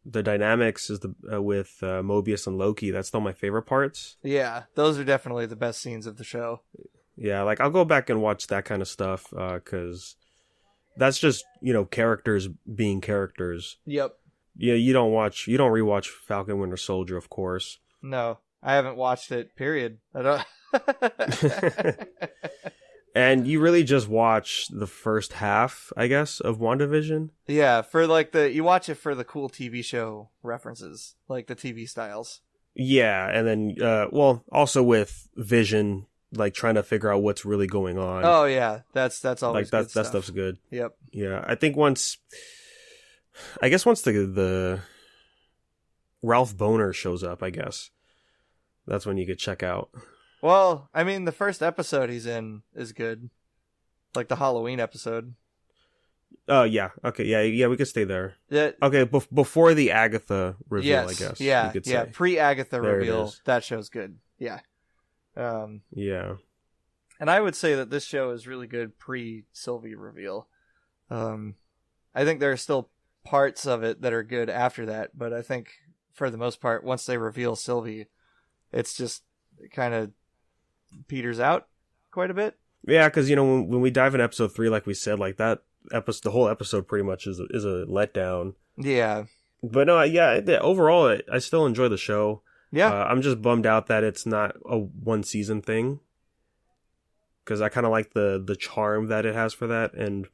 dynamics is with Mobius and Loki. That's still my favorite parts. Yeah, those are definitely the best scenes of the show. Yeah, like, I'll go back and watch that kind of stuff, because that's just, characters being characters. Yep. Yeah, you don't rewatch Falcon Winter Soldier, of course. No, I haven't watched it, period. I don't. And you really just watch the first half, I guess, of WandaVision? Yeah, for, like, you watch it for the cool TV show references, like the TV styles. Yeah, and then, also with Vision, like, trying to figure out what's really going on. Oh, yeah, that's always like, good that stuff's good. Yep. Yeah, I think once the Ralph Boner shows up, I guess, that's when you could check out. Well, I mean, the first episode he's in is good. Like the Halloween episode. Oh, yeah. Okay, yeah, we could stay there. Yeah. Okay, before the Agatha reveal, yes, I guess. Yeah, you could yeah. say. Pre-Agatha There reveal, that show's good. Yeah. Yeah. And I would say that this show is really good pre-Sylvie reveal. I think there are still parts of it that are good after that, but I think for the most part, once they reveal Sylvie, it's just kind of peters out quite a bit. Yeah, because when we dive in episode 3, like we said, like that episode, the whole episode pretty much is a letdown. Yeah, but no, yeah. Overall, I still enjoy the show. Yeah, I'm just bummed out that it's not a 1 season thing. because I kind of like the charm that it has for that, and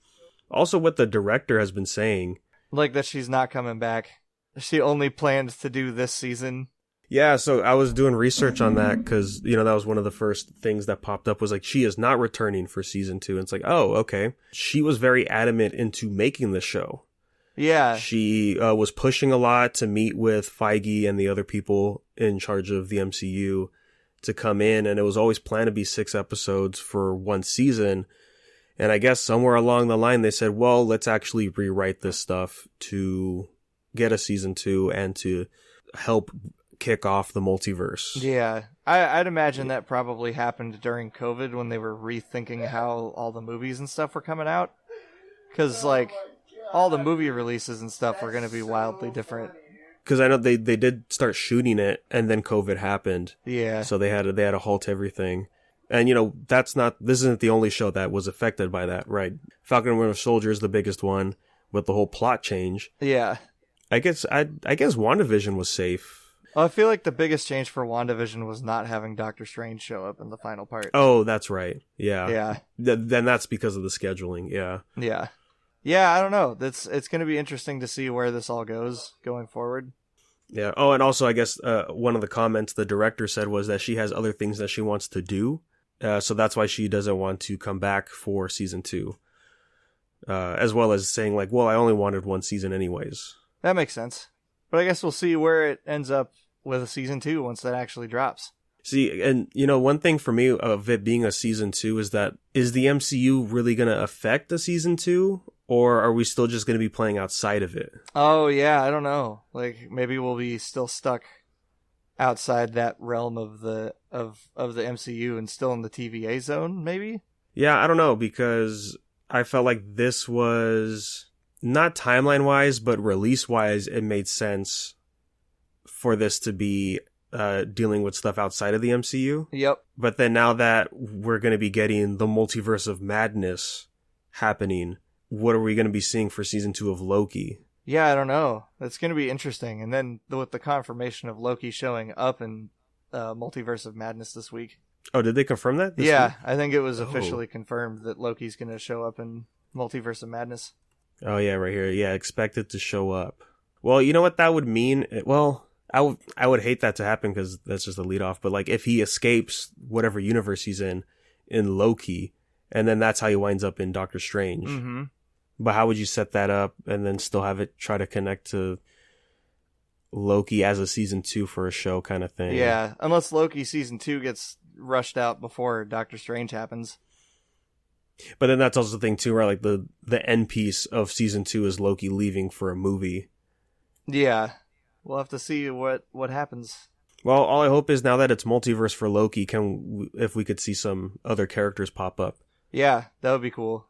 also what the director has been saying. Like that she's not coming back. She only planned to do this season. Yeah, so I was doing research on that because, that was one of the first things that popped up was like, she is not returning for season 2. And it's like, oh, okay. She was very adamant into making the show. Yeah. She was pushing a lot to meet with Feige and the other people in charge of the MCU to come in. And it was always planned to be 6 episodes for one season. And I guess somewhere along the line, they said, well, let's actually rewrite this stuff to get a season 2 and to help kick off the multiverse. Yeah, I'd imagine that probably happened during COVID when they were rethinking how all the movies and stuff were coming out. Because, like, all the movie releases and stuff were going to be wildly different. Because I know they did start shooting it, and then COVID happened. Yeah. So they had to halt everything. And, this isn't the only show that was affected by that, right? Falcon and Winter Soldier is the biggest one with the whole plot change. Yeah. I guess WandaVision was safe. Well, I feel like the biggest change for WandaVision was not having Doctor Strange show up in the final part. Oh, that's right. Yeah. Yeah. Then that's because of the scheduling. Yeah. Yeah. Yeah, I don't know. It's going to be interesting to see where this all goes going forward. Yeah. Oh, and also, I guess one of the comments the director said was that she has other things that she wants to do. So that's why she doesn't want to come back for season 2. As well as saying, like, well, I only wanted one season anyways. That makes sense. But I guess we'll see where it ends up with a season 2 once that actually drops. See, and one thing for me of it being a season 2 is that, is the MCU really going to affect the season 2? Or are we still just going to be playing outside of it? Oh, yeah, I don't know. Like, maybe we'll be still stuck outside that realm of the MCU and still in the TVA zone, maybe? Yeah, I don't know, because I felt like this was, not timeline-wise, but release-wise, it made sense for this to be dealing with stuff outside of the MCU. Yep. But then now that we're going to be getting the Multiverse of Madness happening, what are we going to be seeing for season 2 of Loki? Yeah, I don't know. It's going to be interesting. And then with the confirmation of Loki showing up in Multiverse of Madness this week. Oh, did they confirm that this Yeah, week? I think it was officially confirmed that Loki's going to show up in Multiverse of Madness. Oh, yeah, right here. Yeah, expect it to show up. Well, you know what that would mean? Well, I would hate that to happen because that's just a lead off. But like, if he escapes whatever universe he's in Loki, and then that's how he winds up in Doctor Strange. Mm-hmm. But how would you set that up and then still have it try to connect to Loki as a season 2 for a show kind of thing? Yeah, unless Loki season 2 gets rushed out before Doctor Strange happens. But then that's also the thing too, where like the end piece of season 2 is Loki leaving for a movie. Yeah, we'll have to see what happens. Well, all I hope is now that it's multiverse for Loki, if we could see some other characters pop up. Yeah, that would be cool.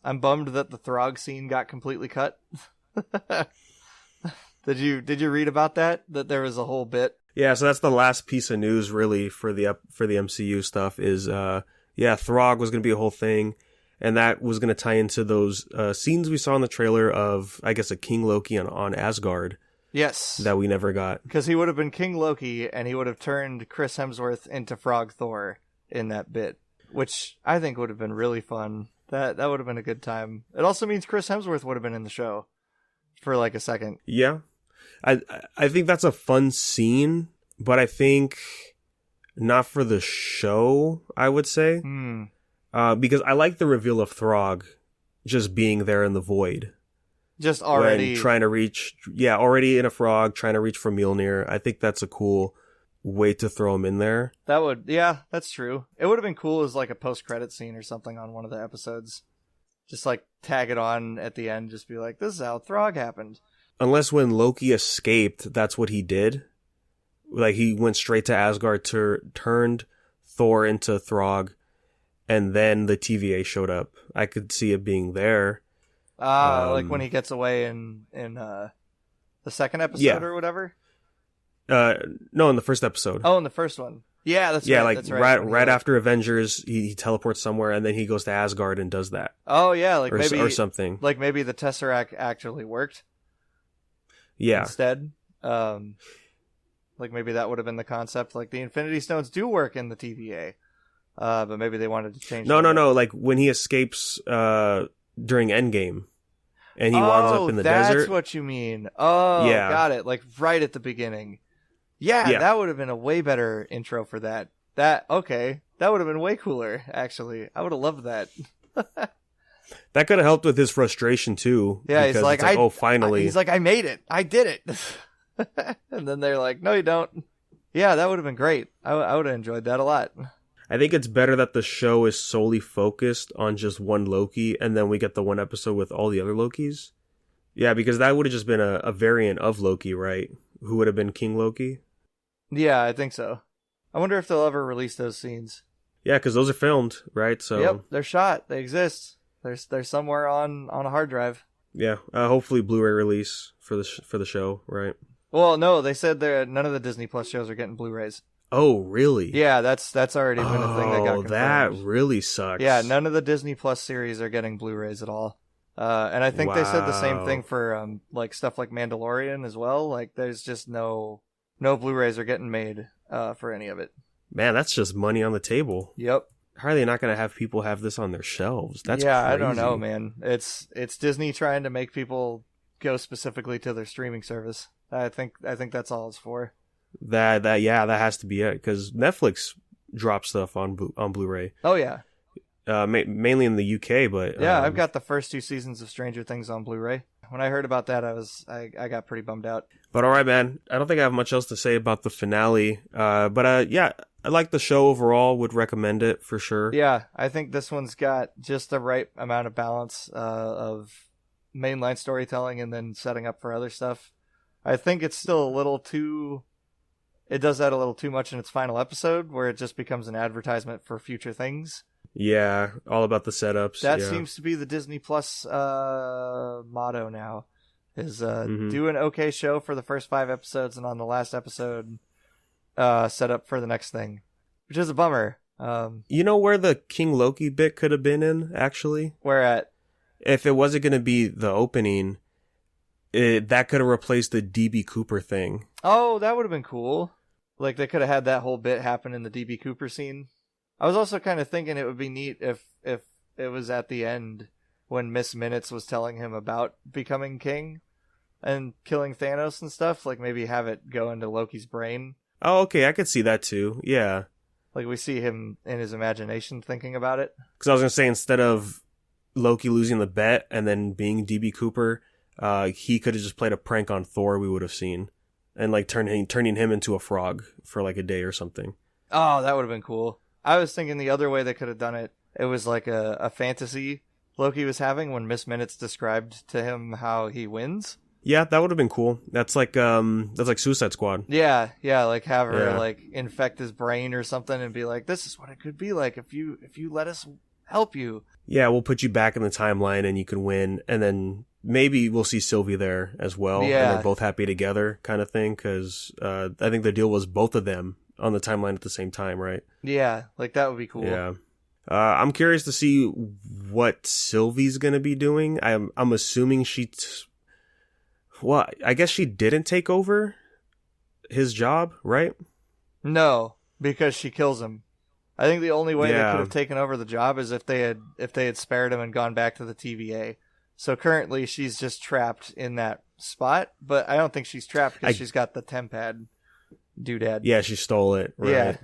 I'm bummed that the Throg scene got completely cut. Did you read about that? That there was a whole bit? Yeah, so that's the last piece of news really for the MCU stuff is Throg was going to be a whole thing, and that was going to tie into those scenes we saw in the trailer of, I guess, a King Loki on Asgard. Yes. That we never got. Because he would have been King Loki, and he would have turned Chris Hemsworth into Frog Thor in that bit, which I think would have been really fun. That would have been a good time. It also means Chris Hemsworth would have been in the show for like a second. Yeah. I think that's a fun scene, but I think not for the show, I would say. Because I like the reveal of Throg just being there in the void. Just already trying to reach, already in a frog, trying to reach for Mjolnir. I think that's a cool way to throw him in there. That's true. It would have been cool as like a post-credit scene or something on one of the episodes. Just like tag it on at the end, just be like, this is how Throg happened. Unless when Loki escaped, that's what he did. Like he went straight to Asgard, turned Thor into Throg, and then the TVA showed up. I could see it being there. Like when he gets away in the second episode or whatever? No, in the first episode. Oh, in the first one. Yeah, that's right. Like that's right after Avengers, he teleports somewhere and then he goes to Asgard and does that. Oh yeah, like maybe or something. Like maybe the Tesseract actually worked. Yeah. Instead, like maybe that would have been the concept. Like the Infinity Stones do work in the TVA. but maybe they wanted to change. No. Like when he escapes during Endgame, and he winds up in the desert. That's what you mean. Oh, yeah. Got it. Like right at the beginning. Yeah, that would have been a way better intro for that. That would have been way cooler. Actually, I would have loved that. That could have helped with his frustration too. Yeah, he's like, oh, finally. He's like, I made it. I did it. And then they're like, no, you don't. Yeah, that would have been great. I would have enjoyed that a lot. I think it's better that the show is solely focused on just one Loki, and then we get the one episode with all the other Lokis. Yeah, because that would have just been a variant of Loki, right? Who would have been King Loki? Yeah, I think so. I wonder if they'll ever release those scenes. Yeah, because those are filmed, right? So yep, they're shot. They exist. They're somewhere on a hard drive. Yeah, hopefully Blu-ray release for the show, right? Well, no, they said none of the Disney Plus shows are getting Blu-rays. Oh, really? Yeah, that's already been a thing that got confirmed. That really sucks. Yeah, none of the Disney Plus series are getting Blu-rays at all. And I think they said the same thing for like stuff like Mandalorian as well. Like, there's just no Blu-rays are getting made for any of it. Man, that's just money on the table. Yep. How are they not going to have people have this on their shelves? That's crazy. I don't know, man. It's Disney trying to make people go specifically to their streaming service. I think that's all it's for. That has to be it, because Netflix drops stuff on Blu-ray. Oh yeah. Mainly in the UK, but yeah, I've got the first 2 seasons of Stranger Things on Blu-ray. When I heard about that, I got pretty bummed out. But all right, man. I don't think I have much else to say about the finale. But yeah, I like the show overall. Would recommend it for sure. Yeah, I think this one's got just the right amount of balance of mainline storytelling and then setting up for other stuff. I think it's still a little too. It does that a little too much in its final episode, where it just becomes an advertisement for future things. Yeah, all about the setups. That seems to be the Disney Plus motto now, is do an okay show for the first 5 episodes, and on the last episode, set up for the next thing, which is a bummer. You know where the King Loki bit could have been in, actually? Where at? If it wasn't going to be the opening, that could have replaced the DB Cooper thing. Oh, that would have been cool. Like, they could have had that whole bit happen in the DB Cooper scene. I was also kind of thinking it would be neat if it was at the end when Miss Minutes was telling him about becoming king and killing Thanos and stuff. Like, maybe have it go into Loki's brain. Oh, okay, I could see that too. Yeah. Like, we see him in his imagination thinking about it. Because I was going to say, instead of Loki losing the bet and then being DB Cooper, he could have just played a prank on Thor, we would have seen. And, like, turning him into a frog for, like, a day or something. Oh, that would have been cool. I was thinking the other way they could have done it. It was like a fantasy Loki was having when Miss Minutes described to him how he wins. Yeah, that would have been cool. That's like Suicide Squad. Yeah, like have her like infect his brain or something and be like, this is what it could be like if you let us help you. Yeah, we'll put you back in the timeline and you can win, and then maybe we'll see Sylvie there as well. Yeah. And they're both happy together kind of thing, because I think the deal was both of them on the timeline at the same time, right? Yeah, like that would be cool. Yeah. I'm curious to see what Sylvie's going to be doing. I'm assuming well, I guess she didn't take over his job, right? No, because she kills him. I think the only way they could have taken over the job is if they had spared him and gone back to the TVA. So currently she's just trapped in that spot, but I don't think she's trapped because she's got the tempad doodad. Yeah, she stole it. Right? Yeah.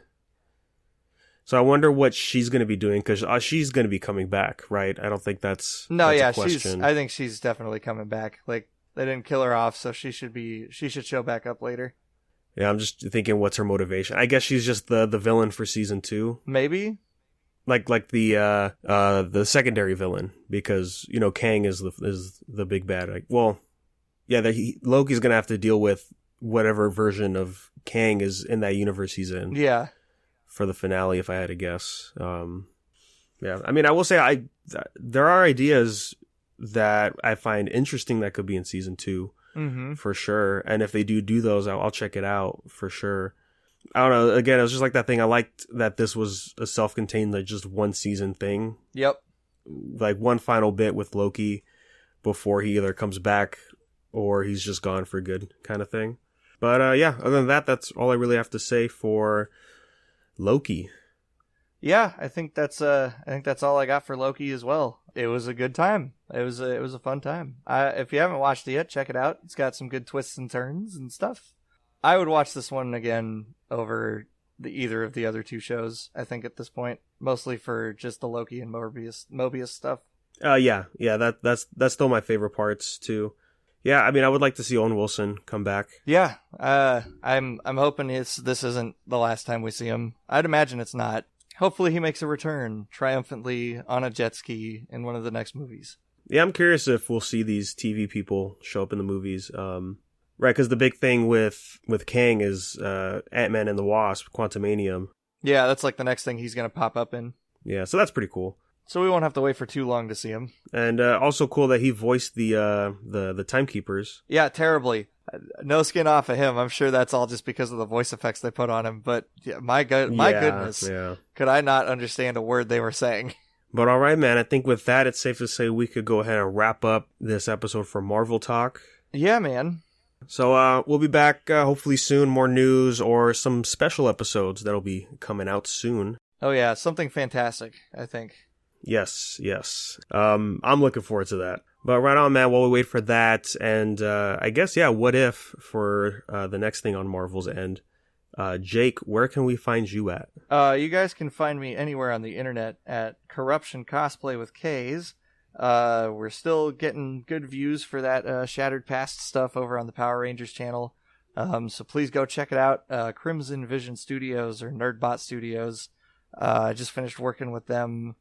So I wonder what she's going to be doing, because she's going to be coming back, right? I don't think that's a question. I think she's definitely coming back. Like, they didn't kill her off, so she should show back up later. Yeah, I'm just thinking, what's her motivation? I guess she's just the villain for season 2. Maybe. Like the secondary villain, because Kang is the big bad. Like, well, yeah, Loki's gonna have to deal with whatever version of Kang is in that universe he's in. Yeah. For the finale, if I had to guess. Yeah, I mean, I will say there are ideas that I find interesting that could be in season 2. Mm-hmm. For sure. And if they do those, I'll check it out for sure. I don't know. Again, it was just like that thing. I liked that this was a self-contained, like, just one season thing. Yep. Like one final bit with Loki before he either comes back or he's just gone for good, kind of thing. But yeah, other than that, that's all I really have to say for Loki. Yeah, I think that's all I got for Loki as well. It was a good time. It was a fun time. If you haven't watched it yet, check it out. It's got some good twists and turns and stuff. I would watch this one again over either of the other two shows, I think, at this point, mostly for just the Loki and Mobius stuff. Yeah, that's still my favorite parts too. Yeah, I mean, I would like to see Owen Wilson come back. Yeah, I'm hoping this isn't the last time we see him. I'd imagine it's not. Hopefully he makes a return triumphantly on a jet ski in one of the next movies. Yeah, I'm curious if we'll see these TV people show up in the movies. Right, because the big thing with Kang is Ant-Man and the Wasp, Quantumanium. Yeah, that's like the next thing he's going to pop up in. Yeah, so that's pretty cool. So we won't have to wait for too long to see him. And also cool that he voiced the Timekeepers. Yeah, terribly. No skin off of him. I'm sure that's all just because of the voice effects they put on him. But yeah, my goodness, could I not understand a word they were saying? But all right, man. I think with that, it's safe to say we could go ahead and wrap up this episode for Marvel Talk. Yeah, man. So we'll be back hopefully soon. More news or some special episodes that'll be coming out soon. Oh yeah, something fantastic, I think. Yes. I'm looking forward to that. But right on, man, while we wait for that, and I guess, yeah, what if for the next thing on Marvel's end, Jake, where can we find you at? You guys can find me anywhere on the internet at Corruption Cosplay with K's. We're still getting good views for that Shattered Past stuff over on the Power Rangers channel. So please go check it out. Crimson Vision Studios or Nerdbot Studios. I just finished working with them.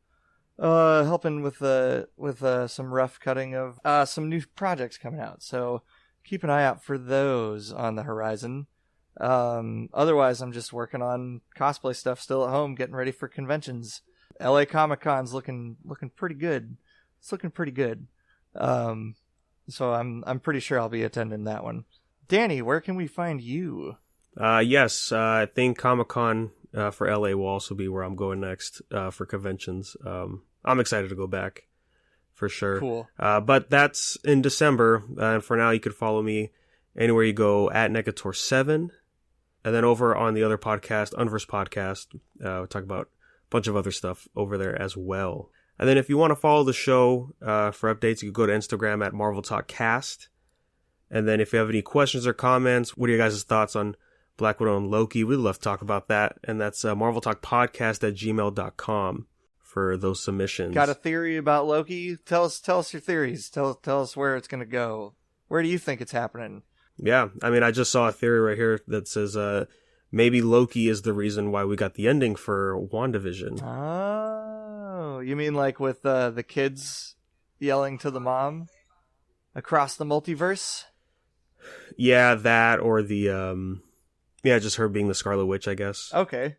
Helping with some rough cutting of some new projects coming out. So keep an eye out for those on the horizon. Otherwise, I'm just working on cosplay stuff still at home, getting ready for conventions. LA Comic-Con's looking pretty good. It's looking pretty good. So I'm pretty sure I'll be attending that one. Danny, where can we find you? Yes, I think Comic-Con for LA will also be where I'm going next for conventions. I'm excited to go back for sure. Cool. But that's in December. And for now, you could follow me anywhere you go at Negator7. And then over on the other podcast, Unverse Podcast, we talk about a bunch of other stuff over there as well. And then if you want to follow the show for updates, you can go to Instagram at Marvel Talk Cast. And then if you have any questions or comments, what are your guys' thoughts on Black Widow and Loki? We'd love to talk about that. And that's marveltalkpodcast@gmail.com for those submissions. Got a theory about Loki? Tell us your theories. Tell us where it's going to go. Where do you think it's happening? Yeah, I mean, I just saw a theory right here that says maybe Loki is the reason why we got the ending for WandaVision. Oh, you mean like with the kids yelling to the mom across the multiverse? Yeah, that or the just her being the Scarlet Witch, I guess. Okay.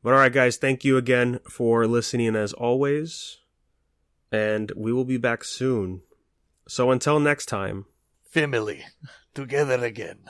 But all right, guys, thank you again for listening as always, and we will be back soon. So until next time. Family, together again.